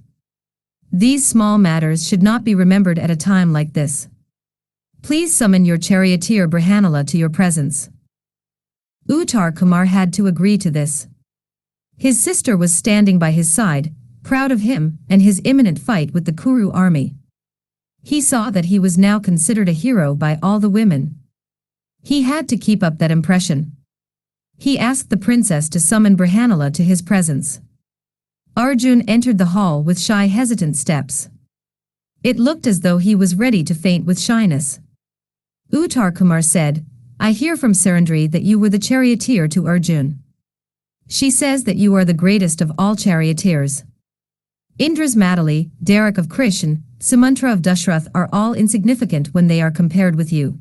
These small matters should not be remembered at a time like this. Please summon your charioteer Brihanala to your presence. Uttar Kumar had to agree to this. His sister was standing by his side, proud of him and his imminent fight with the Kuru army. He saw that he was now considered a hero by all the women. He had to keep up that impression. He asked the princess to summon Brihanala to his presence. Arjun entered the hall with shy, hesitant steps. It looked as though he was ready to faint with shyness. Uttar Kumar said, I hear from Sairandhri that you were the charioteer to Arjun. She says that you are the greatest of all charioteers. Indra's Madali, Derek of Krishan, Sumantra of Dashrath are all insignificant when they are compared with you.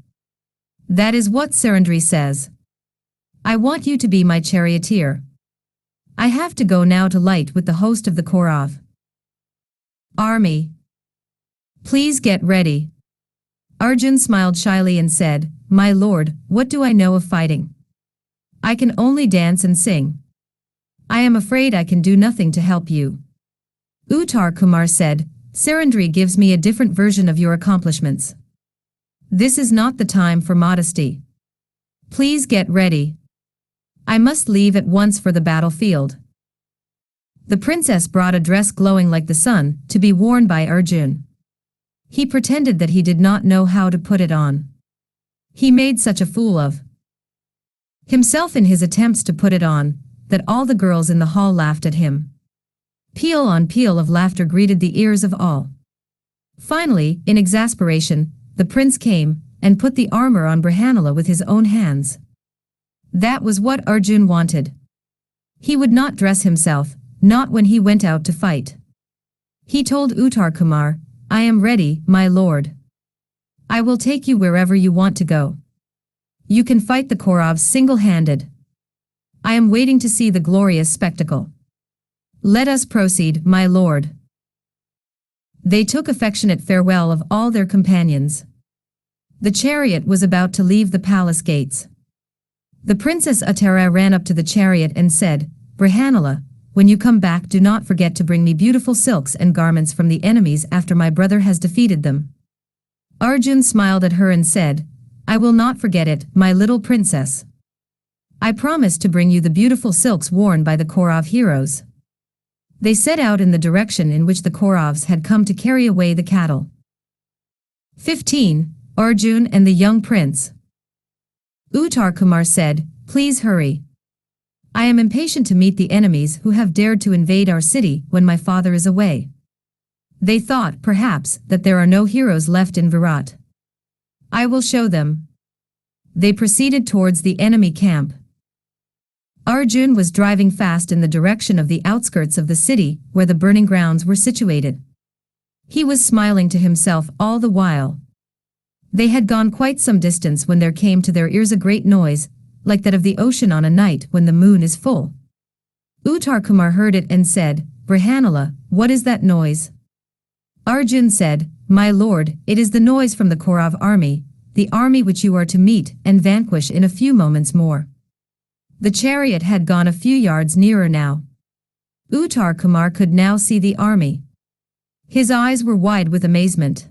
That is what Sairandhri says. I want you to be my charioteer. I have to go now to light with the host of the Kaurav army. Please get ready. Arjun smiled shyly and said, My lord, what do I know of fighting? I can only dance and sing. I am afraid I can do nothing to help you. Uttar Kumar said, Sairandhri gives me a different version of your accomplishments. This is not the time for modesty. Please get ready. I must leave at once for the battlefield. The princess brought a dress glowing like the sun, to be worn by Arjun. He pretended that he did not know how to put it on. He made such a fool of himself in his attempts to put it on, that all the girls in the hall laughed at him. Peal on peal of laughter greeted the ears of all. Finally, in exasperation, the prince came and put the armor on Brihanala with his own hands. That was what Arjun wanted. He would not dress himself, not when he went out to fight. He told Uttar Kumar, I am ready, my lord. I will take you wherever you want to go. You can fight the Kauravs single-handed. I am waiting to see the glorious spectacle. Let us proceed, my lord. They took affectionate farewell of all their companions. The chariot was about to leave the palace gates. The Princess Uttara ran up to the chariot and said, Brihanala, when you come back do not forget to bring me beautiful silks and garments from the enemies after my brother has defeated them. Arjun smiled at her and said, I will not forget it, my little princess. I promise to bring you the beautiful silks worn by the Kaurav heroes. They set out in the direction in which the Kauravs had come to carry away the cattle. 15. Arjun and the young prince. Uttar Kumar said, Please hurry. I am impatient to meet the enemies who have dared to invade our city when my father is away. They thought, perhaps, that there are no heroes left in Virat. I will show them. They proceeded towards the enemy camp. Arjun was driving fast in the direction of the outskirts of the city where the burning grounds were situated. He was smiling to himself all the while. They had gone quite some distance when there came to their ears a great noise, like that of the ocean on a night when the moon is full. Uttar Kumar heard it and said, Brihanala, what is that noise? Arjun said, My lord, it is the noise from the Kaurav army, the army which you are to meet and vanquish in a few moments more. The chariot had gone a few yards nearer now. Uttar Kumar could now see the army. His eyes were wide with amazement.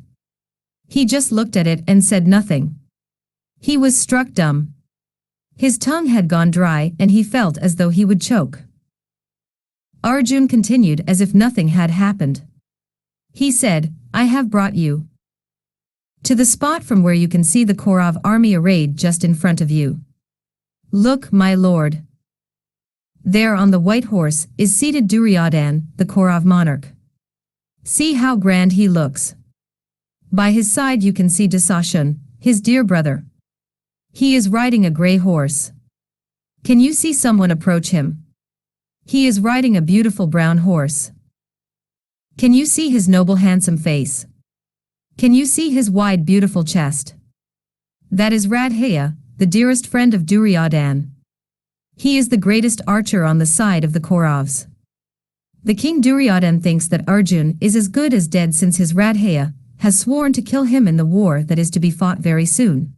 He just looked at it and said nothing. He was struck dumb. His tongue had gone dry and he felt as though he would choke. Arjun continued as if nothing had happened. He said, I have brought you to the spot from where you can see the Kaurav army arrayed just in front of you. Look, my lord. There on the white horse is seated Duryodhan, the Kaurav monarch. See how grand he looks. By his side you can see Duryodhan, his dear brother. He is riding a grey horse. Can you see someone approach him? He is riding a beautiful brown horse. Can you see his noble handsome face? Can you see his wide beautiful chest? That is Radhaya, the dearest friend of Duryodhan. He is the greatest archer on the side of the Kauravs. The king Duryodhan thinks that Arjun is as good as dead since his Radhaya has sworn to kill him in the war that is to be fought very soon.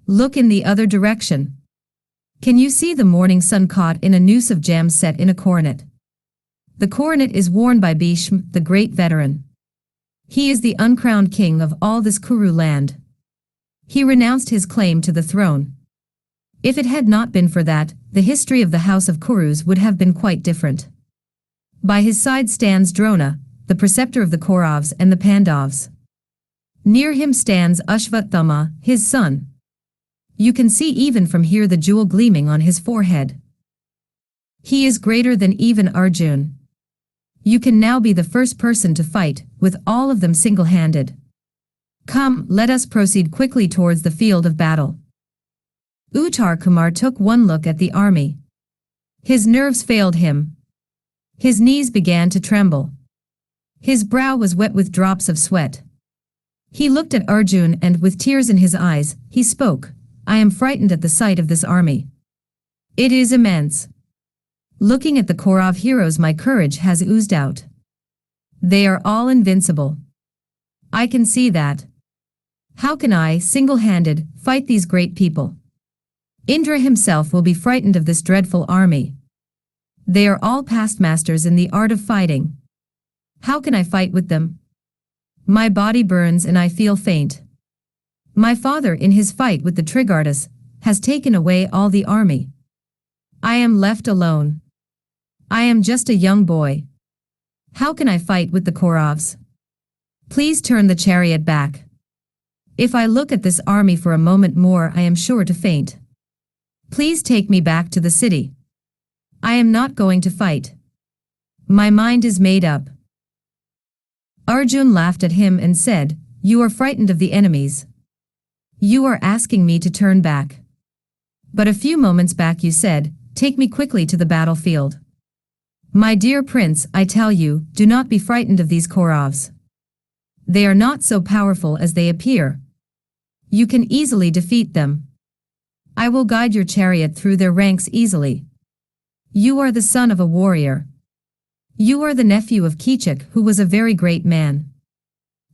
Look in the other direction. Can you see the morning sun caught in a noose of gems set in a coronet? The coronet is worn by Bheem, the great veteran. He is the uncrowned king of all this Kuru land. He renounced his claim to the throne. If it had not been for that, the history of the house of Kurus would have been quite different. By his side stands Drona, the preceptor of the Kauravs and the Pandavs. Near him stands Ashwatthama, his son. You can see even from here the jewel gleaming on his forehead. He is greater than even Arjun. You can now be the first person to fight, with all of them single-handed. Come, let us proceed quickly towards the field of battle. Uttar Kumar took one look at the army. His nerves failed him. His knees began to tremble. His brow was wet with drops of sweat. He looked at Arjun and with tears in his eyes, he spoke, I am frightened at the sight of this army. It is immense. Looking at the Kaurav heroes my courage has oozed out. They are all invincible. I can see that. How can I, single-handed, fight these great people? Indra himself will be frightened of this dreadful army. They are all past masters in the art of fighting. How can I fight with them? My body burns and I feel faint. My father in his fight with the Trigardas has taken away all the army. I am left alone. I am just a young boy. How can I fight with the Kauravs? Please turn the chariot back. If I look at this army for a moment more I am sure to faint. Please take me back to the city. I am not going to fight. My mind is made up. Arjun laughed at him and said, You are frightened of the enemies. You are asking me to turn back. But a few moments back you said, Take me quickly to the battlefield. My dear prince, I tell you, do not be frightened of these Kauravs. They are not so powerful as they appear. You can easily defeat them. I will guide your chariot through their ranks easily. You are the son of a warrior. You are the nephew of Keechak, who was a very great man.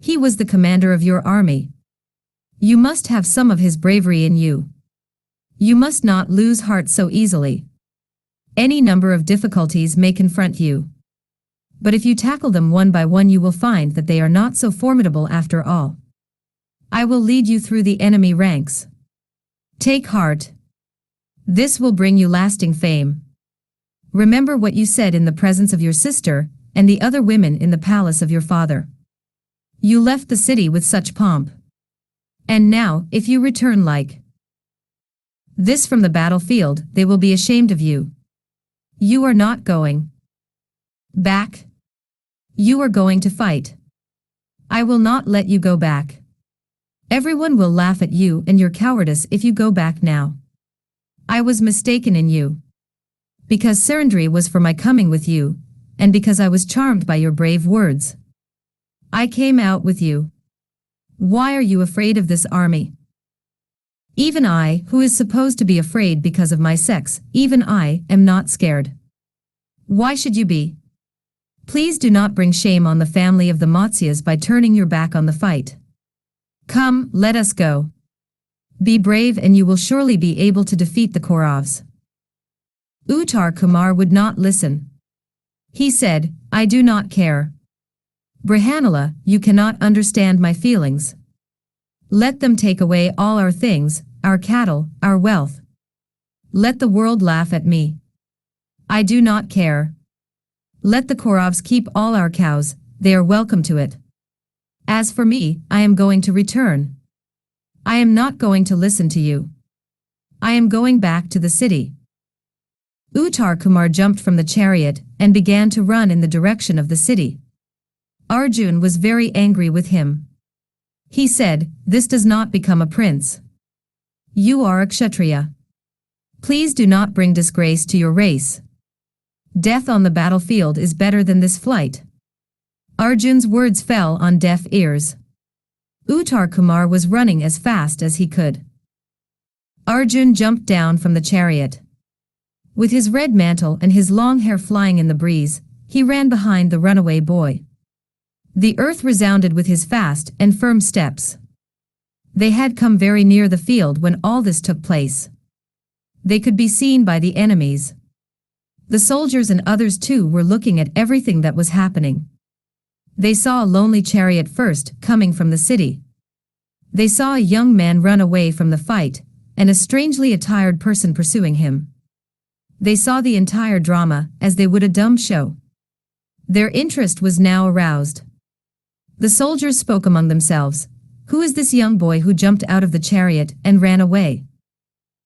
He was the commander of your army. You must have some of his bravery in you. You must not lose heart so easily. Any number of difficulties may confront you. But if you tackle them one by one you will find that they are not so formidable after all. I will lead you through the enemy ranks. Take heart. This will bring you lasting fame. Remember what you said in the presence of your sister and the other women in the palace of your father. You left the city with such pomp. And now, if you return like this from the battlefield, they will be ashamed of you. You are not going back. You are going to fight. I will not let you go back. Everyone will laugh at you and your cowardice if you go back now. I was mistaken in you. Because Sairandhri was for my coming with you, and because I was charmed by your brave words. I came out with you. Why are you afraid of this army? Even I, who is supposed to be afraid because of my sex, even I am not scared. Why should you be? Please do not bring shame on the family of the Matsyas by turning your back on the fight. Come, let us go. Be brave and you will surely be able to defeat the Kauravs. Uttar Kumar would not listen. He said, I do not care. Brihanala, you cannot understand my feelings. Let them take away all our things, our cattle, our wealth. Let the world laugh at me. I do not care. Let the Kauravs keep all our cows, they are welcome to it. As for me, I am going to return. I am not going to listen to you. I am going back to the city." Uttara jumped from the chariot and began to run in the direction of the city. Arjun was very angry with him. He said, "This does not become a prince. You are a Kshatriya. Please do not bring disgrace to your race. Death on the battlefield is better than this flight." Arjun's words fell on deaf ears. Uttara was running as fast as he could. Arjun jumped down from the chariot. With his red mantle and his long hair flying in the breeze, he ran behind the runaway boy. The earth resounded with his fast and firm steps. They had come very near the field when all this took place. They could be seen by the enemies. The soldiers and others too were looking at everything that was happening. They saw a lonely chariot first coming from the city. They saw a young man run away from the fight, and a strangely attired person pursuing him. They saw the entire drama as they would a dumb show. Their interest was now aroused. The soldiers spoke among themselves. "Who is this young boy who jumped out of the chariot and ran away?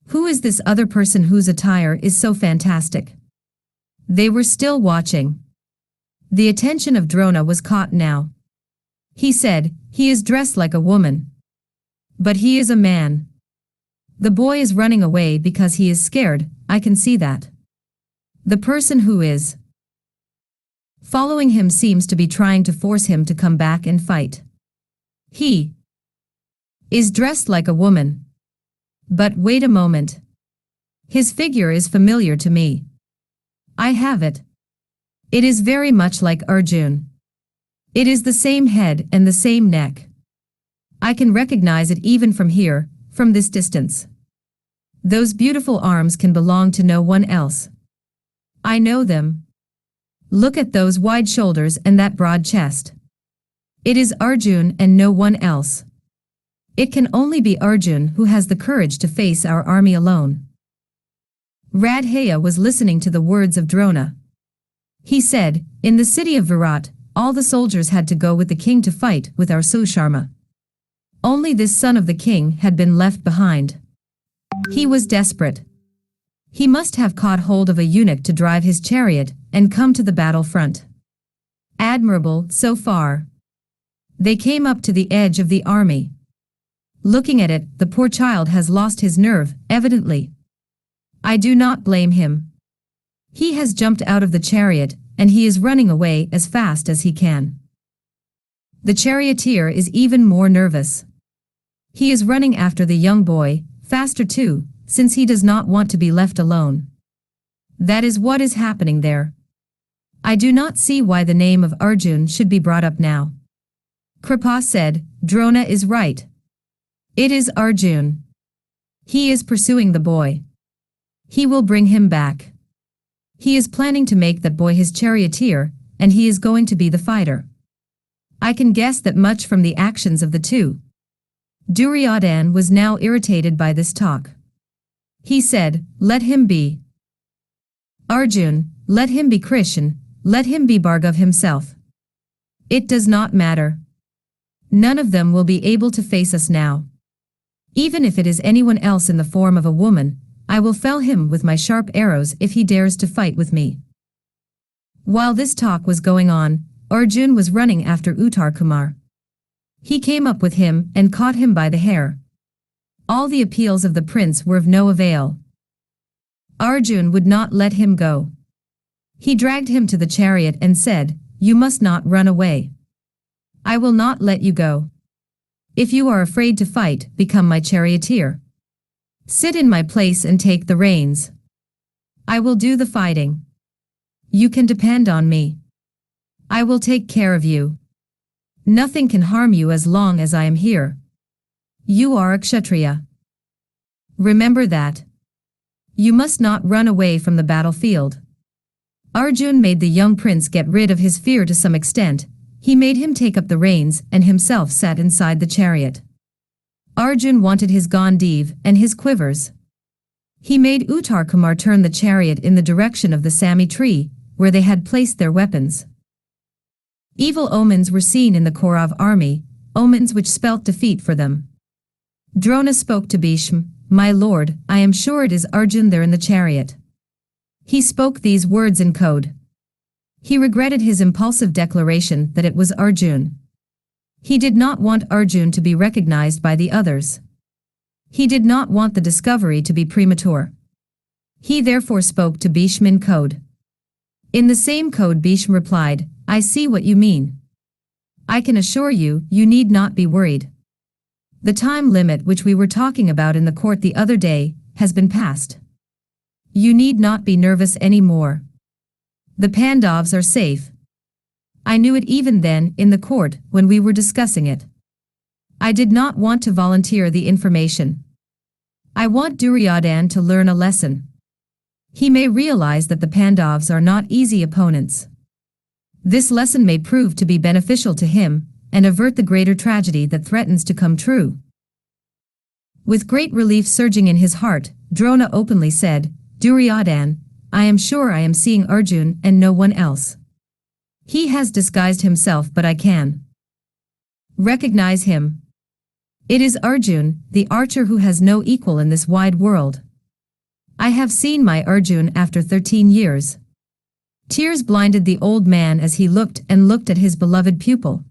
Who is this other person whose attire is so fantastic?" They were still watching. The attention of Drona was caught now. He said, "He is dressed like a woman. But he is a man. The boy is running away because he is scared, I can see that. The person who is following him seems to be trying to force him to come back and fight. He is dressed like a woman. But wait a moment. His figure is familiar to me. I have it. It is very much like Arjun. It is the same head and the same neck. I can recognize it even from here, from this distance. Those beautiful arms can belong to no one else. I know them. Look at those wide shoulders and that broad chest. It is Arjun and no one else. It can only be Arjun who has the courage to face our army alone." Radhaya was listening to the words of Drona. He said, "In the city of Virat, all the soldiers had to go with the king to fight with our Susharma. Only this son of the king had been left behind. He was desperate. He must have caught hold of a eunuch to drive his chariot and come to the battlefront. Admirable, so far. They came up to the edge of the army. Looking at it, the poor child has lost his nerve, evidently. I do not blame him. He has jumped out of the chariot, and he is running away as fast as he can. The charioteer is even more nervous. He is running after the young boy, faster too, since he does not want to be left alone. That is what is happening there. I do not see why the name of Arjun should be brought up now." Kripa said, "Drona is right. It is Arjun. He is pursuing the boy. He will bring him back. He is planning to make that boy his charioteer, and he is going to be the fighter. I can guess that much from the actions of the two." Duryodhan was now irritated by this talk. He said, "Let him be Arjun, let him be Krishan, let him be Bhargav himself. It does not matter. None of them will be able to face us now. Even if it is anyone else in the form of a woman, I will fell him with my sharp arrows if he dares to fight with me." While this talk was going on, Arjun was running after Uttara. He came up with him and caught him by the hair. All the appeals of the prince were of no avail. Arjun would not let him go. He dragged him to the chariot and said, "You must not run away. I will not let you go. If you are afraid to fight, become my charioteer. Sit in my place and take the reins. I will do the fighting. You can depend on me. I will take care of you. Nothing can harm you as long as I am here. You are a Kshatriya. Remember that. You must not run away from the battlefield." Arjun made the young prince get rid of his fear to some extent. He made him take up the reins and himself sat inside the chariot. Arjun wanted his Gandiv and his quivers. He made Uttara turn the chariot in the direction of the Sami tree, where they had placed their weapons. Evil omens were seen in the Kaurav army, omens which spelt defeat for them. Drona spoke to Bhishma, "My lord, I am sure it is Arjun there in the chariot." He spoke these words in code. He regretted his impulsive declaration that it was Arjun. He did not want Arjun to be recognized by the others. He did not want the discovery to be premature. He therefore spoke to Bhishma in code. In the same code Bhishma replied, "I see what you mean. I can assure you, you need not be worried. The time limit which we were talking about in the court the other day has been passed. You need not be nervous anymore. The Pandavs are safe. I knew it even then in the court when we were discussing it. I did not want to volunteer the information. I want Duryodhan to learn a lesson. He may realize that the Pandavs are not easy opponents. This lesson may prove to be beneficial to him and avert the greater tragedy that threatens to come true." With great relief surging in his heart, Drona openly said, "Duryodhan, I am sure I am seeing Arjun and no one else. He has disguised himself, but I can recognize him. It is Arjun, the archer who has no equal in this wide world. I have seen my Arjun after 13 years. Tears blinded the old man as he looked and looked at his beloved pupil.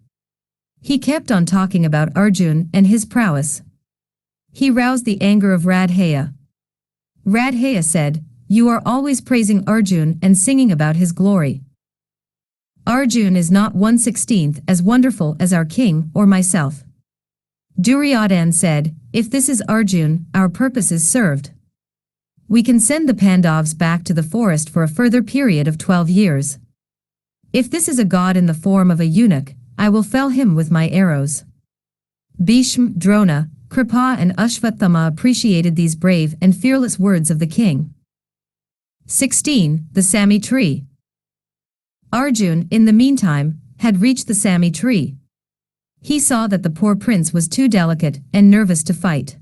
He kept on talking about Arjun and his prowess. He roused the anger of Radhaya. Radhaya said, "You are always praising Arjun and singing about his glory. Arjun is not 1/16 as wonderful as our king or myself." Duryodhan said, "If this is Arjun, our purpose is served. We can send the Pandavs back to the forest for a further period of 12 years. If this is a god in the form of a eunuch, I will fell him with my arrows." Bhishma, Drona, Kripa and Ashwatthama appreciated these brave and fearless words of the king. 16. The Sami Tree. Arjun, in the meantime, had reached the Sami tree. He saw that the poor prince was too delicate and nervous to fight.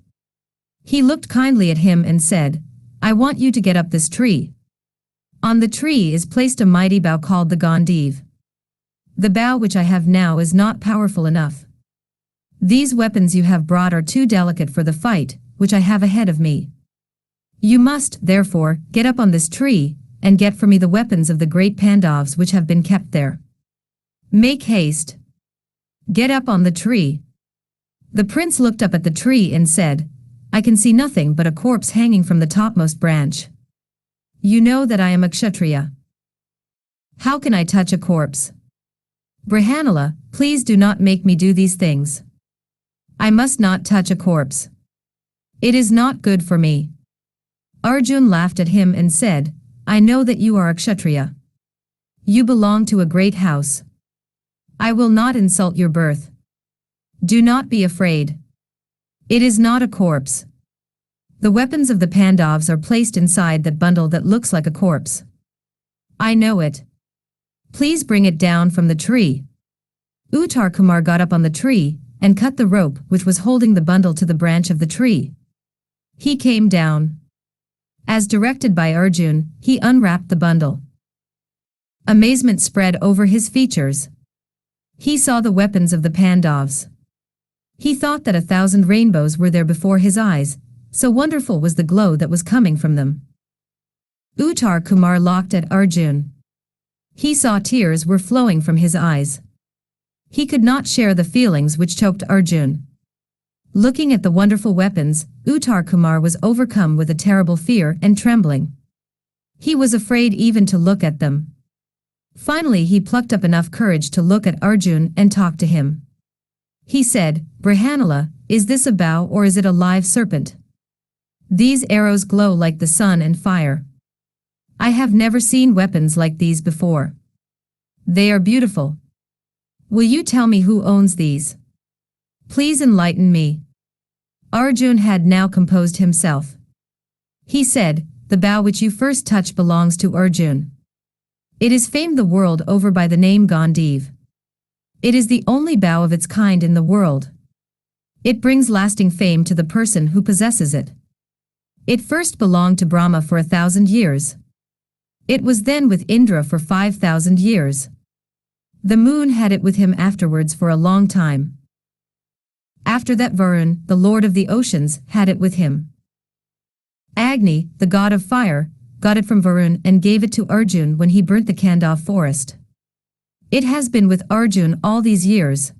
He looked kindly at him and said, "I want you to get up this tree. On the tree is placed a mighty bow called the Gandiv. The bow which I have now is not powerful enough. These weapons you have brought are too delicate for the fight, which I have ahead of me. You must, therefore, get up on this tree, and get for me the weapons of the great Pandavs which have been kept there. Make haste. Get up on the tree." The prince looked up at the tree and said, "I can see nothing but a corpse hanging from the topmost branch. You know that I am a Kshatriya. How can I touch a corpse? Brihanala, please do not make me do these things. I must not touch a corpse. It is not good for me." Arjun laughed at him and said, "I know that you are a Kshatriya. You belong to a great house. I will not insult your birth. Do not be afraid. It is not a corpse. The weapons of the Pandavs are placed inside that bundle that looks like a corpse. I know it. Please bring it down from the tree." Uttara got up on the tree and cut the rope which was holding the bundle to the branch of the tree. He came down. As directed by Arjun, he unwrapped the bundle. Amazement spread over his features. He saw the weapons of the Pandavs. He thought that 1,000 rainbows were there before his eyes, so wonderful was the glow that was coming from them. Uttara looked at Arjun. He saw tears were flowing from his eyes. He could not share the feelings which choked Arjun. Looking at the wonderful weapons, Uttara was overcome with a terrible fear and trembling. He was afraid even to look at them. Finally he plucked up enough courage to look at Arjun and talk to him. He said, "Brihanala, is this a bow or is it a live serpent? These arrows glow like the sun and fire. I have never seen weapons like these before. They are beautiful. Will you tell me who owns these? Please enlighten me." Arjun had now composed himself. He said, "The bow which you first touch belongs to Arjun. It is famed the world over by the name Gandiv. It is the only bow of its kind in the world. It brings lasting fame to the person who possesses it. It first belonged to Brahma for 1,000 years. It was then with Indra for 5,000 years. The moon had it with him afterwards for a long time. After that Varun, the lord of the oceans, had it with him. Agni, the god of fire, got it from Varun and gave it to Arjun when he burnt the Kandav forest. It has been with Arjun all these years.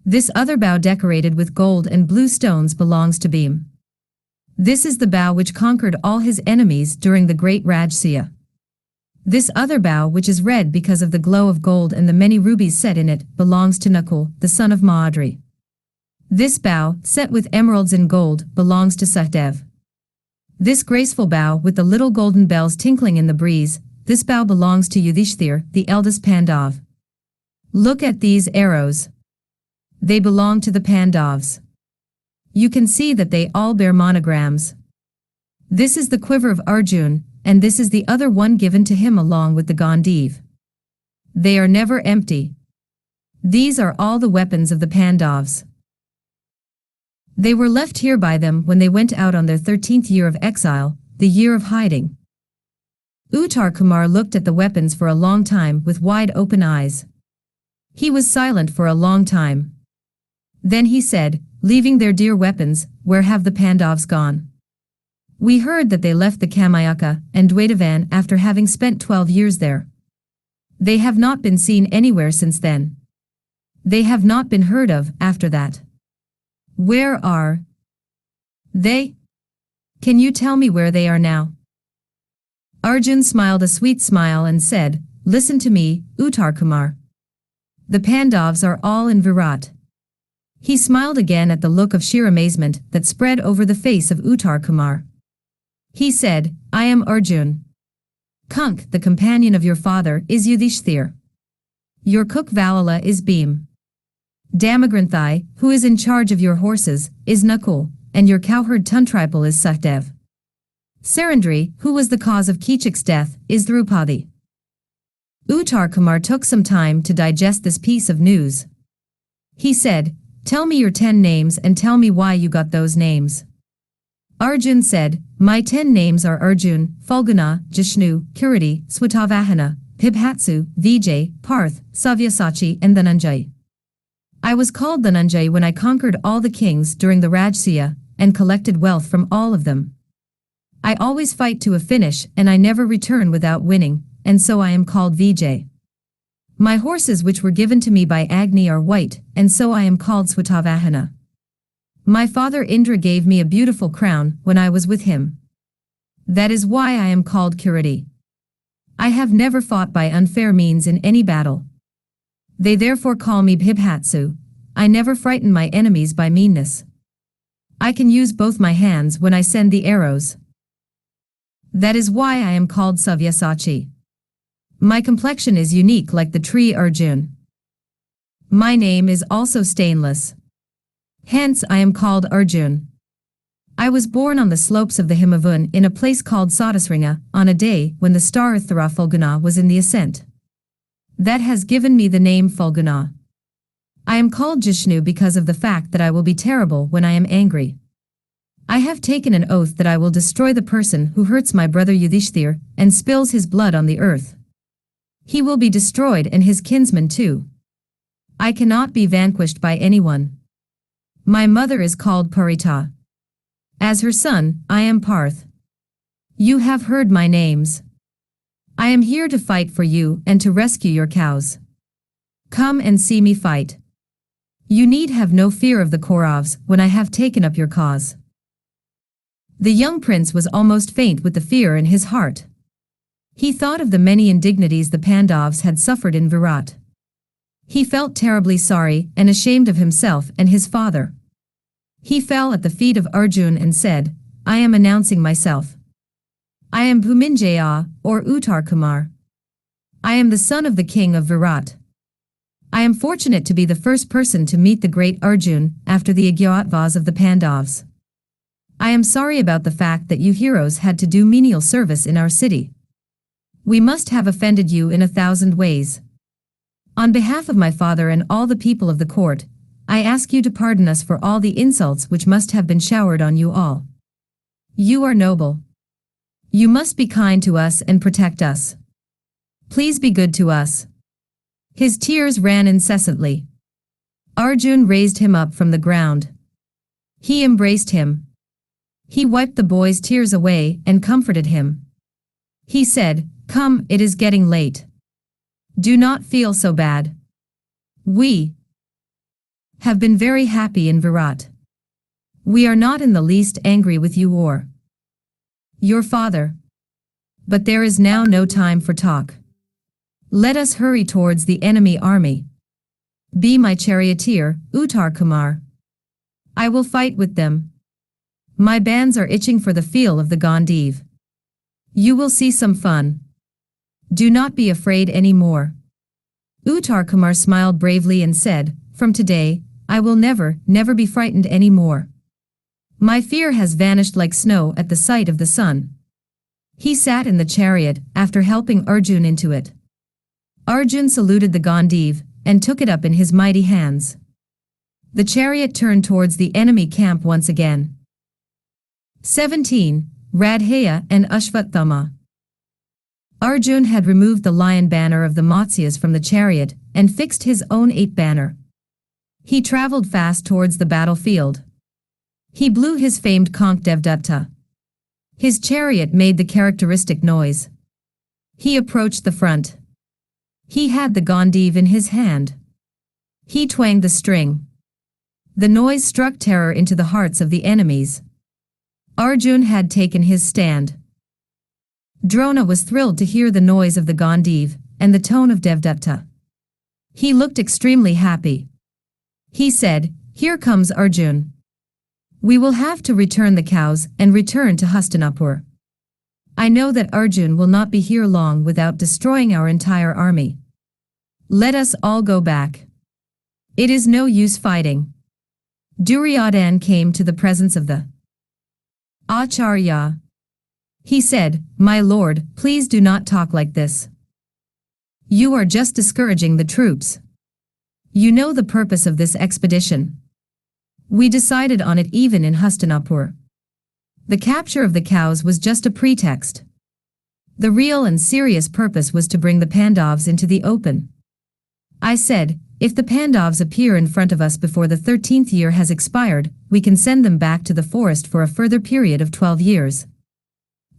This other bow decorated with gold and blue stones belongs to Bheem. This is the bow which conquered all his enemies during the great Rajasuya. This other bow, which is red because of the glow of gold and the many rubies set in it, belongs to Nakul, the son of Mahabharat. This bow, set with emeralds and gold, belongs to Sahdev. This graceful bow with the little golden bells tinkling in the breeze, this bow belongs to Yudhishthir, the eldest Pandav. Look at these arrows. They belong to the Pandavs. You can see that they all bear monograms. This is the quiver of Arjun, and this is the other one given to him along with the Gandiv. They are never empty. These are all the weapons of the Pandavs. They were left here by them when they went out on their 13th year of exile, the year of hiding. Kumar looked at the weapons for a long time with wide open eyes. He was silent for a long time. Then he said, leaving their dear weapons, where have the Pandavs gone? We heard that they left the Kamayaka and Duryodhan after having spent 12 years there. They have not been seen anywhere since then. They have not been heard of after that. Where are they? Can you tell me where they are now? Arjun smiled a sweet smile and said, listen to me, Kumar. The Pandavs are all in Virat. He smiled again at the look of sheer amazement that spread over the face of Kumar. He said, I am Arjun. Kank, the companion of your father, is Yudhishthir. Your cook Valala is Bheem. Damagranthai, who is in charge of your horses, is Nakul, and your cowherd Tuntripal is Sahdev. Sairandhri, who was the cause of Keechak's death, is Draupadi. Kumar took some time to digest this piece of news. He said, tell me your 10 names and tell me why you got those names. Arjun said, my 10 names are Arjun, Falguna, Jishnu, Kiriti, Swatavahana, Pibhatsu, Vijay, Parth, Savyasachi and Dhananjay. I was called Dhananjay when I conquered all the kings during the Rajasuya and collected wealth from all of them. I always fight to a finish and I never return without winning, and so I am called Vijay. My horses which were given to me by Agni are white, and so I am called Swatavahana. My father Indra gave me a beautiful crown when I was with him. That is why I am called Kiriti. I have never fought by unfair means in any battle. They therefore call me Bhibhatsu. I never frighten my enemies by meanness. I can use both my hands when I send the arrows. That is why I am called Savyasachi. My complexion is unique like the tree Arjun. My name is also stainless. Hence I am called Arjun. I was born on the slopes of the Himavun in a place called Sadasringa, on a day when the star Uttara Falguna was in the ascent. That has given me the name Falguna. I am called Jishnu because of the fact that I will be terrible when I am angry. I have taken an oath that I will destroy the person who hurts my brother Yudhishthir and spills his blood on the earth. He will be destroyed and his kinsmen too. I cannot be vanquished by anyone. My mother is called Parita. As her son, I am Parth. You have heard my names. I am here to fight for you and to rescue your cows. Come and see me fight. You need have no fear of the Kauravs when I have taken up your cause. The young prince was almost faint with the fear in his heart. He thought of the many indignities the Pandavs had suffered in Virat. He felt terribly sorry and ashamed of himself and his father. He fell at the feet of Arjun and said, I am announcing myself. I am Bhuminjaya, or Kumar. I am the son of the king of Virat. I am fortunate to be the first person to meet the great Arjun after the Ajnatvas of the Pandavs. I am sorry about the fact that you heroes had to do menial service in our city. We must have offended you in 1,000 ways. On behalf of my father and all the people of the court, I ask you to pardon us for all the insults which must have been showered on you all. You are noble. You must be kind to us and protect us. Please be good to us." His tears ran incessantly. Arjun raised him up from the ground. He embraced him. He wiped the boy's tears away and comforted him. He said, "Come, it is getting late. Do not feel so bad. We have been very happy in Virat. We are not in the least angry with you or your father. But there is now no time for talk. Let us hurry towards the enemy army. Be my charioteer, Uttara. I will fight with them. My bands are itching for the feel of the Gandiv. You will see some fun. Do not be afraid any more." Uttara smiled bravely and said, "From today, I will never be frightened any more. My fear has vanished like snow at the sight of the sun." He sat in the chariot after helping Arjun into it. Arjun saluted the Gandiv and took it up in his mighty hands. The chariot turned towards the enemy camp once again. 17. Radhaya and Ashwatthama. Arjun had removed the lion banner of the Matsyas from the chariot and fixed his own 8 banner. He traveled fast towards the battlefield. He blew his famed Kank Devdutta. His chariot made the characteristic noise. He approached the front. He had the Gandiv in his hand. He twanged the string. The noise struck terror into the hearts of the enemies. Arjun had taken his stand. Drona was thrilled to hear the noise of the Gandiv and the tone of Devdutta. He looked extremely happy. He said, "Here comes Arjun. We will have to return the cows and return to Hastinapur. I know that Arjun will not be here long without destroying our entire army. Let us all go back. It is no use fighting." Duryodhan came to the presence of the Acharya. He said, "My lord, please do not talk like this. You are just discouraging the troops. You know the purpose of this expedition. We decided on it even in Hastinapur. The capture of the cows was just a pretext. The real and serious purpose was to bring the Pandavs into the open. I said, if the Pandavs appear in front of us before the 13th year has expired, we can send them back to the forest for a further period of 12 years.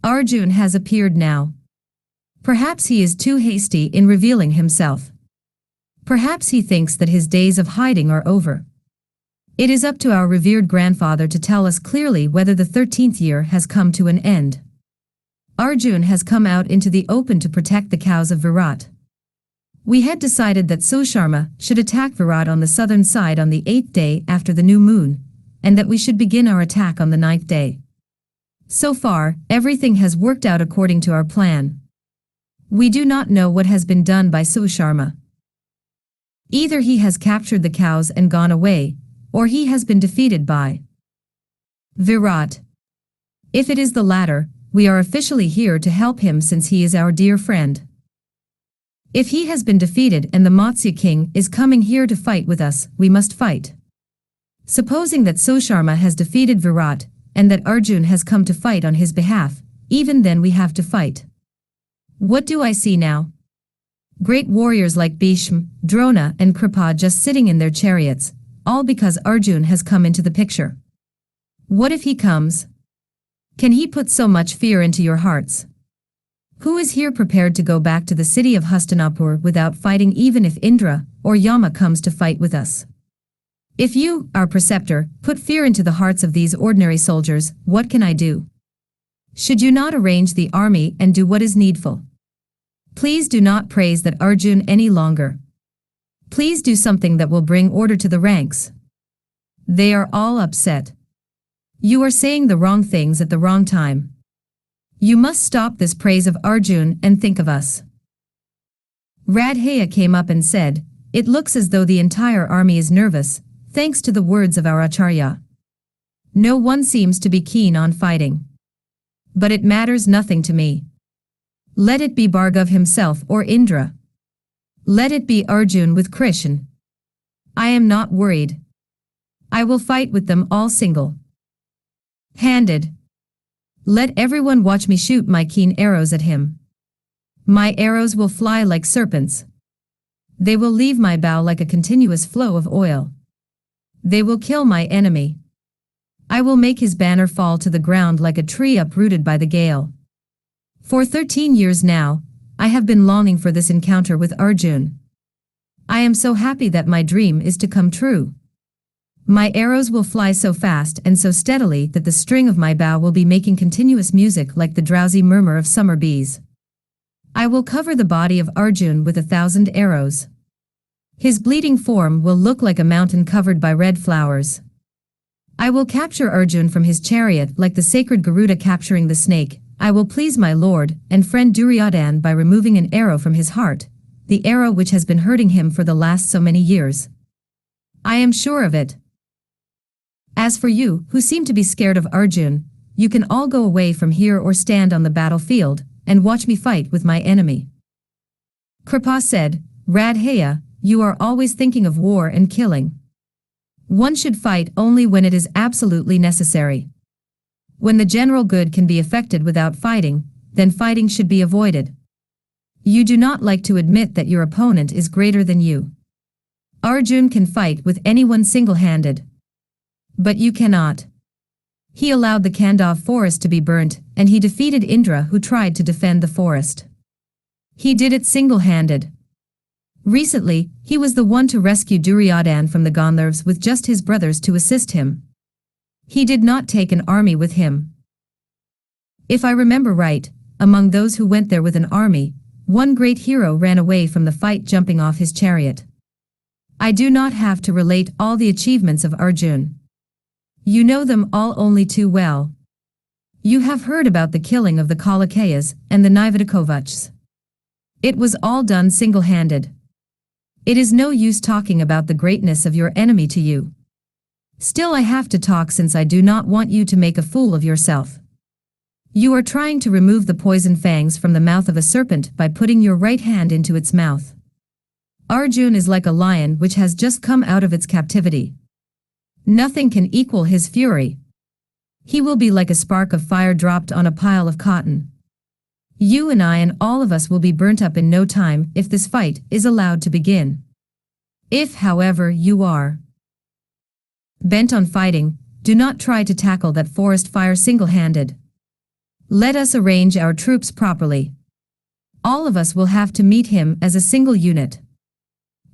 Arjun has appeared now. Perhaps he is too hasty in revealing himself. Perhaps he thinks that his days of hiding are over. It is up to our revered grandfather to tell us clearly whether the 13th year has come to an end. Arjun has come out into the open to protect the cows of Virat. We had decided that Susharma should attack Virat on the southern side on the 8th day after the new moon, and that we should begin our attack on the 9th day. So far, everything has worked out according to our plan. We do not know what has been done by Susharma. Either he has captured the cows and gone away, or he has been defeated by Virat. If it is the latter, we are officially here to help him since he is our dear friend. If he has been defeated and the Matsya king is coming here to fight with us, we must fight. Supposing that Susharma has defeated Virat, and that Arjun has come to fight on his behalf, even then we have to fight. What do I see now? Great warriors like Bheem, Drona and Kripa just sitting in their chariots, all because Arjun has come into the picture. What if he comes? Can he put so much fear into your hearts? Who is here prepared to go back to the city of Hastinapur without fighting even if Indra or Yama comes to fight with us? If you, our preceptor, put fear into the hearts of these ordinary soldiers, what can I do? Should you not arrange the army and do what is needful? Please do not praise that Arjun any longer. Please do something that will bring order to the ranks. They are all upset. You are saying the wrong things at the wrong time. You must stop this praise of Arjun and think of us." Radhaya came up and said, "It looks as though the entire army is nervous, thanks to the words of our Acharya. No one seems to be keen on fighting. But it matters nothing to me. Let it be Bhargav himself or Indra. Let it be Arjun with Krishna. I am not worried. I will fight with them all single-handed. Let everyone watch me shoot my keen arrows at him. My arrows will fly like serpents. They will leave my bow like a continuous flow of oil. They will kill my enemy. I will make his banner fall to the ground like a tree uprooted by the gale. For 13 years now, I have been longing for this encounter with Arjun. I am so happy that my dream is to come true. My arrows will fly so fast and so steadily that the string of my bow will be making continuous music like the drowsy murmur of summer bees. I will cover the body of Arjun with 1,000 arrows. His bleeding form will look like a mountain covered by red flowers. I will capture Arjun from his chariot like the sacred Garuda capturing the snake. I will please my lord and friend Duryodhan by removing an arrow from his heart, the arrow which has been hurting him for the last so many years. I am sure of it. As for you, who seem to be scared of Arjun, you can all go away from here or stand on the battlefield and watch me fight with my enemy. Kripa said, Radhaya, you are always thinking of war and killing. One should fight only when it is absolutely necessary. When the general good can be effected without fighting, then fighting should be avoided. You do not like to admit that your opponent is greater than you. Arjun can fight with anyone single-handed. But you cannot. He allowed the Pandava forest to be burnt, and he defeated Indra who tried to defend the forest. He did it single-handed. Recently, he was the one to rescue Duryodhan from the Gandharvas with just his brothers to assist him. He did not take an army with him. If I remember right, among those who went there with an army, one great hero ran away from the fight jumping off his chariot. I do not have to relate all the achievements of Arjun. You know them all only too well. You have heard about the killing of the Kalakayas and the Naivadukovachs. It was all done single-handed. It is no use talking about the greatness of your enemy to you. Still I have to talk since I do not want you to make a fool of yourself. You are trying to remove the poison fangs from the mouth of a serpent by putting your right hand into its mouth. Arjun is like a lion which has just come out of its captivity. Nothing can equal his fury. He will be like a spark of fire dropped on a pile of cotton. You and I and all of us will be burnt up in no time if this fight is allowed to begin. If, however, you are bent on fighting, do not try to tackle that forest fire single-handed. Let us arrange our troops properly. All of us will have to meet him as a single unit.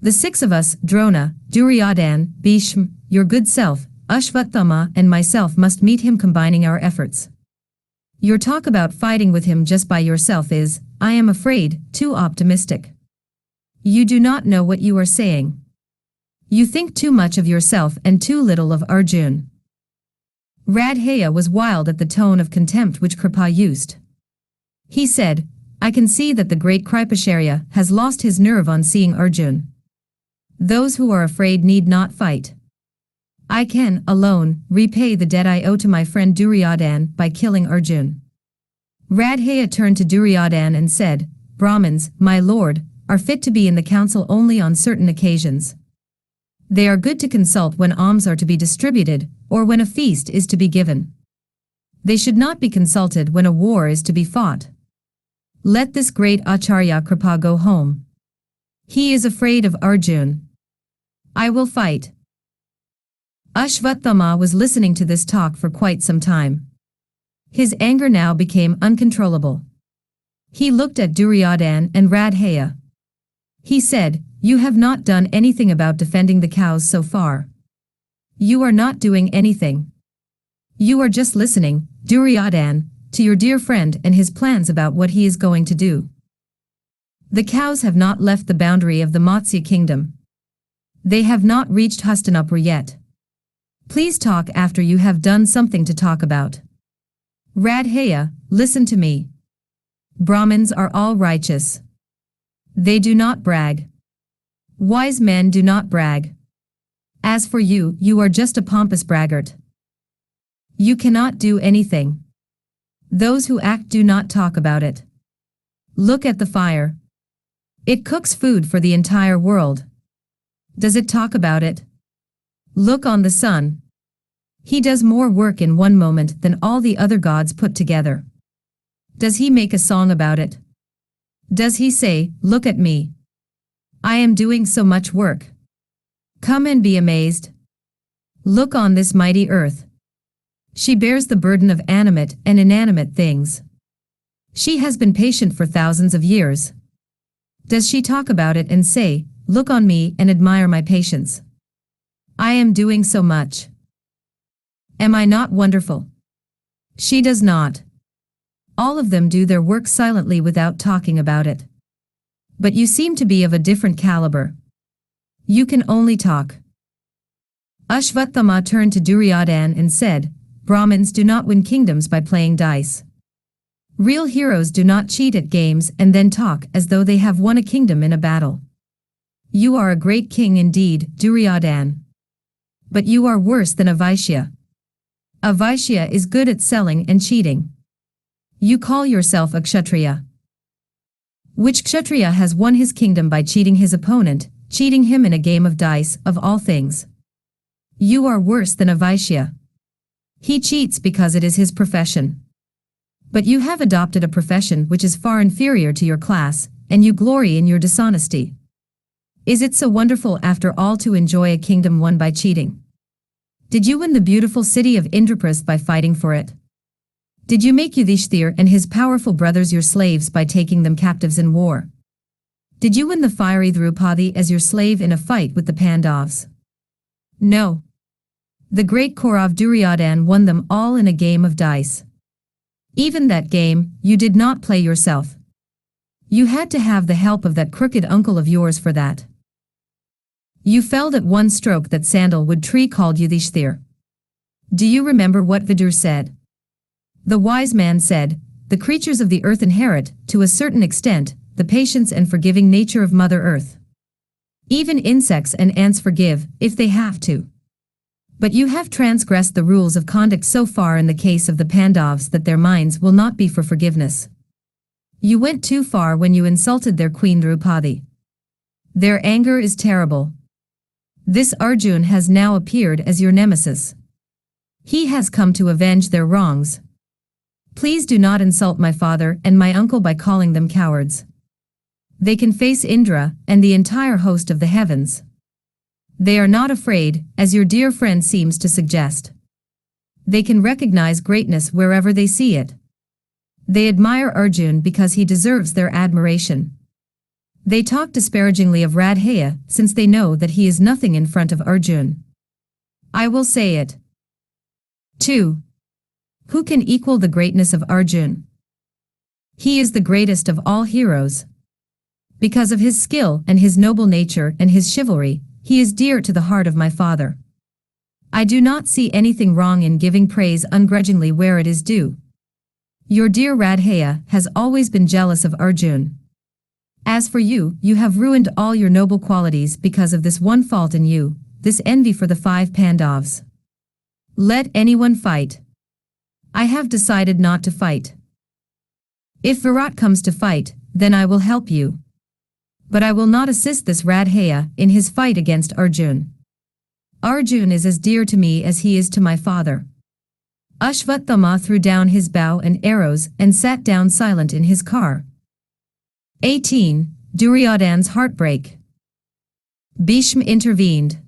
The 6 of us, Drona, Duryodhan, Bheem, your good self, Ashwatthama and myself must meet him combining our efforts. Your talk about fighting with him just by yourself is, I am afraid, too optimistic. You do not know what you are saying. You think too much of yourself and too little of Arjun. Radhaya was wild at the tone of contempt which Kripa used. He said, I can see that the great Kripacharya has lost his nerve on seeing Arjun. Those who are afraid need not fight. I can, alone, repay the debt I owe to my friend Duryodhan by killing Arjun. Radhaya turned to Duryodhan and said, Brahmins, my lord, are fit to be in the council only on certain occasions. They are good to consult when alms are to be distributed, or when a feast is to be given. They should not be consulted when a war is to be fought. Let this great Acharya Kripa go home. He is afraid of Arjun. I will fight. Ashwatthama was listening to this talk for quite some time. His anger now became uncontrollable. He looked at Duryodhan and Radhaya. He said, You have not done anything about defending the cows so far. You are not doing anything. You are just listening, Duryodhan, to your dear friend and his plans about what he is going to do. The cows have not left the boundary of the Matsya kingdom. They have not reached Hastinapur yet. Please talk after you have done something to talk about. Radhaya, listen to me. Brahmins are all righteous. They do not brag. Wise men do not brag. As for you, you are just a pompous braggart. You cannot do anything. Those who act do not talk about it. Look at the fire. It cooks food for the entire world. Does it talk about it? Look on the sun. He does more work in one moment than all the other gods put together. Does he make a song about it? Does he say, "Look at me. I am doing so much work. Come and be amazed. Look on this mighty earth. She bears the burden of animate and inanimate things. She has been patient for thousands of years. Does she talk about it and say, 'Look on me and admire my patience. I am doing so much. Am I not wonderful?' She does not. All of them do their work silently without talking about it. But you seem to be of a different caliber. You can only talk." Ashwatthama turned to Duryodhan and said, "Brahmins do not win kingdoms by playing dice. Real heroes do not cheat at games and then talk as though they have won a kingdom in a battle. You are a great king indeed, Duryodhan. But you are worse than a Vaishya. A Vaishya is good at selling and cheating. You call yourself a Kshatriya. Which Kshatriya has won his kingdom by cheating his opponent, cheating him in a game of dice, of all things? You are worse than a Vaishya. He cheats because it is his profession. But you have adopted a profession which is far inferior to your class, and you glory in your dishonesty. Is it so wonderful after all to enjoy a kingdom won by cheating? Did you win the beautiful city of Indraprastha by fighting for it? Did you make Yudhishthir and his powerful brothers your slaves by taking them captives in war? Did you win the fiery Draupadi as your slave in a fight with the Pandavs? No. The great Kaurav Duryodhan won them all in a game of dice. Even that game, you did not play yourself. You had to have the help of that crooked uncle of yours for that. You felled at one stroke that sandalwood tree called Yudhishthir. Do you remember what Vidur said? The wise man said, "The creatures of the earth inherit, to a certain extent, the patience and forgiving nature of Mother Earth. Even insects and ants forgive, if they have to. But you have transgressed the rules of conduct so far in the case of the Pandavs that their minds will not be for forgiveness. You went too far when you insulted their queen Draupadi. Their anger is terrible. This Arjun has now appeared as your nemesis. He has come to avenge their wrongs. Please do not insult my father and my uncle by calling them cowards. They can face Indra and the entire host of the heavens. They are not afraid, as your dear friend seems to suggest. They can recognize greatness wherever they see it. They admire Arjun because he deserves their admiration. They talk disparagingly of Radhaya since they know that he is nothing in front of Arjun. I will say it. 2. Who can equal the greatness of Arjun? He is the greatest of all heroes. Because of his skill and his noble nature and his chivalry, he is dear to the heart of my father. I do not see anything wrong in giving praise ungrudgingly where it is due. Your dear Radhaya has always been jealous of Arjun. As for you, you have ruined all your noble qualities because of this one fault in you, this envy for the 5 Pandavs. Let anyone fight. I have decided not to fight. If Virat comes to fight, then I will help you. But I will not assist this Radhaya in his fight against Arjun. Arjun is as dear to me as he is to my father." Ashwatthama threw down his bow and arrows and sat down silent in his car. 18. Duryodhan's heartbreak. Bhishma intervened.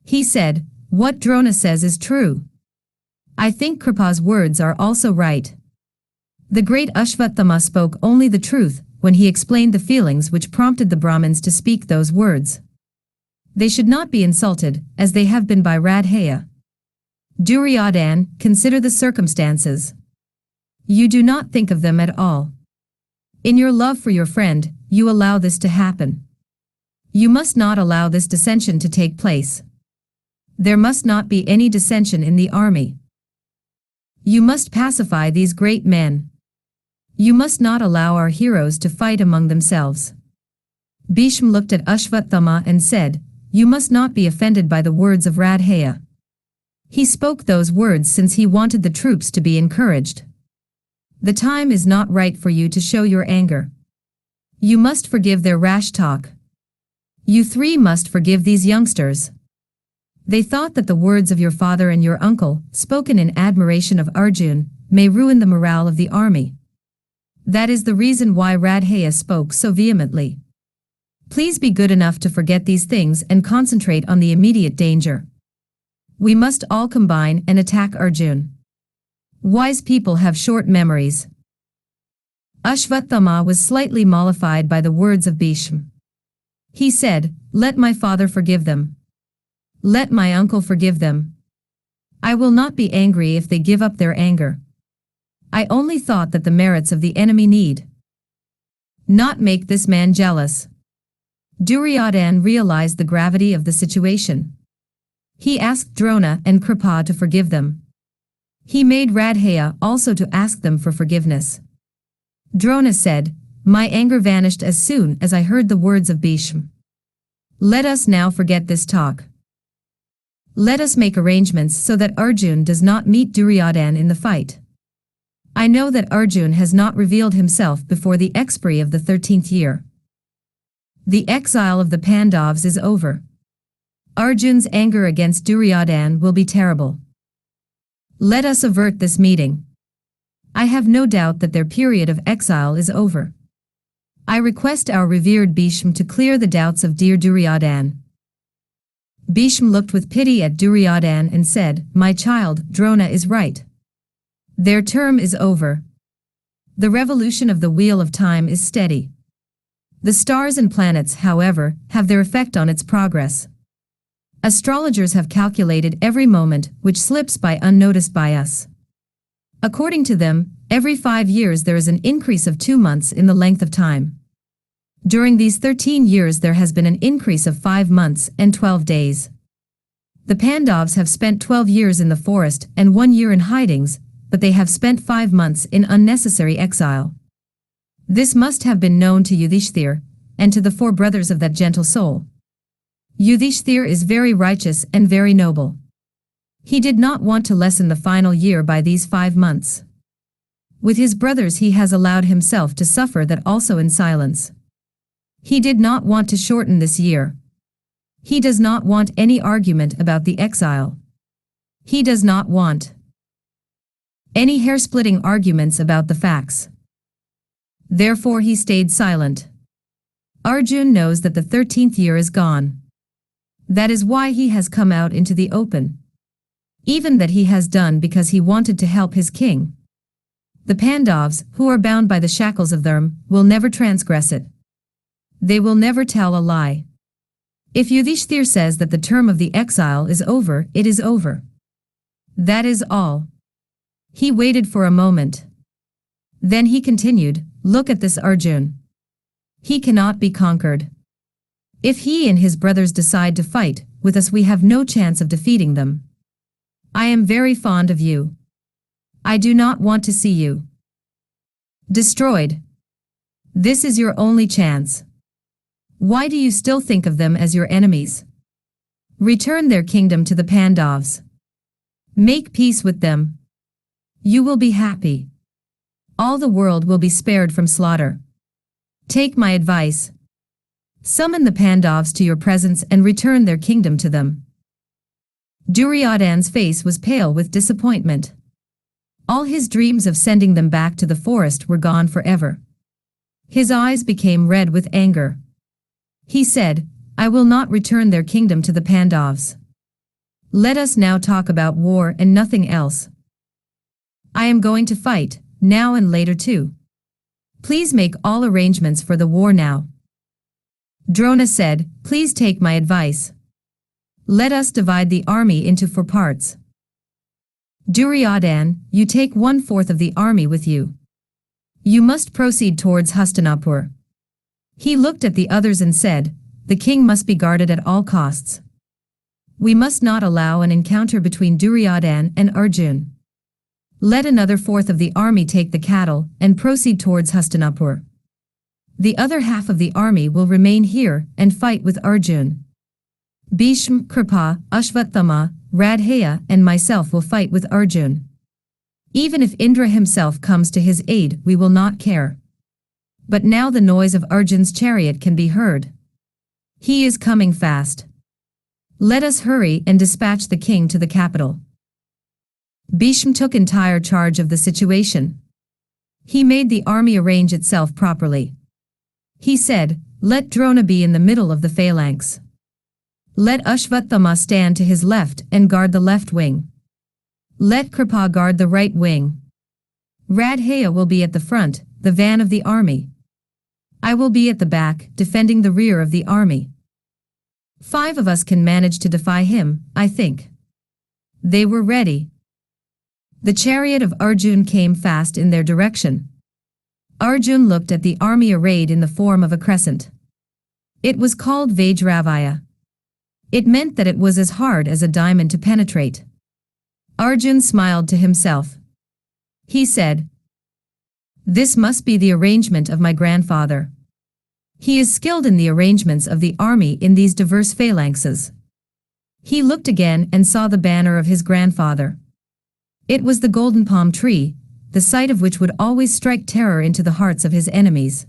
He said, "What Drona says is true. I think Kripa's words are also right." The great Ashwatthama spoke only the truth when he explained the feelings which prompted the Brahmins to speak those words. They should not be insulted, as they have been by Radhaya. Duryodhan, consider the circumstances. You do not think of them at all. In your love for your friend, you allow this to happen. You must not allow this dissension to take place. There must not be any dissension in the army. You must pacify these great men. You must not allow our heroes to fight among themselves." Bhishma looked at Ashwatthama and said, "You must not be offended by the words of Radhaya. He spoke those words since he wanted the troops to be encouraged. The time is not right for you to show your anger. You must forgive their rash talk. You 3 must forgive these youngsters. They thought that the words of your father and your uncle, spoken in admiration of Arjun, may ruin the morale of the army. That is the reason why Radhaya spoke so vehemently. Please be good enough to forget these things and concentrate on the immediate danger. We must all combine and attack Arjun. Wise people have short memories. Ashwatthama was slightly mollified by the words of Bheem. He said, "Let my father forgive them. Let my uncle forgive them. I will not be angry if they give up their anger. I only thought that the merits of the enemy need not make this man jealous." Duryodhan realized the gravity of the situation. He asked Drona and Kripa to forgive them. He made Radhaya also to ask them for forgiveness. Drona said, "My anger vanished as soon as I heard the words of Bheem. Let us now forget this talk. Let us make arrangements so that Arjun does not meet Duryodhan in the fight. I know that Arjun has not revealed himself before the expiry of the 13th year. The exile of the Pandavs is over. Arjun's anger against Duryodhan will be terrible. Let us avert this meeting. I have no doubt that their period of exile is over. I request our revered Bheem to clear the doubts of dear Duryodhan." Bheem looked with pity at Duryodhan and said, "My child, Drona is right. Their term is over. The revolution of the wheel of time is steady. The stars and planets, however, have their effect on its progress. Astrologers have calculated every moment which slips by unnoticed by us. According to them, every 5 years there is an increase of 2 months in the length of time. During these 13 years there has been an increase of 5 months and 12 days. The Pandavs have spent 12 years in the forest and 1 year in hidings, but they have spent 5 months in unnecessary exile. This must have been known to Yudhishthir, and to the 4 brothers of that gentle soul. Yudhishthir is very righteous and very noble. He did not want to lessen the final year by these 5 months. With his brothers he has allowed himself to suffer that also in silence. He did not want to shorten this year. He does not want any argument about the exile. He does not want any hair-splitting arguments about the facts. Therefore he stayed silent. Arjun knows that the 13th year is gone. That is why he has come out into the open. Even that he has done because he wanted to help his king. The Pandavs, who are bound by the shackles of Dharma, will never transgress it. They will never tell a lie. If Yudhishthir says that the term of the exile is over, it is over. That is all. He waited for a moment. Then he continued, "Look at this Arjun. He cannot be conquered. If he and his brothers decide to fight with us, we have no chance of defeating them. I am very fond of you. I do not want to see you destroyed. This is your only chance. Why do you still think of them as your enemies? Return their kingdom to the Pandavs. Make peace with them. You will be happy. All the world will be spared from slaughter. Take my advice. Summon the Pandavs to your presence and return their kingdom to them." Duryodhan's face was pale with disappointment. All his dreams of sending them back to the forest were gone forever. His eyes became red with anger. He said, "I will not return their kingdom to the Pandavs. Let us now talk about war and nothing else. I am going to fight, now and later too. Please make all arrangements for the war now." Drona said, "Please take my advice. Let us divide the army into 4 parts. Duryodhan, you take 1/4 of the army with you. You must proceed towards Hastinapur." He looked at the others and said, "The king must be guarded at all costs. We must not allow an encounter between Duryodhan and Arjun. Let another 1/4 of the army take the cattle and proceed towards Hastinapur. The other half of the army will remain here and fight with Arjun. Bheem, Kripa, Ashwatthama, Radhaya and myself will fight with Arjun. Even if Indra himself comes to his aid, we will not care. But now the noise of Arjun's chariot can be heard. He is coming fast. Let us hurry and dispatch the king to the capital. Bhishma took entire charge of the situation. He made the army arrange itself properly. He said, let Drona be in the middle of the phalanx. Let Ashwatthama stand to his left and guard the left wing. Let Kripa guard the right wing. Radhaya will be at the front, the van of the army. I will be at the back, defending the rear of the army. 5 of us can manage to defy him, I think. They were ready. The chariot of Arjun came fast in their direction. Arjun looked at the army arrayed in the form of a crescent. It was called Vajravaya. It meant that it was as hard as a diamond to penetrate. Arjun smiled to himself. He said, this must be the arrangement of my grandfather. He is skilled in the arrangements of the army in these diverse phalanxes. He looked again and saw the banner of his grandfather. It was the golden palm tree, the sight of which would always strike terror into the hearts of his enemies.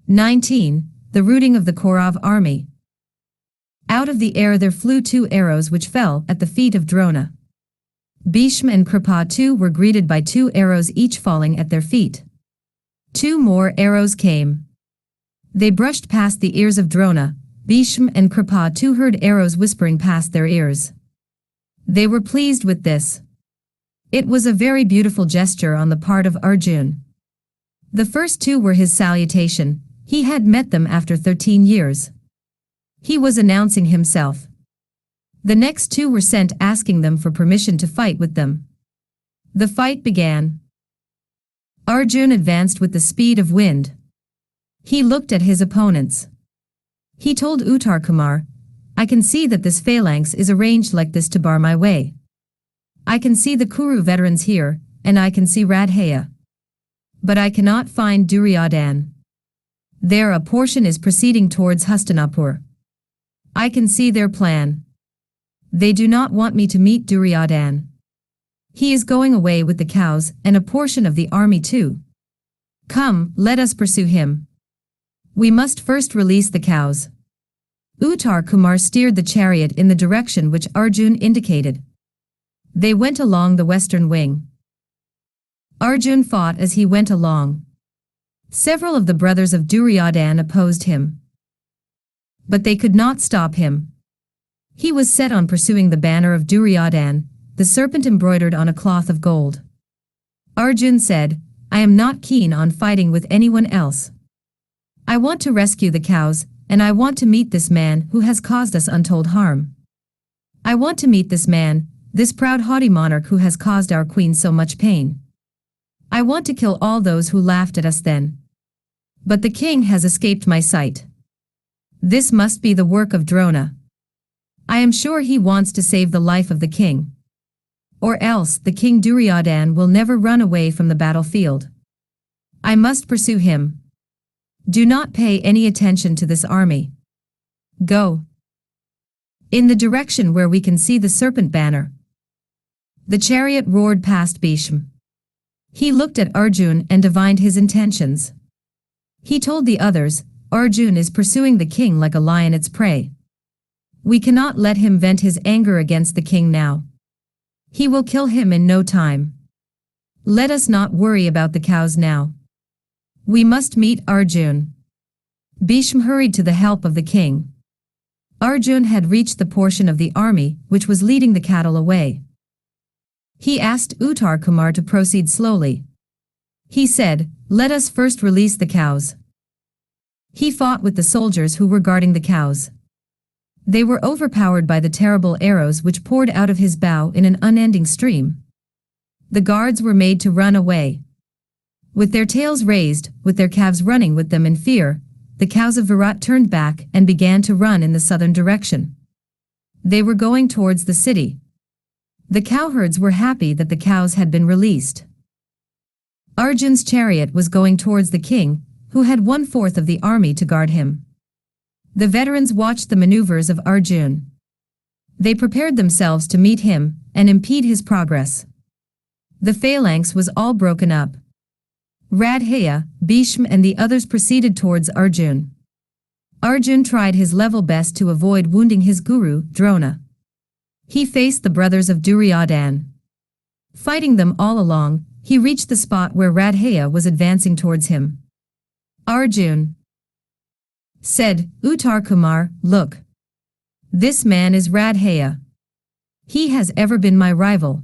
19. The routing of the Kaurav army. Out of the air there flew 2 arrows which fell at the feet of Drona. Bhishma and Kripa too were greeted by 2 arrows each falling at their feet. 2 more arrows came. They brushed past the ears of Drona. Bhishma and Kripa too heard arrows whispering past their ears. They were pleased with this. It was a very beautiful gesture on the part of Arjun. The first 2 were his salutation. He had met them after 13 years. He was announcing himself. The next 2 were sent asking them for permission to fight with them. The fight began. Arjun advanced with the speed of wind. He looked at his opponents. He told Uttara, I can see that this phalanx is arranged like this to bar my way. I can see the Kuru veterans here, and I can see Radhaya. But I cannot find Duryodhan. There a portion is proceeding towards Hastinapur. I can see their plan. They do not want me to meet Duryodhan. He is going away with the cows and a portion of the army too. Come, let us pursue him. We must first release the cows. Uttara steered the chariot in the direction which Arjun indicated. They went along the western wing. Arjun fought as he went along. Several of the brothers of Duryodhan opposed him. But they could not stop him. He was set on pursuing the banner of Duryodhan, the serpent embroidered on a cloth of gold. Arjun said, I am not keen on fighting with anyone else. I want to rescue the cows, and I want to meet this man who has caused us untold harm. I want to meet this man, this proud haughty monarch who has caused our queen so much pain. I want to kill all those who laughed at us then. But the king has escaped my sight. This must be the work of Drona. I am sure he wants to save the life of the king. Or else the king Duryodhan will never run away from the battlefield. I must pursue him. Do not pay any attention to this army. Go in the direction where we can see the serpent banner. The chariot roared past Bhishma. He looked at Arjun and divined his intentions. He told the others, Arjun is pursuing the king like a lion its prey. We cannot let him vent his anger against the king now. He will kill him in no time. Let us not worry about the cows now. We must meet Arjun. Bhishma hurried to the help of the king. Arjun had reached the portion of the army which was leading the cattle away. He asked Uttara to proceed slowly. He said, let us first release the cows. He fought with the soldiers who were guarding the cows. They were overpowered by the terrible arrows which poured out of his bow in an unending stream. The guards were made to run away. With their tails raised, with their calves running with them in fear, the cows of Virat turned back and began to run in the southern direction. They were going towards the city. The cowherds were happy that the cows had been released. Arjun's chariot was going towards the king, who had 1/4 of the army to guard him. The veterans watched the maneuvers of Arjun. They prepared themselves to meet him and impede his progress. The phalanx was all broken up. Radhaya, Bhishma and the others proceeded towards Arjun. Arjun tried his level best to avoid wounding his guru, Drona. He faced the brothers of Duryodhan. Fighting them all along, he reached the spot where Radhaya was advancing towards him. Arjun said, Uttar Kumar, look. This man is Radhaya. He has ever been my rival.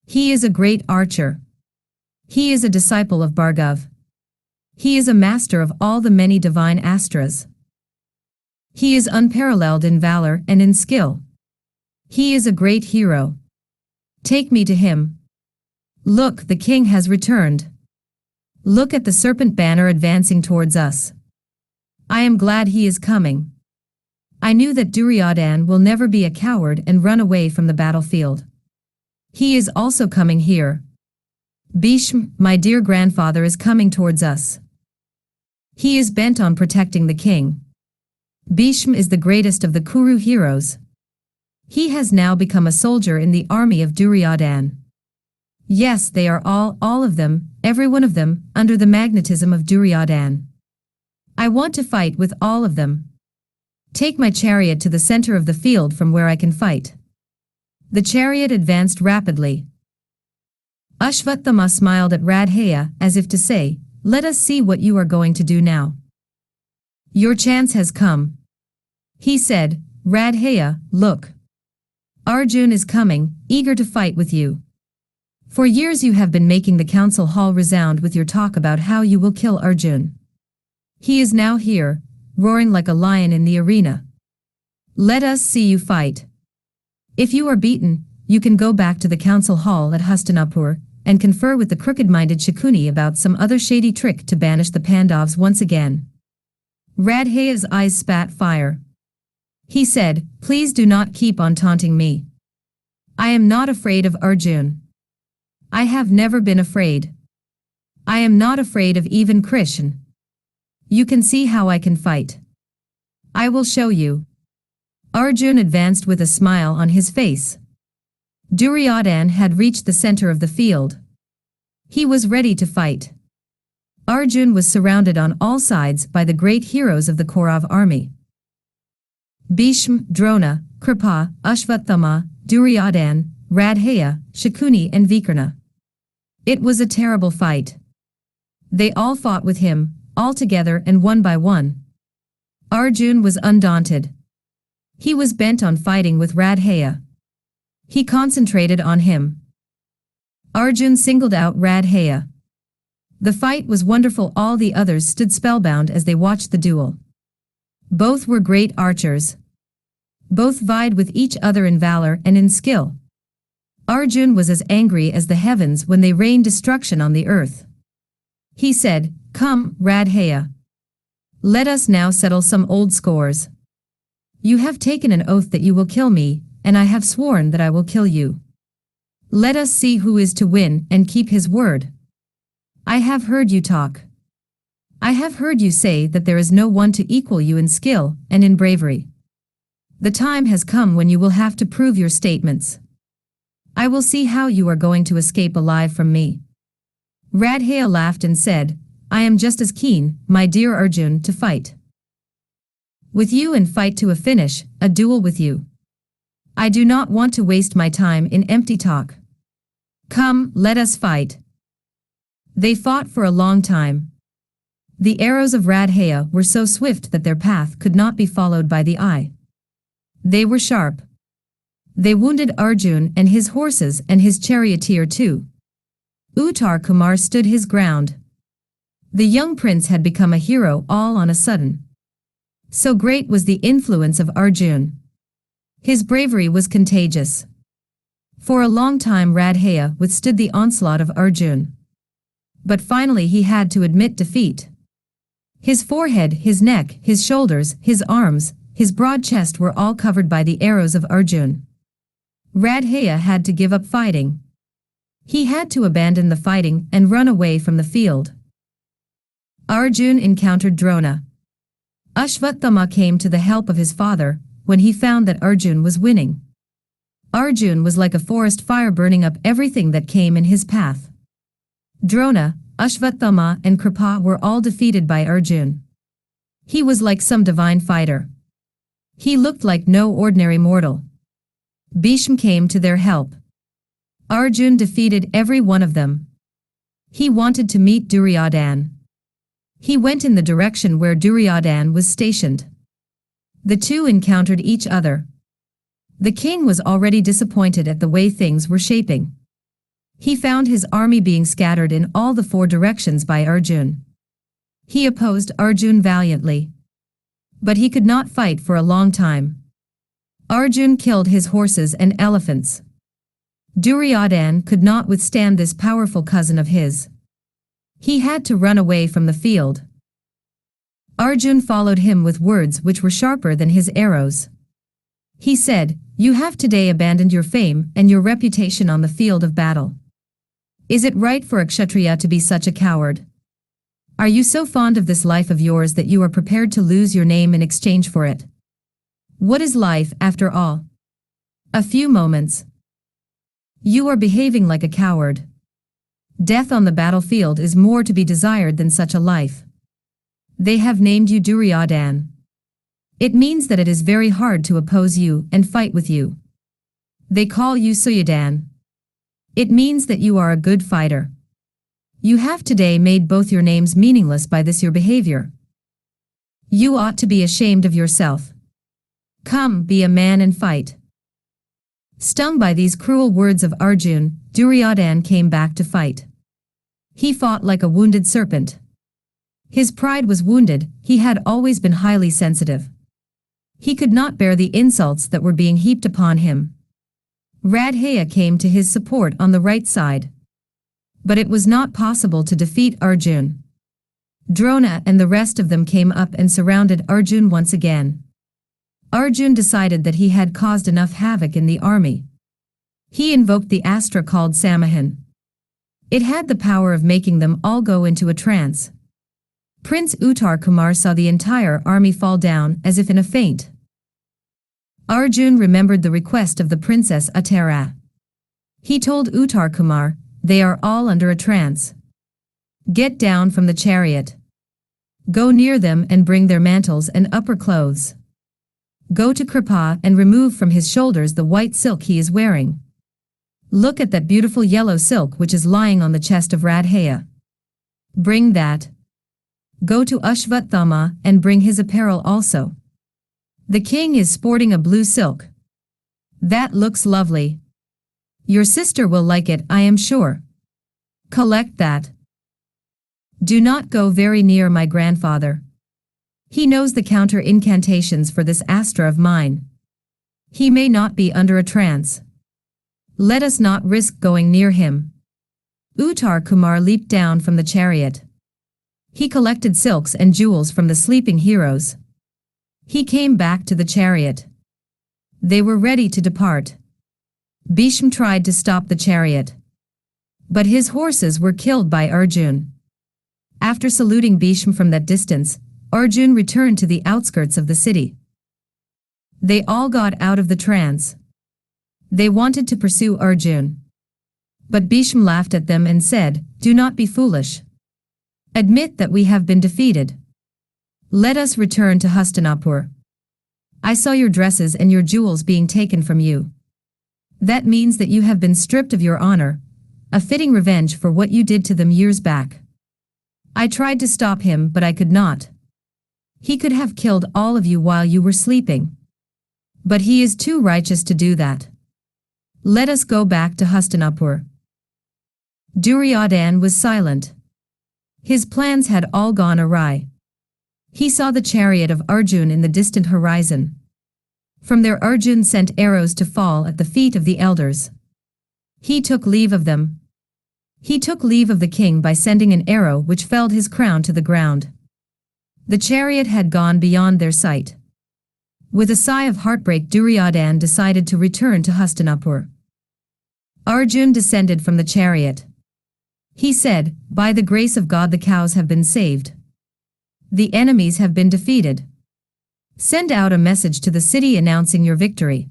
He is a great archer. He is a disciple of Bhargav. He is a master of all the many divine astras. He is unparalleled in valor and in skill. He is a great hero. Take me to him. Look, the king has returned. Look at the serpent banner advancing towards us. I am glad he is coming. I knew that Duryodhan will never be a coward and run away from the battlefield. He is also coming here. Bheem, my dear grandfather, is coming towards us. He is bent on protecting the king. Bheem is the greatest of the Kuru heroes. He has now become a soldier in the army of Duryodhan. Yes, they are all of them, every one of them, under the magnetism of Duryodhan. I want to fight with all of them. Take my chariot to the center of the field from where I can fight. The chariot advanced rapidly. Ashwatthama smiled at Radhaya as if to say, let us see what you are going to do now. Your chance has come. He said, Radhaya, look. Arjun is coming, eager to fight with you. For years you have been making the council hall resound with your talk about how you will kill Arjun. He is now here, roaring like a lion in the arena. Let us see you fight. If you are beaten, you can go back to the council hall at Hastinapur and confer with the crooked-minded Shakuni about some other shady trick to banish the Pandavs once again. Radhaya's eyes spat fire. He said, please do not keep on taunting me. I am not afraid of Arjun. I have never been afraid. I am not afraid of even Krishna. You can see how I can fight. I will show you. Arjun advanced with a smile on his face. Duryodhan had reached the center of the field. He was ready to fight. Arjun was surrounded on all sides by the great heroes of the Kaurav army. Bheem, Drona, Kripa, Ashwatthama, Duryodhan, Radhaya, Shakuni and Vikarna. It was a terrible fight. They all fought with him, all together and one by one. Arjun was undaunted. He was bent on fighting with Radhaya. He concentrated on him. Arjun singled out Radhaya. The fight was wonderful. All the others stood spellbound as they watched the duel. Both were great archers. Both vied with each other in valor and in skill. Arjun was as angry as the heavens when they rained destruction on the earth. He said, come, Radhaya. Let us now settle some old scores. You have taken an oath that you will kill me, and I have sworn that I will kill you. Let us see who is to win and keep his word. I have heard you talk. I have heard you say that there is no one to equal you in skill and in bravery. The time has come when you will have to prove your statements. I will see how you are going to escape alive from me. Radhaya laughed and said, I am just as keen, my dear Arjun, to fight with you and fight to a finish, a duel with you. I do not want to waste my time in empty talk. Come, let us fight. They fought for a long time. The arrows of Radhaya were so swift that their path could not be followed by the eye. They were sharp. They wounded Arjun and his horses and his charioteer too. Uttar Kumar stood his ground. The young prince had become a hero all on a sudden. So great was the influence of Arjun. His bravery was contagious. For a long time Radhaya withstood the onslaught of Arjun. But finally he had to admit defeat. His forehead, his neck, his shoulders, his arms, his broad chest were all covered by the arrows of Arjun. Radhaya had to give up fighting. He had to abandon the fighting and run away from the field. Arjun encountered Drona. Ashwatthama came to the help of his father when he found that Arjun was winning. Arjun was like a forest fire burning up everything that came in his path. Drona, Ashwatthama and Kripa were all defeated by Arjun. He was like some divine fighter. He looked like no ordinary mortal. Bhishma came to their help. Arjun defeated every one of them. He wanted to meet Duryodhan. He went in the direction where Duryodhan was stationed. The two encountered each other. The king was already disappointed at the way things were shaping. He found his army being scattered in all the four directions by Arjun. He opposed Arjun valiantly. But he could not fight for a long time. Arjun killed his horses and elephants. Duryodhan could not withstand this powerful cousin of his. He had to run away from the field. Arjun followed him with words which were sharper than his arrows. He said, "You have today abandoned your fame and your reputation on the field of battle. Is it right for a Kshatriya to be such a coward? Are you so fond of this life of yours that you are prepared to lose your name in exchange for it? What is life, after all? A few moments. You are behaving like a coward. Death on the battlefield is more to be desired than such a life. They have named you Duryodhan. It means that it is very hard to oppose you and fight with you. They call you Suyodhan. It means that you are a good fighter. You have today made both your names meaningless by this your behavior. You ought to be ashamed of yourself. Come, be a man and fight." Stung by these cruel words of Arjun, Duryodhan came back to fight. He fought like a wounded serpent. His pride was wounded, he had always been highly sensitive. He could not bear the insults that were being heaped upon him. Radhaya came to his support on the right side. But it was not possible to defeat Arjun. Drona and the rest of them came up and surrounded Arjun once again. Arjun decided that he had caused enough havoc in the army. He invoked the astra called Samahan. It had the power of making them all go into a trance. Prince Uttara saw the entire army fall down as if in a faint. Arjun remembered the request of the Princess Uttara. He told Uttara, "They are all under a trance. Get down from the chariot. Go near them and bring their mantles and upper clothes. Go to Kripa and remove from his shoulders the white silk he is wearing. Look at that beautiful yellow silk which is lying on the chest of Radhaya. Bring that. Go to Ashwatthama and bring his apparel also. The king is sporting a blue silk. That looks lovely. Your sister will like it, I am sure. Collect that. Do not go very near my grandfather. He knows the counter incantations for this astra of mine. He may not be under a trance. Let us not risk going near him." Uttara leaped down from the chariot. He collected silks and jewels from the sleeping heroes. He came back to the chariot. They were ready to depart. Bhishma tried to stop the chariot. But his horses were killed by Arjun. After saluting Bhishma from that distance, Arjun returned to the outskirts of the city. They all got out of the trance. They wanted to pursue Arjun. But Bhishma laughed at them and said, "Do not be foolish. Admit that we have been defeated. Let us return to Hastinapur. I saw your dresses and your jewels being taken from you. That means that you have been stripped of your honor, a fitting revenge for what you did to them years back. I tried to stop him, but I could not. He could have killed all of you while you were sleeping. But he is too righteous to do that. Let us go back to Hastinapur." Duryodhan was silent. His plans had all gone awry. He saw the chariot of Arjun in the distant horizon. From there Arjun sent arrows to fall at the feet of the elders. He took leave of them. He took leave of the king by sending an arrow which felled his crown to the ground. The chariot had gone beyond their sight. With a sigh of heartbreak, Duryodhan decided to return to Hastinapur. Arjun descended from the chariot. He said, "By the grace of God the cows have been saved. The enemies have been defeated. Send out a message to the city announcing your victory.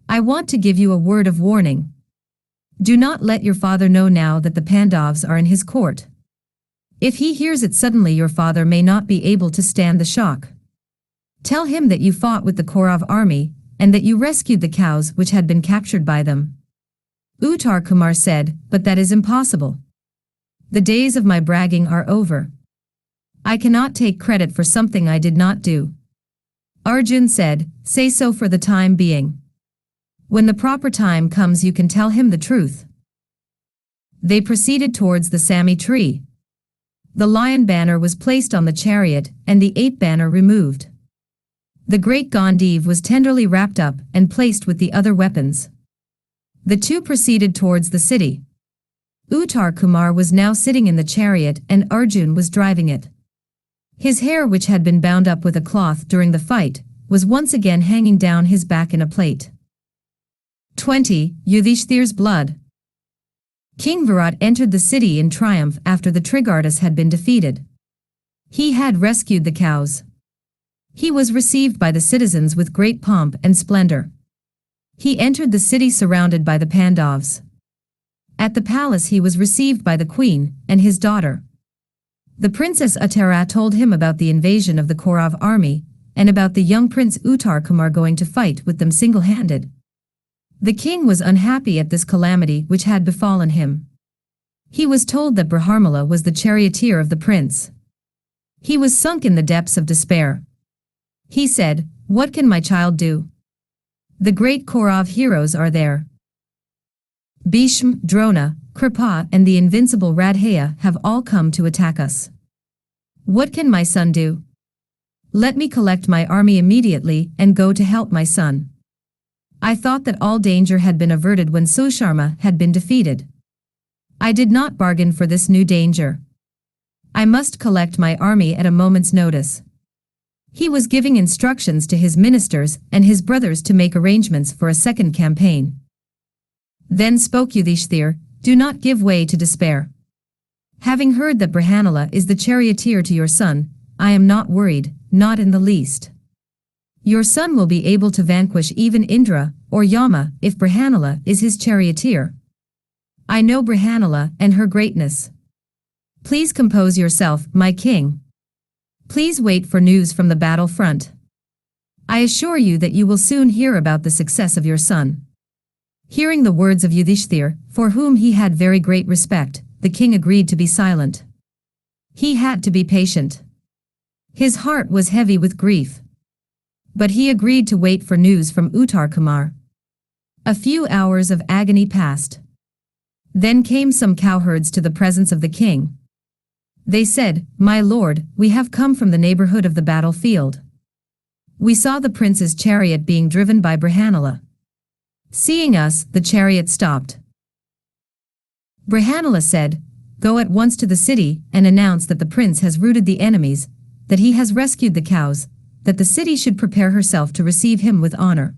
I want to give you a word of warning. Do not let your father know now that the Pandavs are in his court. If he hears it suddenly, your father may not be able to stand the shock. Tell him that you fought with the Kaurav army, and that you rescued the cows which had been captured by them." Uttara said, "But that is impossible. The days of my bragging are over. I cannot take credit for something I did not do." Arjun said, "Say so for the time being. When the proper time comes you can tell him the truth." They proceeded towards the Sami tree. The lion banner was placed on the chariot, and the ape banner removed. The great Gandiv was tenderly wrapped up and placed with the other weapons. The two proceeded towards the city. Uttara was now sitting in the chariot and Arjun was driving it. His hair, which had been bound up with a cloth during the fight, was once again hanging down his back in a plait. 20. Yudhishthir's blood. King Virat entered the city in triumph after the Trigardas had been defeated. He had rescued the cows. He was received by the citizens with great pomp and splendor. He entered the city surrounded by the Pandavs. At the palace he was received by the queen and his daughter. The Princess Uttara told him about the invasion of the Kaurav army, and about the young Prince Uttara going to fight with them single-handed. The king was unhappy at this calamity which had befallen him. He was told that Brahmala was the charioteer of the prince. He was sunk in the depths of despair. He said, "What can my child do? The great Kaurav heroes are there. Bheem, Drona, Kripa and the invincible Radhaya have all come to attack us. What can my son do? Let me collect my army immediately and go to help my son. I thought that all danger had been averted when Susharma had been defeated. I did not bargain for this new danger. I must collect my army at a moment's notice." He was giving instructions to his ministers and his brothers to make arrangements for a second campaign. Then spoke Yudhishthir, "Do not give way to despair. Having heard that Brahmanala is the charioteer to your son, I am not worried, not in the least. Your son will be able to vanquish even Indra or Yama if Brahmanala is his charioteer. I know Brahmanala and her greatness. Please compose yourself, my king. Please wait for news from the battle front. I assure you that you will soon hear about the success of your son." Hearing the words of Yudhishthir, for whom he had very great respect, the king agreed to be silent. He had to be patient. His heart was heavy with grief. But he agreed to wait for news from Uttara. A few hours of agony passed. Then came some cowherds to the presence of the king. They said, "My lord, we have come from the neighborhood of the battlefield. We saw the prince's chariot being driven by Brahmanala. Seeing us, the chariot stopped. Brahmanala said, 'Go at once to the city and announce that the prince has routed the enemies, that he has rescued the cows, that the city should prepare herself to receive him with honor.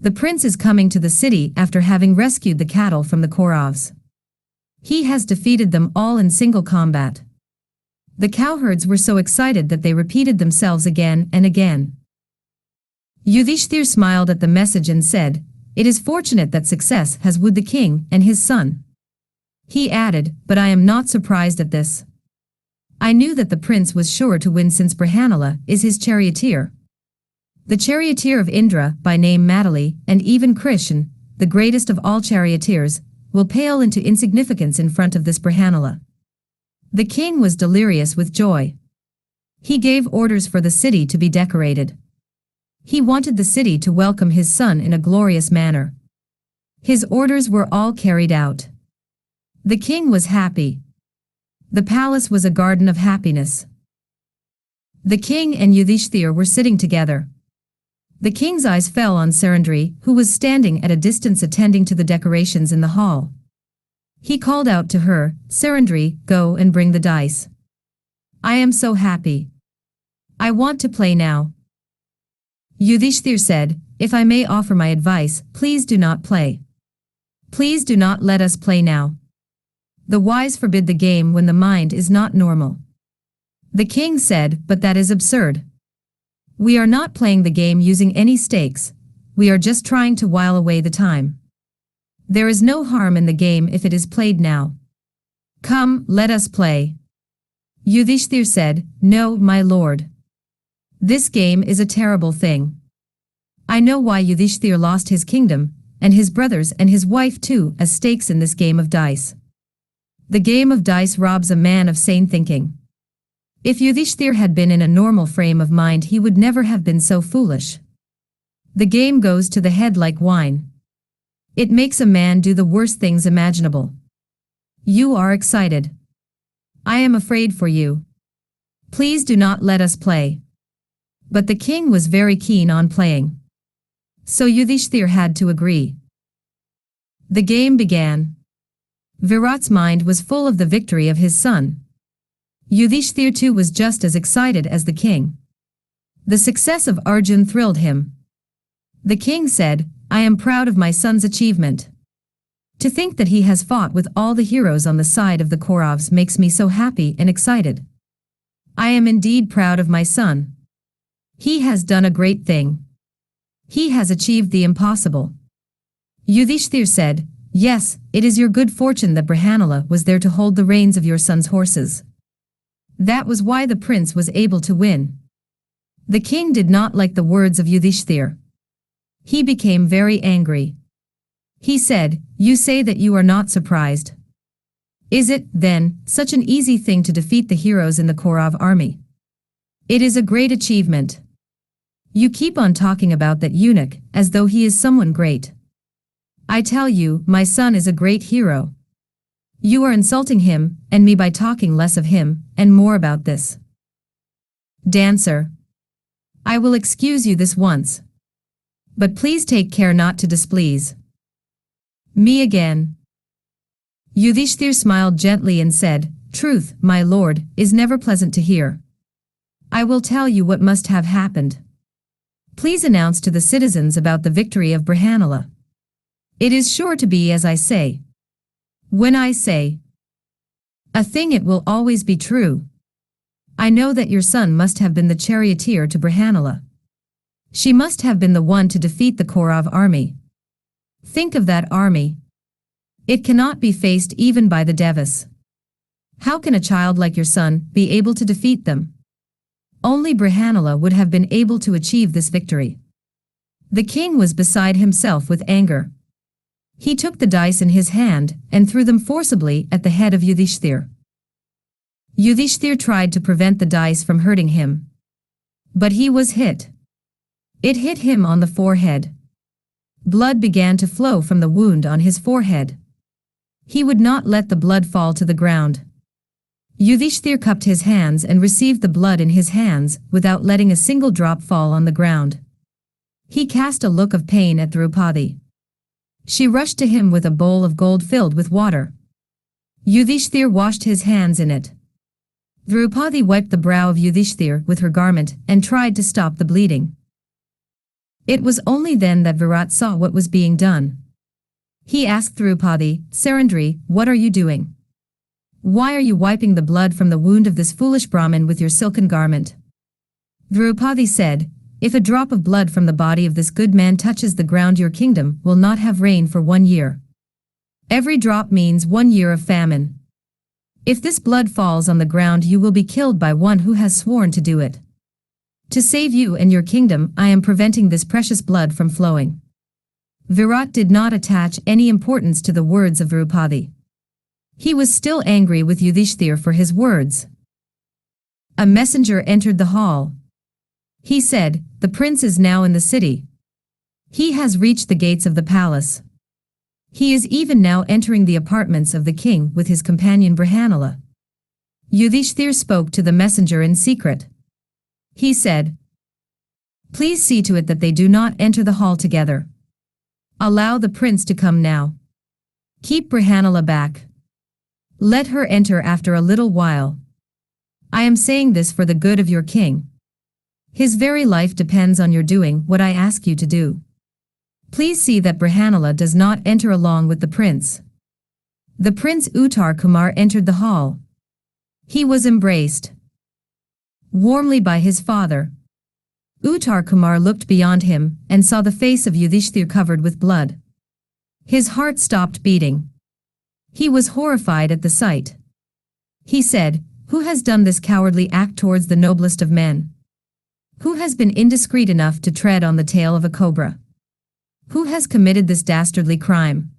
The prince is coming to the city after having rescued the cattle from the Kauravs. He has defeated them all in single combat.'" The cowherds were so excited that they repeated themselves again and again. Yudhishthir smiled at the message and said, "It is fortunate that success has wooed the king and his son." He added, "But I am not surprised at this. I knew that the prince was sure to win since Brahmanala is his charioteer. The charioteer of Indra, by name Madali, and even Krishna, the greatest of all charioteers, will pale into insignificance in front of this Brahmanala." The king was delirious with joy. He gave orders for the city to be decorated. He wanted the city to welcome his son in a glorious manner. His orders were all carried out. The king was happy. The palace was a garden of happiness. The king and Yudhishthir were sitting together. The king's eyes fell on Sairandhri, who was standing at a distance attending to the decorations in the hall. He called out to her, "Sairandhri, go and bring the dice. I am so happy. I want to play now." Yudhishthir said, "If I may offer my advice, please do not play. Please do not let us play now. The wise forbid the game when the mind is not normal." The king said, "But that is absurd. We are not playing the game using any stakes, we are just trying to while away the time. There is no harm in the game if it is played now. Come, let us play." Yudhishthir said, "No, my lord. This game is a terrible thing. I know why Yudhishthir lost his kingdom, and his brothers and his wife too, as stakes in this game of dice. The game of dice robs a man of sane thinking. If Yudhishthir had been in a normal frame of mind, he would never have been so foolish. The game goes to the head like wine. It makes a man do the worst things imaginable. You are excited. I am afraid for you. Please do not let us play." But the king was very keen on playing. So Yudhishthir had to agree. The game began. Virat's mind was full of the victory of his son. Yudhishthir too was just as excited as the king. The success of Arjun thrilled him. The king said, "I am proud of my son's achievement. To think that he has fought with all the heroes on the side of the Kauravs makes me so happy and excited. I am indeed proud of my son. He has done a great thing. He has achieved the impossible." Yudhishthir said, "Yes, it is your good fortune that Brihanala was there to hold the reins of your son's horses. That was why the prince was able to win." The king did not like the words of Yudhishthir. He became very angry. He said, "You say that you are not surprised. Is it, then, such an easy thing to defeat the heroes in the Kaurav army? It is a great achievement. You keep on talking about that eunuch as though he is someone great. I tell you, my son is a great hero. You are insulting him and me by talking less of him and more about this. Dancer. I will excuse you this once. But please take care not to displease me again." Yudhishthir smiled gently and said, "Truth, my lord, is never pleasant to hear. I will tell you what must have happened. Please announce to the citizens about the victory of Brihanala. It is sure to be as I say. When I say a thing, it will always be true. I know that your son must have been the charioteer to Brihanala. She must have been the one to defeat the Kaurav army. Think of that army. It cannot be faced even by the Devas. How can a child like your son be able to defeat them? Only Brihanala would have been able to achieve this victory." The king was beside himself with anger. He took the dice in his hand and threw them forcibly at the head of Yudhishthir. Yudhishthir tried to prevent the dice from hurting him. But he was hit. It hit him on the forehead. Blood began to flow from the wound on his forehead. He would not let the blood fall to the ground. Yudhishthir cupped his hands and received the blood in his hands without letting a single drop fall on the ground. He cast a look of pain at Draupadi. She rushed to him with a bowl of gold filled with water. Yudhishthir washed his hands in it. Draupadi wiped the brow of Yudhishthir with her garment and tried to stop the bleeding. It was only then that Virat saw what was being done. He asked Draupadi, "Sairandhri, what are you doing? Why are you wiping the blood from the wound of this foolish Brahmin with your silken garment?" Draupadi said, "If a drop of blood from the body of this good man touches the ground, your kingdom will not have rain for 1 year. Every drop means 1 year of famine. If this blood falls on the ground, you will be killed by one who has sworn to do it. To save you and your kingdom, I am preventing this precious blood from flowing." Virat did not attach any importance to the words of Draupadi. He was still angry with Yudhishthir for his words. A messenger entered the hall. He said, "The prince is now in the city. He has reached the gates of the palace. He is even now entering the apartments of the king with his companion Brihanala." Yudhishthir spoke to the messenger in secret. He said, "Please see to it that they do not enter the hall together. Allow the prince to come now. Keep Brihanala back. Let her enter after a little while. I am saying this for the good of your king. His very life depends on your doing what I ask you to do. Please see that Brihanala does not enter along with the prince." The prince Uttar Kumar entered the hall. He was embraced warmly by his father. Uttar Kumar looked beyond him and saw the face of Yudhishthir covered with blood. His heart stopped beating. He was horrified at the sight. He said, Who has done this cowardly act towards the noblest of men? Who has been indiscreet enough to tread on the tail of a cobra? Who has committed this dastardly crime?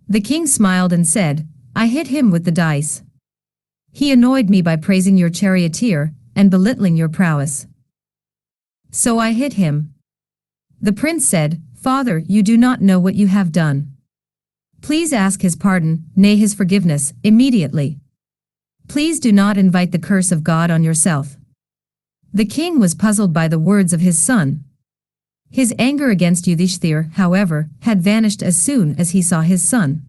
The king smiled and said, I hit him with the dice. He annoyed me by praising your charioteer and belittling your prowess. So I hit him. The prince said, Father, you do not know what you have done. Please ask his pardon, nay his forgiveness, immediately. Please do not invite the curse of God on yourself. The king was puzzled by the words of his son. His anger against Yudhishthir, however, had vanished as soon as he saw his son.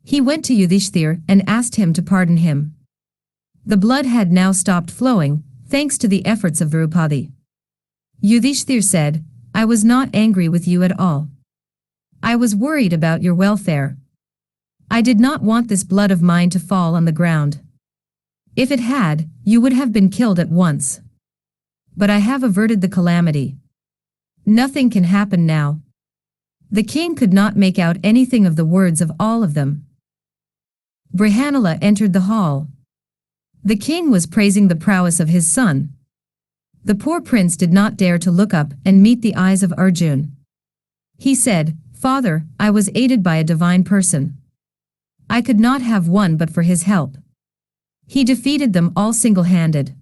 He went to Yudhishthir and asked him to pardon him. The blood had now stopped flowing, thanks to the efforts of Draupadi. Yudhishthir said, I was not angry with you at all. I was worried about your welfare. I did not want this blood of mine to fall on the ground. If it had, you would have been killed at once. But I have averted the calamity. Nothing can happen now. The king could not make out anything of the words of all of them. Brihanala entered the hall. The king was praising the prowess of his son. The poor prince did not dare to look up and meet the eyes of Arjun. He said, Father, I was aided by a divine person. I could not have won but for his help. He defeated them all single-handed.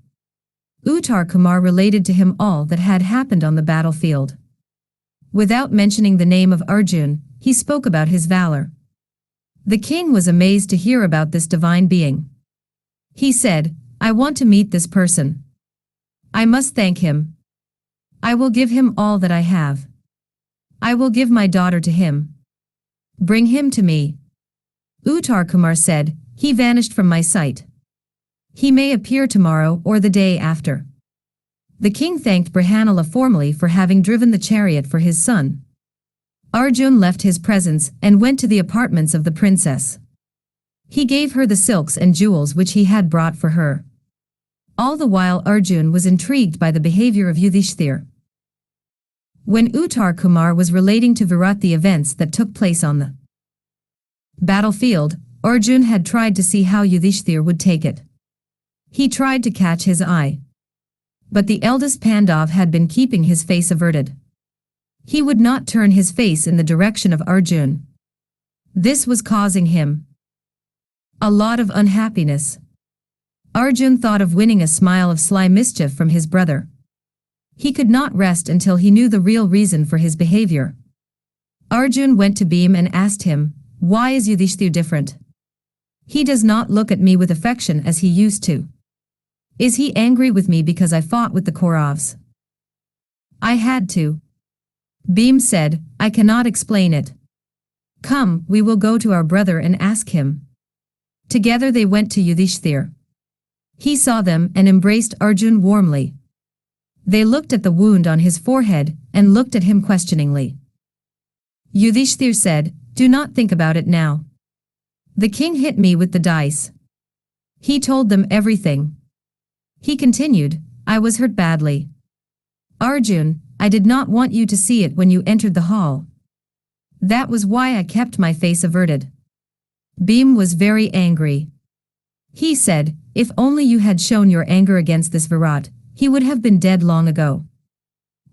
Uttara related to him all that had happened on the battlefield. Without mentioning the name of Arjun, he spoke about his valor. The king was amazed to hear about this divine being. He said, I want to meet this person. I must thank him. I will give him all that I have. I will give my daughter to him. Bring him to me. Uttara said, he vanished from my sight. He may appear tomorrow or the day after. The king thanked Brihanala formally for having driven the chariot for his son. Arjun left his presence and went to the apartments of the princess. He gave her the silks and jewels which he had brought for her. All the while Arjun was intrigued by the behavior of Yudhishthir. When Uttara was relating to Virat the events that took place on the battlefield, Arjun had tried to see how Yudhishthir would take it. He tried to catch his eye. But the eldest Pandav had been keeping his face averted. He would not turn his face in the direction of Arjun. This was causing him a lot of unhappiness. Arjun thought of winning a smile of sly mischief from his brother. He could not rest until he knew the real reason for his behavior. Arjun went to Bheem and asked him, Why is Yudhishthir different? He does not look at me with affection as he used to. Is he angry with me because I fought with the Kauravs? I had to. Bheem said, I cannot explain it. Come, we will go to our brother and ask him. Together they went to Yudhishthir. He saw them and embraced Arjun warmly. They looked at the wound on his forehead and looked at him questioningly. Yudhishthir said, Do not think about it now. The king hit me with the dice. He told them everything. He continued, I was hurt badly. Arjun, I did not want you to see it when you entered the hall. That was why I kept my face averted. Bheem was very angry. He said, If only you had shown your anger against this Virat, he would have been dead long ago.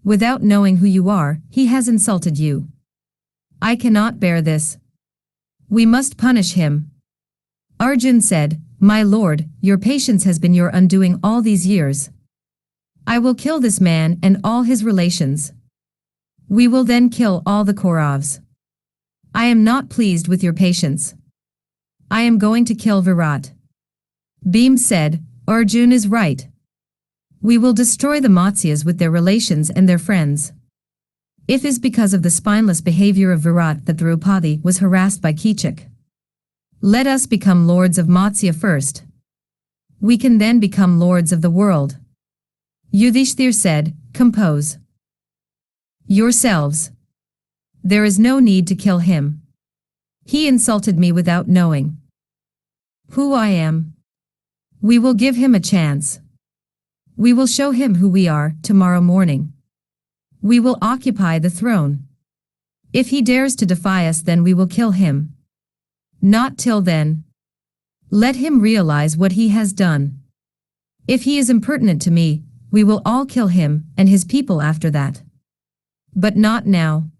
Without knowing who you are, he has insulted you. I cannot bear this. We must punish him. Arjun said, My lord, your patience has been your undoing all these years. I will kill this man and all his relations. We will then kill all the Kauravs. I am not pleased with your patience. I am going to kill Virat. Bheem said, Arjun is right. We will destroy the Matsyas with their relations and their friends. If it is because of the spineless behavior of Virat that Draupadi was harassed by Keechak, let us become lords of Matsya first. We can then become lords of the world. Yudhishthir said, Compose yourselves. There is no need to kill him. He insulted me without knowing who I am. We will give him a chance. We will show him who we are tomorrow morning. We will occupy the throne. If he dares to defy us, then we will kill him. Not till then. Let him realize what he has done. If he is impertinent to me, we will all kill him and his people after that. But not now.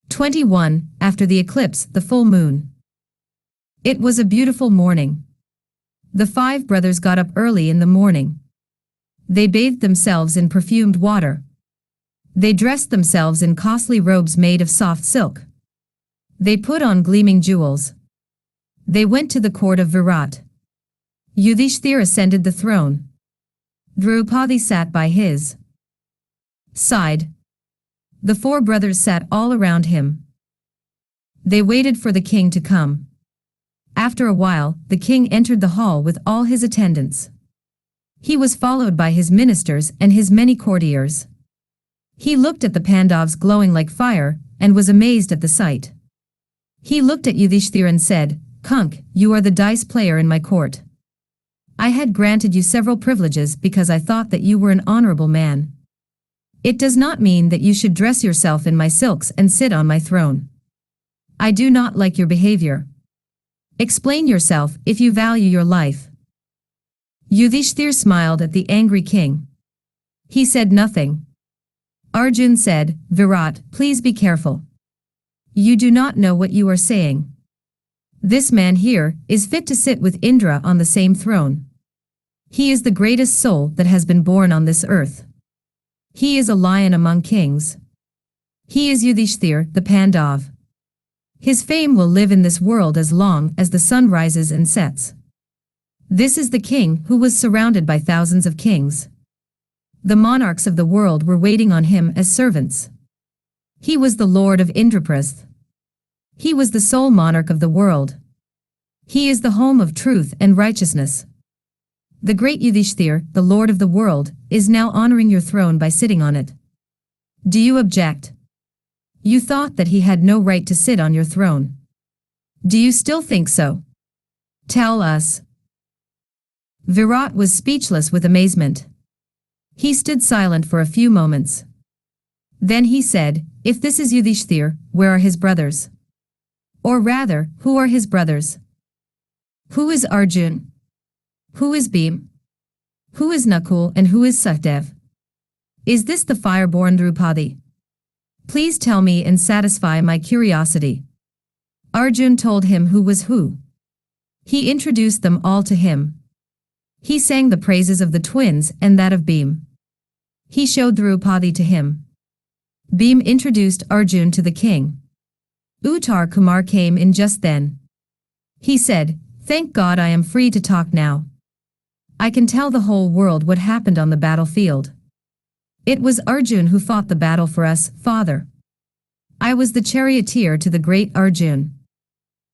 21. After the eclipse, the full moon. It was a beautiful morning. The 5 brothers got up early in the morning. They bathed themselves in perfumed water. They dressed themselves in costly robes made of soft silk. They put on gleaming jewels. They went to the court of Virat. Yudhishthir ascended the throne. Draupadi sat by his side. The 4 brothers sat all around him. They waited for the king to come. After a while, the king entered the hall with all his attendants. He was followed by his ministers and his many courtiers. He looked at the Pandavs glowing like fire, and was amazed at the sight. He looked at Yudhishthir and said, "Kank, you are the dice player in my court. I had granted you several privileges because I thought that you were an honorable man. It does not mean that you should dress yourself in my silks and sit on my throne. I do not like your behavior. Explain yourself if you value your life." Yudhishthir smiled at the angry king. He said nothing. Arjun said, "Virat, please be careful. You do not know what you are saying. This man here is fit to sit with Indra on the same throne. He is the greatest soul that has been born on this earth. He is a lion among kings. He is Yudhishthir, the Pandav. His fame will live in this world as long as the sun rises and sets. This is the king who was surrounded by thousands of kings. The monarchs of the world were waiting on him as servants. He was the lord of Indraprasth. He was the sole monarch of the world. He is the home of truth and righteousness. The great Yudhishthir, the lord of the world, is now honoring your throne by sitting on it. Do you object? You thought that he had no right to sit on your throne. Do you still think so? Tell us." Virat was speechless with amazement. He stood silent for a few moments. Then he said, "If this is Yudhishthir, where are his brothers? Or rather, who are his brothers? Who is Arjun? Who is Bheem? Who is Nakul and who is Sahdev? Is this the fire-born Draupadi? Please tell me and satisfy my curiosity." Arjun told him who was who. He introduced them all to him. He sang the praises of the twins and that of Bheem. He showed Draupadi to him. Bheem introduced Arjun to the king. Uttara Kumar came in just then. He said, "Thank God I am free to talk now. I can tell the whole world what happened on the battlefield. It was Arjun who fought the battle for us, father. I was the charioteer to the great Arjun.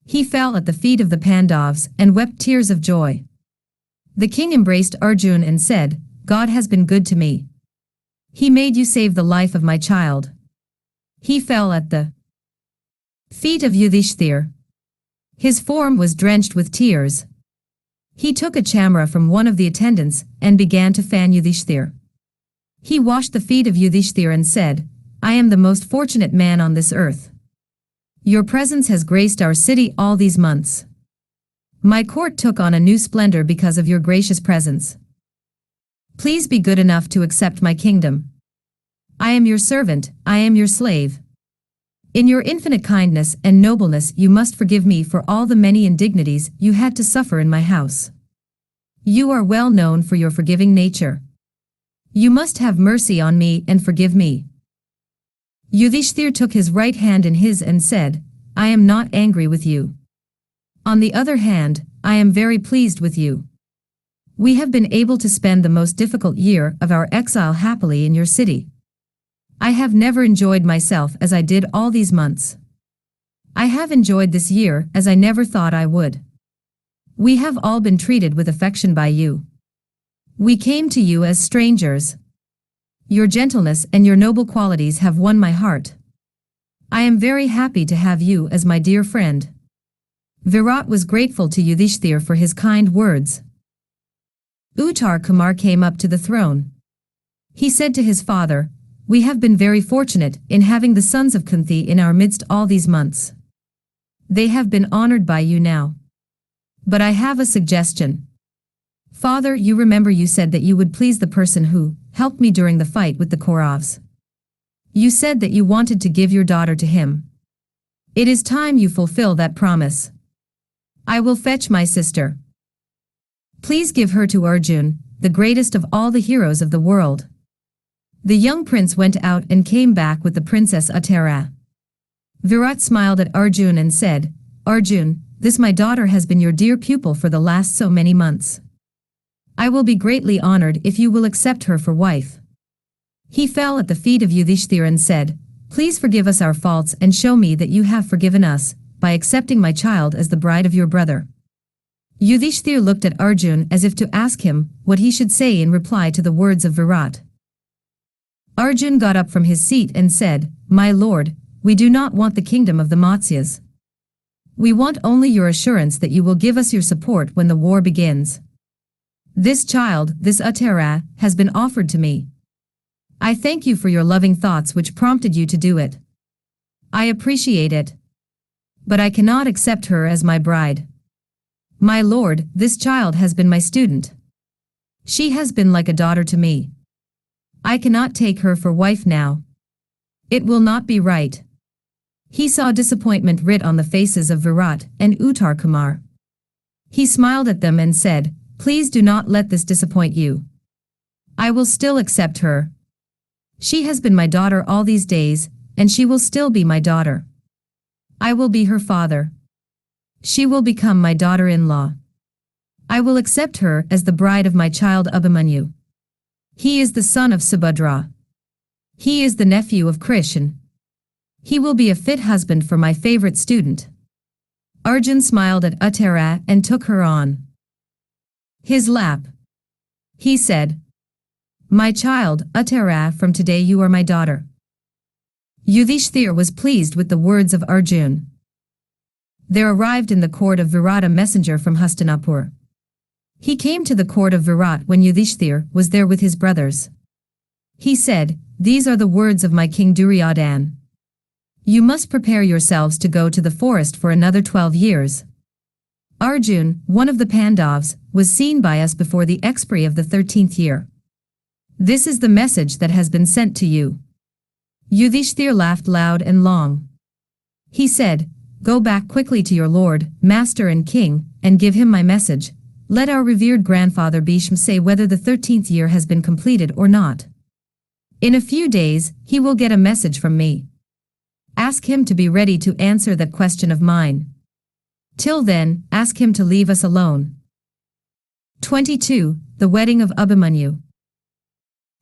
He fell at the feet of the Pandavs and wept tears of joy. The king embraced Arjun and said, God has been good to me. He made you save the life of my child. He fell at the feet of Yudhishthir. His form was drenched with tears. He took a chamara from one of the attendants and began to fan Yudhishthir. He washed the feet of Yudhishthir and said, I am the most fortunate man on this earth. Your presence has graced our city all these months. My court took on a new splendor because of your gracious presence. Please be good enough to accept my kingdom. I am your servant, I am your slave. In your infinite kindness and nobleness you must forgive me for all the many indignities you had to suffer in my house. You are well known for your forgiving nature. You must have mercy on me and forgive me. Yudhishthir took his right hand in his and said, I am not angry with you. On the other hand, I am very pleased with you. We have been able to spend the most difficult year of our exile happily in your city. I have never enjoyed myself as I did all these months. I have enjoyed this year as I never thought I would. We have all been treated with affection by you. We came to you as strangers. Your gentleness and your noble qualities have won my heart. I am very happy to have you as my dear friend. Virat was grateful to Yudhishthir for his kind words. Uttara Kumar came up to the throne. He said to his father, We have been very fortunate in having the sons of Kunti in our midst all these months. They have been honored by you now. But I have a suggestion. Father, you remember you said that you would please the person who helped me during the fight with the Kauravs. You said that you wanted to give your daughter to him. It is time you fulfill that promise. I will fetch my sister. Please give her to Arjun, the greatest of all the heroes of the world." The young prince went out and came back with the princess Uttara. Virat smiled at Arjun and said, "Arjun, this my daughter has been your dear pupil for the last so many months. I will be greatly honored if you will accept her for wife." He fell at the feet of Yudhishthir and said, "Please forgive us our faults and show me that you have forgiven us, by accepting my child as the bride of your brother." Yudhishthir looked at Arjun as if to ask him what he should say in reply to the words of Virat. Arjun got up from his seat and said, "My lord, we do not want the kingdom of the Matsyas. We want only your assurance that you will give us your support when the war begins. This child, this Uttara, has been offered to me. I thank you for your loving thoughts which prompted you to do it. I appreciate it. But I cannot accept her as my bride. My lord, this child has been my student. She has been like a daughter to me. I cannot take her for wife now. It will not be right." He saw disappointment writ on the faces of Virat and Uttara. He smiled at them and said, "Please do not let this disappoint you. I will still accept her. She has been my daughter all these days, and she will still be my daughter. I will be her father. She will become my daughter-in-law. I will accept her as the bride of my child Abhimanyu. He is the son of Subhadra. He is the nephew of Krishna. He will be a fit husband for my favorite student." Arjun smiled at Uttara and took her on his lap. He said, "My child, Uttara, from today you are my daughter." Yudhishthir was pleased with the words of Arjun. There arrived in the court of Virat a messenger from Hastinapur. He came to the court of Virat when Yudhishthir was there with his brothers. He said, "These are the words of my king Duryodhan. You must prepare yourselves to go to the forest for another 12 years. Arjun, one of the Pandavs, was seen by us before the expiry of the 13th year. This is the message that has been sent to you." Yudhishthir laughed loud and long. He said, "Go back quickly to your lord, master and king, and give him my message. Let our revered grandfather Bheem say whether the 13th year has been completed or not. In a few days, he will get a message from me. Ask him to be ready to answer that question of mine. Till then, ask him to leave us alone." 22. The wedding of Abhimanyu.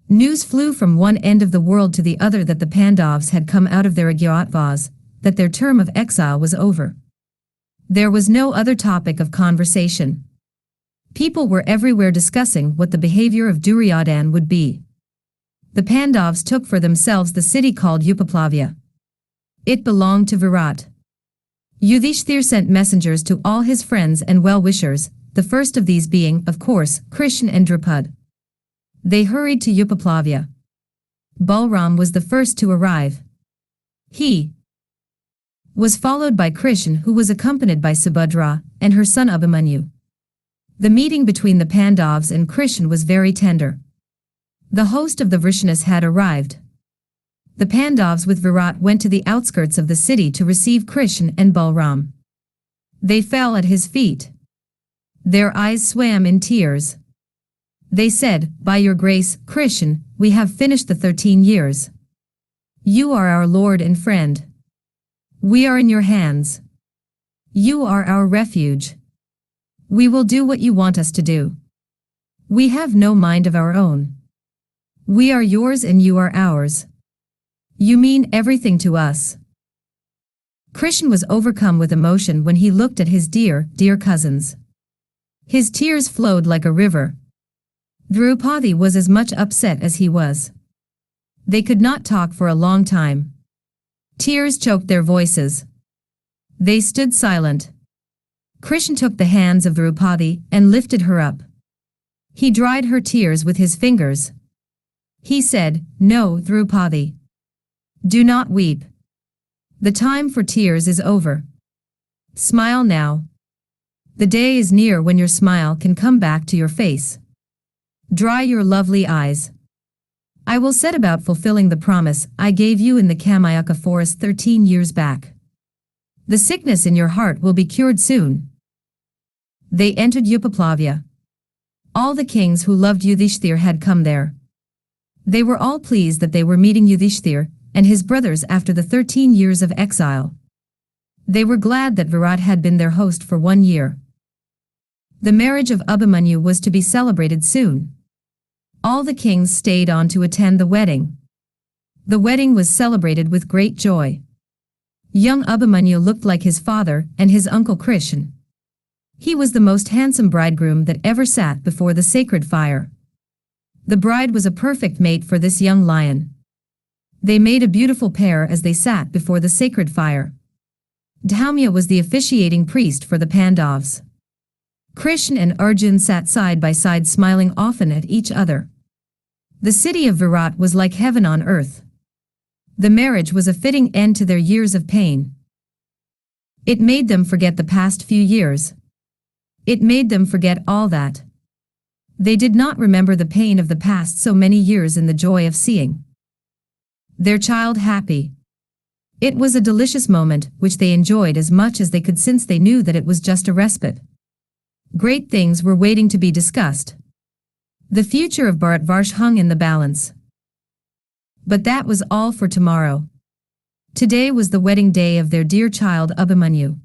News flew from one end of the world to the other that the Pandavs had come out of their Ajñatavas, that their term of exile was over. There was no other topic of conversation. People were everywhere discussing what the behavior of Duryodhan would be. The Pandavs took for themselves the city called Upaplavya. It belonged to Virat. Yudhishthir sent messengers to all his friends and well-wishers, the first of these being, of course, Krishna and Draupadi. They hurried to Upaplavya. Balram was the first to arrive. He was followed by Krishna, who was accompanied by Subhadra and her son Abhimanyu. The meeting between the Pandavs and Krishna was very tender. The host of the Vrishnis had arrived. The Pandavs with Virat went to the outskirts of the city to receive Krishna and Balram. They fell at his feet. Their eyes swam in tears. They said, "By your grace, Krishna, we have finished the 13 years. You are our lord and friend. We are in your hands. You are our refuge. We will do what you want us to do. We have no mind of our own. We are yours and you are ours. You mean everything to us." Krishna was overcome with emotion when he looked at his dear cousins. His tears flowed like a river. Draupadi was as much upset as he was. They could not talk for a long time. Tears choked their voices. They stood silent. Krishna took the hands of Draupadi and lifted her up. He dried her tears with his fingers. He said, "No, Draupadi. Do not weep. The time for tears is over. Smile now. The day is near when your smile can come back to your face. Dry your lovely eyes. I will set about fulfilling the promise I gave you in the Kamyaka forest 13 years back. The sickness in your heart will be cured soon. They entered Upaplavya. All the kings who loved Yudhishthir had come there. They were all pleased that they were meeting Yudhishthir and his brothers after the 13 years of exile. They were glad that Virat had been their host for 1 year. The marriage of Abhimanyu was to be celebrated soon. All the kings stayed on to attend the wedding. The wedding was celebrated with great joy. Young Abhimanyu looked like his father and his uncle Krishan. He was the most handsome bridegroom that ever sat before the sacred fire. The bride was a perfect mate for this young lion. They made a beautiful pair as they sat before the sacred fire. Dhaumya was the officiating priest for the Pandavs. Krishan and Arjun sat side by side smiling often at each other. The city of Virat was like heaven on earth. The marriage was a fitting end to their years of pain. It made them forget the past few years. It made them forget all that. They did not remember the pain of the past so many years in the joy of seeing their child happy. It was a delicious moment which they enjoyed as much as they could since they knew that it was just a respite. Great things were waiting to be discussed. The future of Bharatvarsh hung in the balance. But that was all for tomorrow. Today was the wedding day of their dear child Abhimanyu.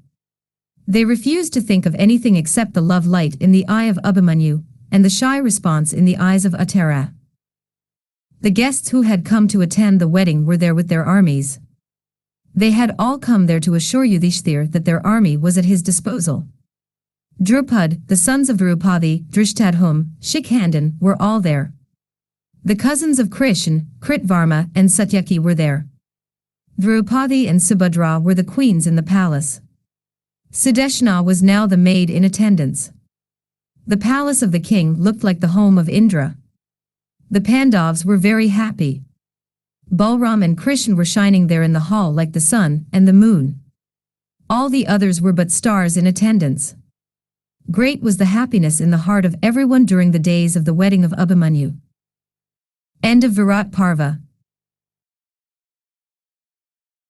They refused to think of anything except the love light in the eye of Abhimanyu and the shy response in the eyes of Uttara. The guests who had come to attend the wedding were there with their armies. They had all come there to assure Yudhishthir that their army was at his disposal. Drupad, the sons of Draupadi, Drishtadhum, Shikhandan were all there. The cousins of Krishan, Kritvarma and Satyaki were there. Draupadi and Subhadra were the queens in the palace. Sudeshna was now the maid in attendance. The palace of the king looked like the home of Indra. The Pandavs were very happy. Balram and Krishan were shining there in the hall like the sun and the moon. All the others were but stars in attendance. Great was the happiness in the heart of everyone during the days of the wedding of Abhimanyu. End of Virat Parva.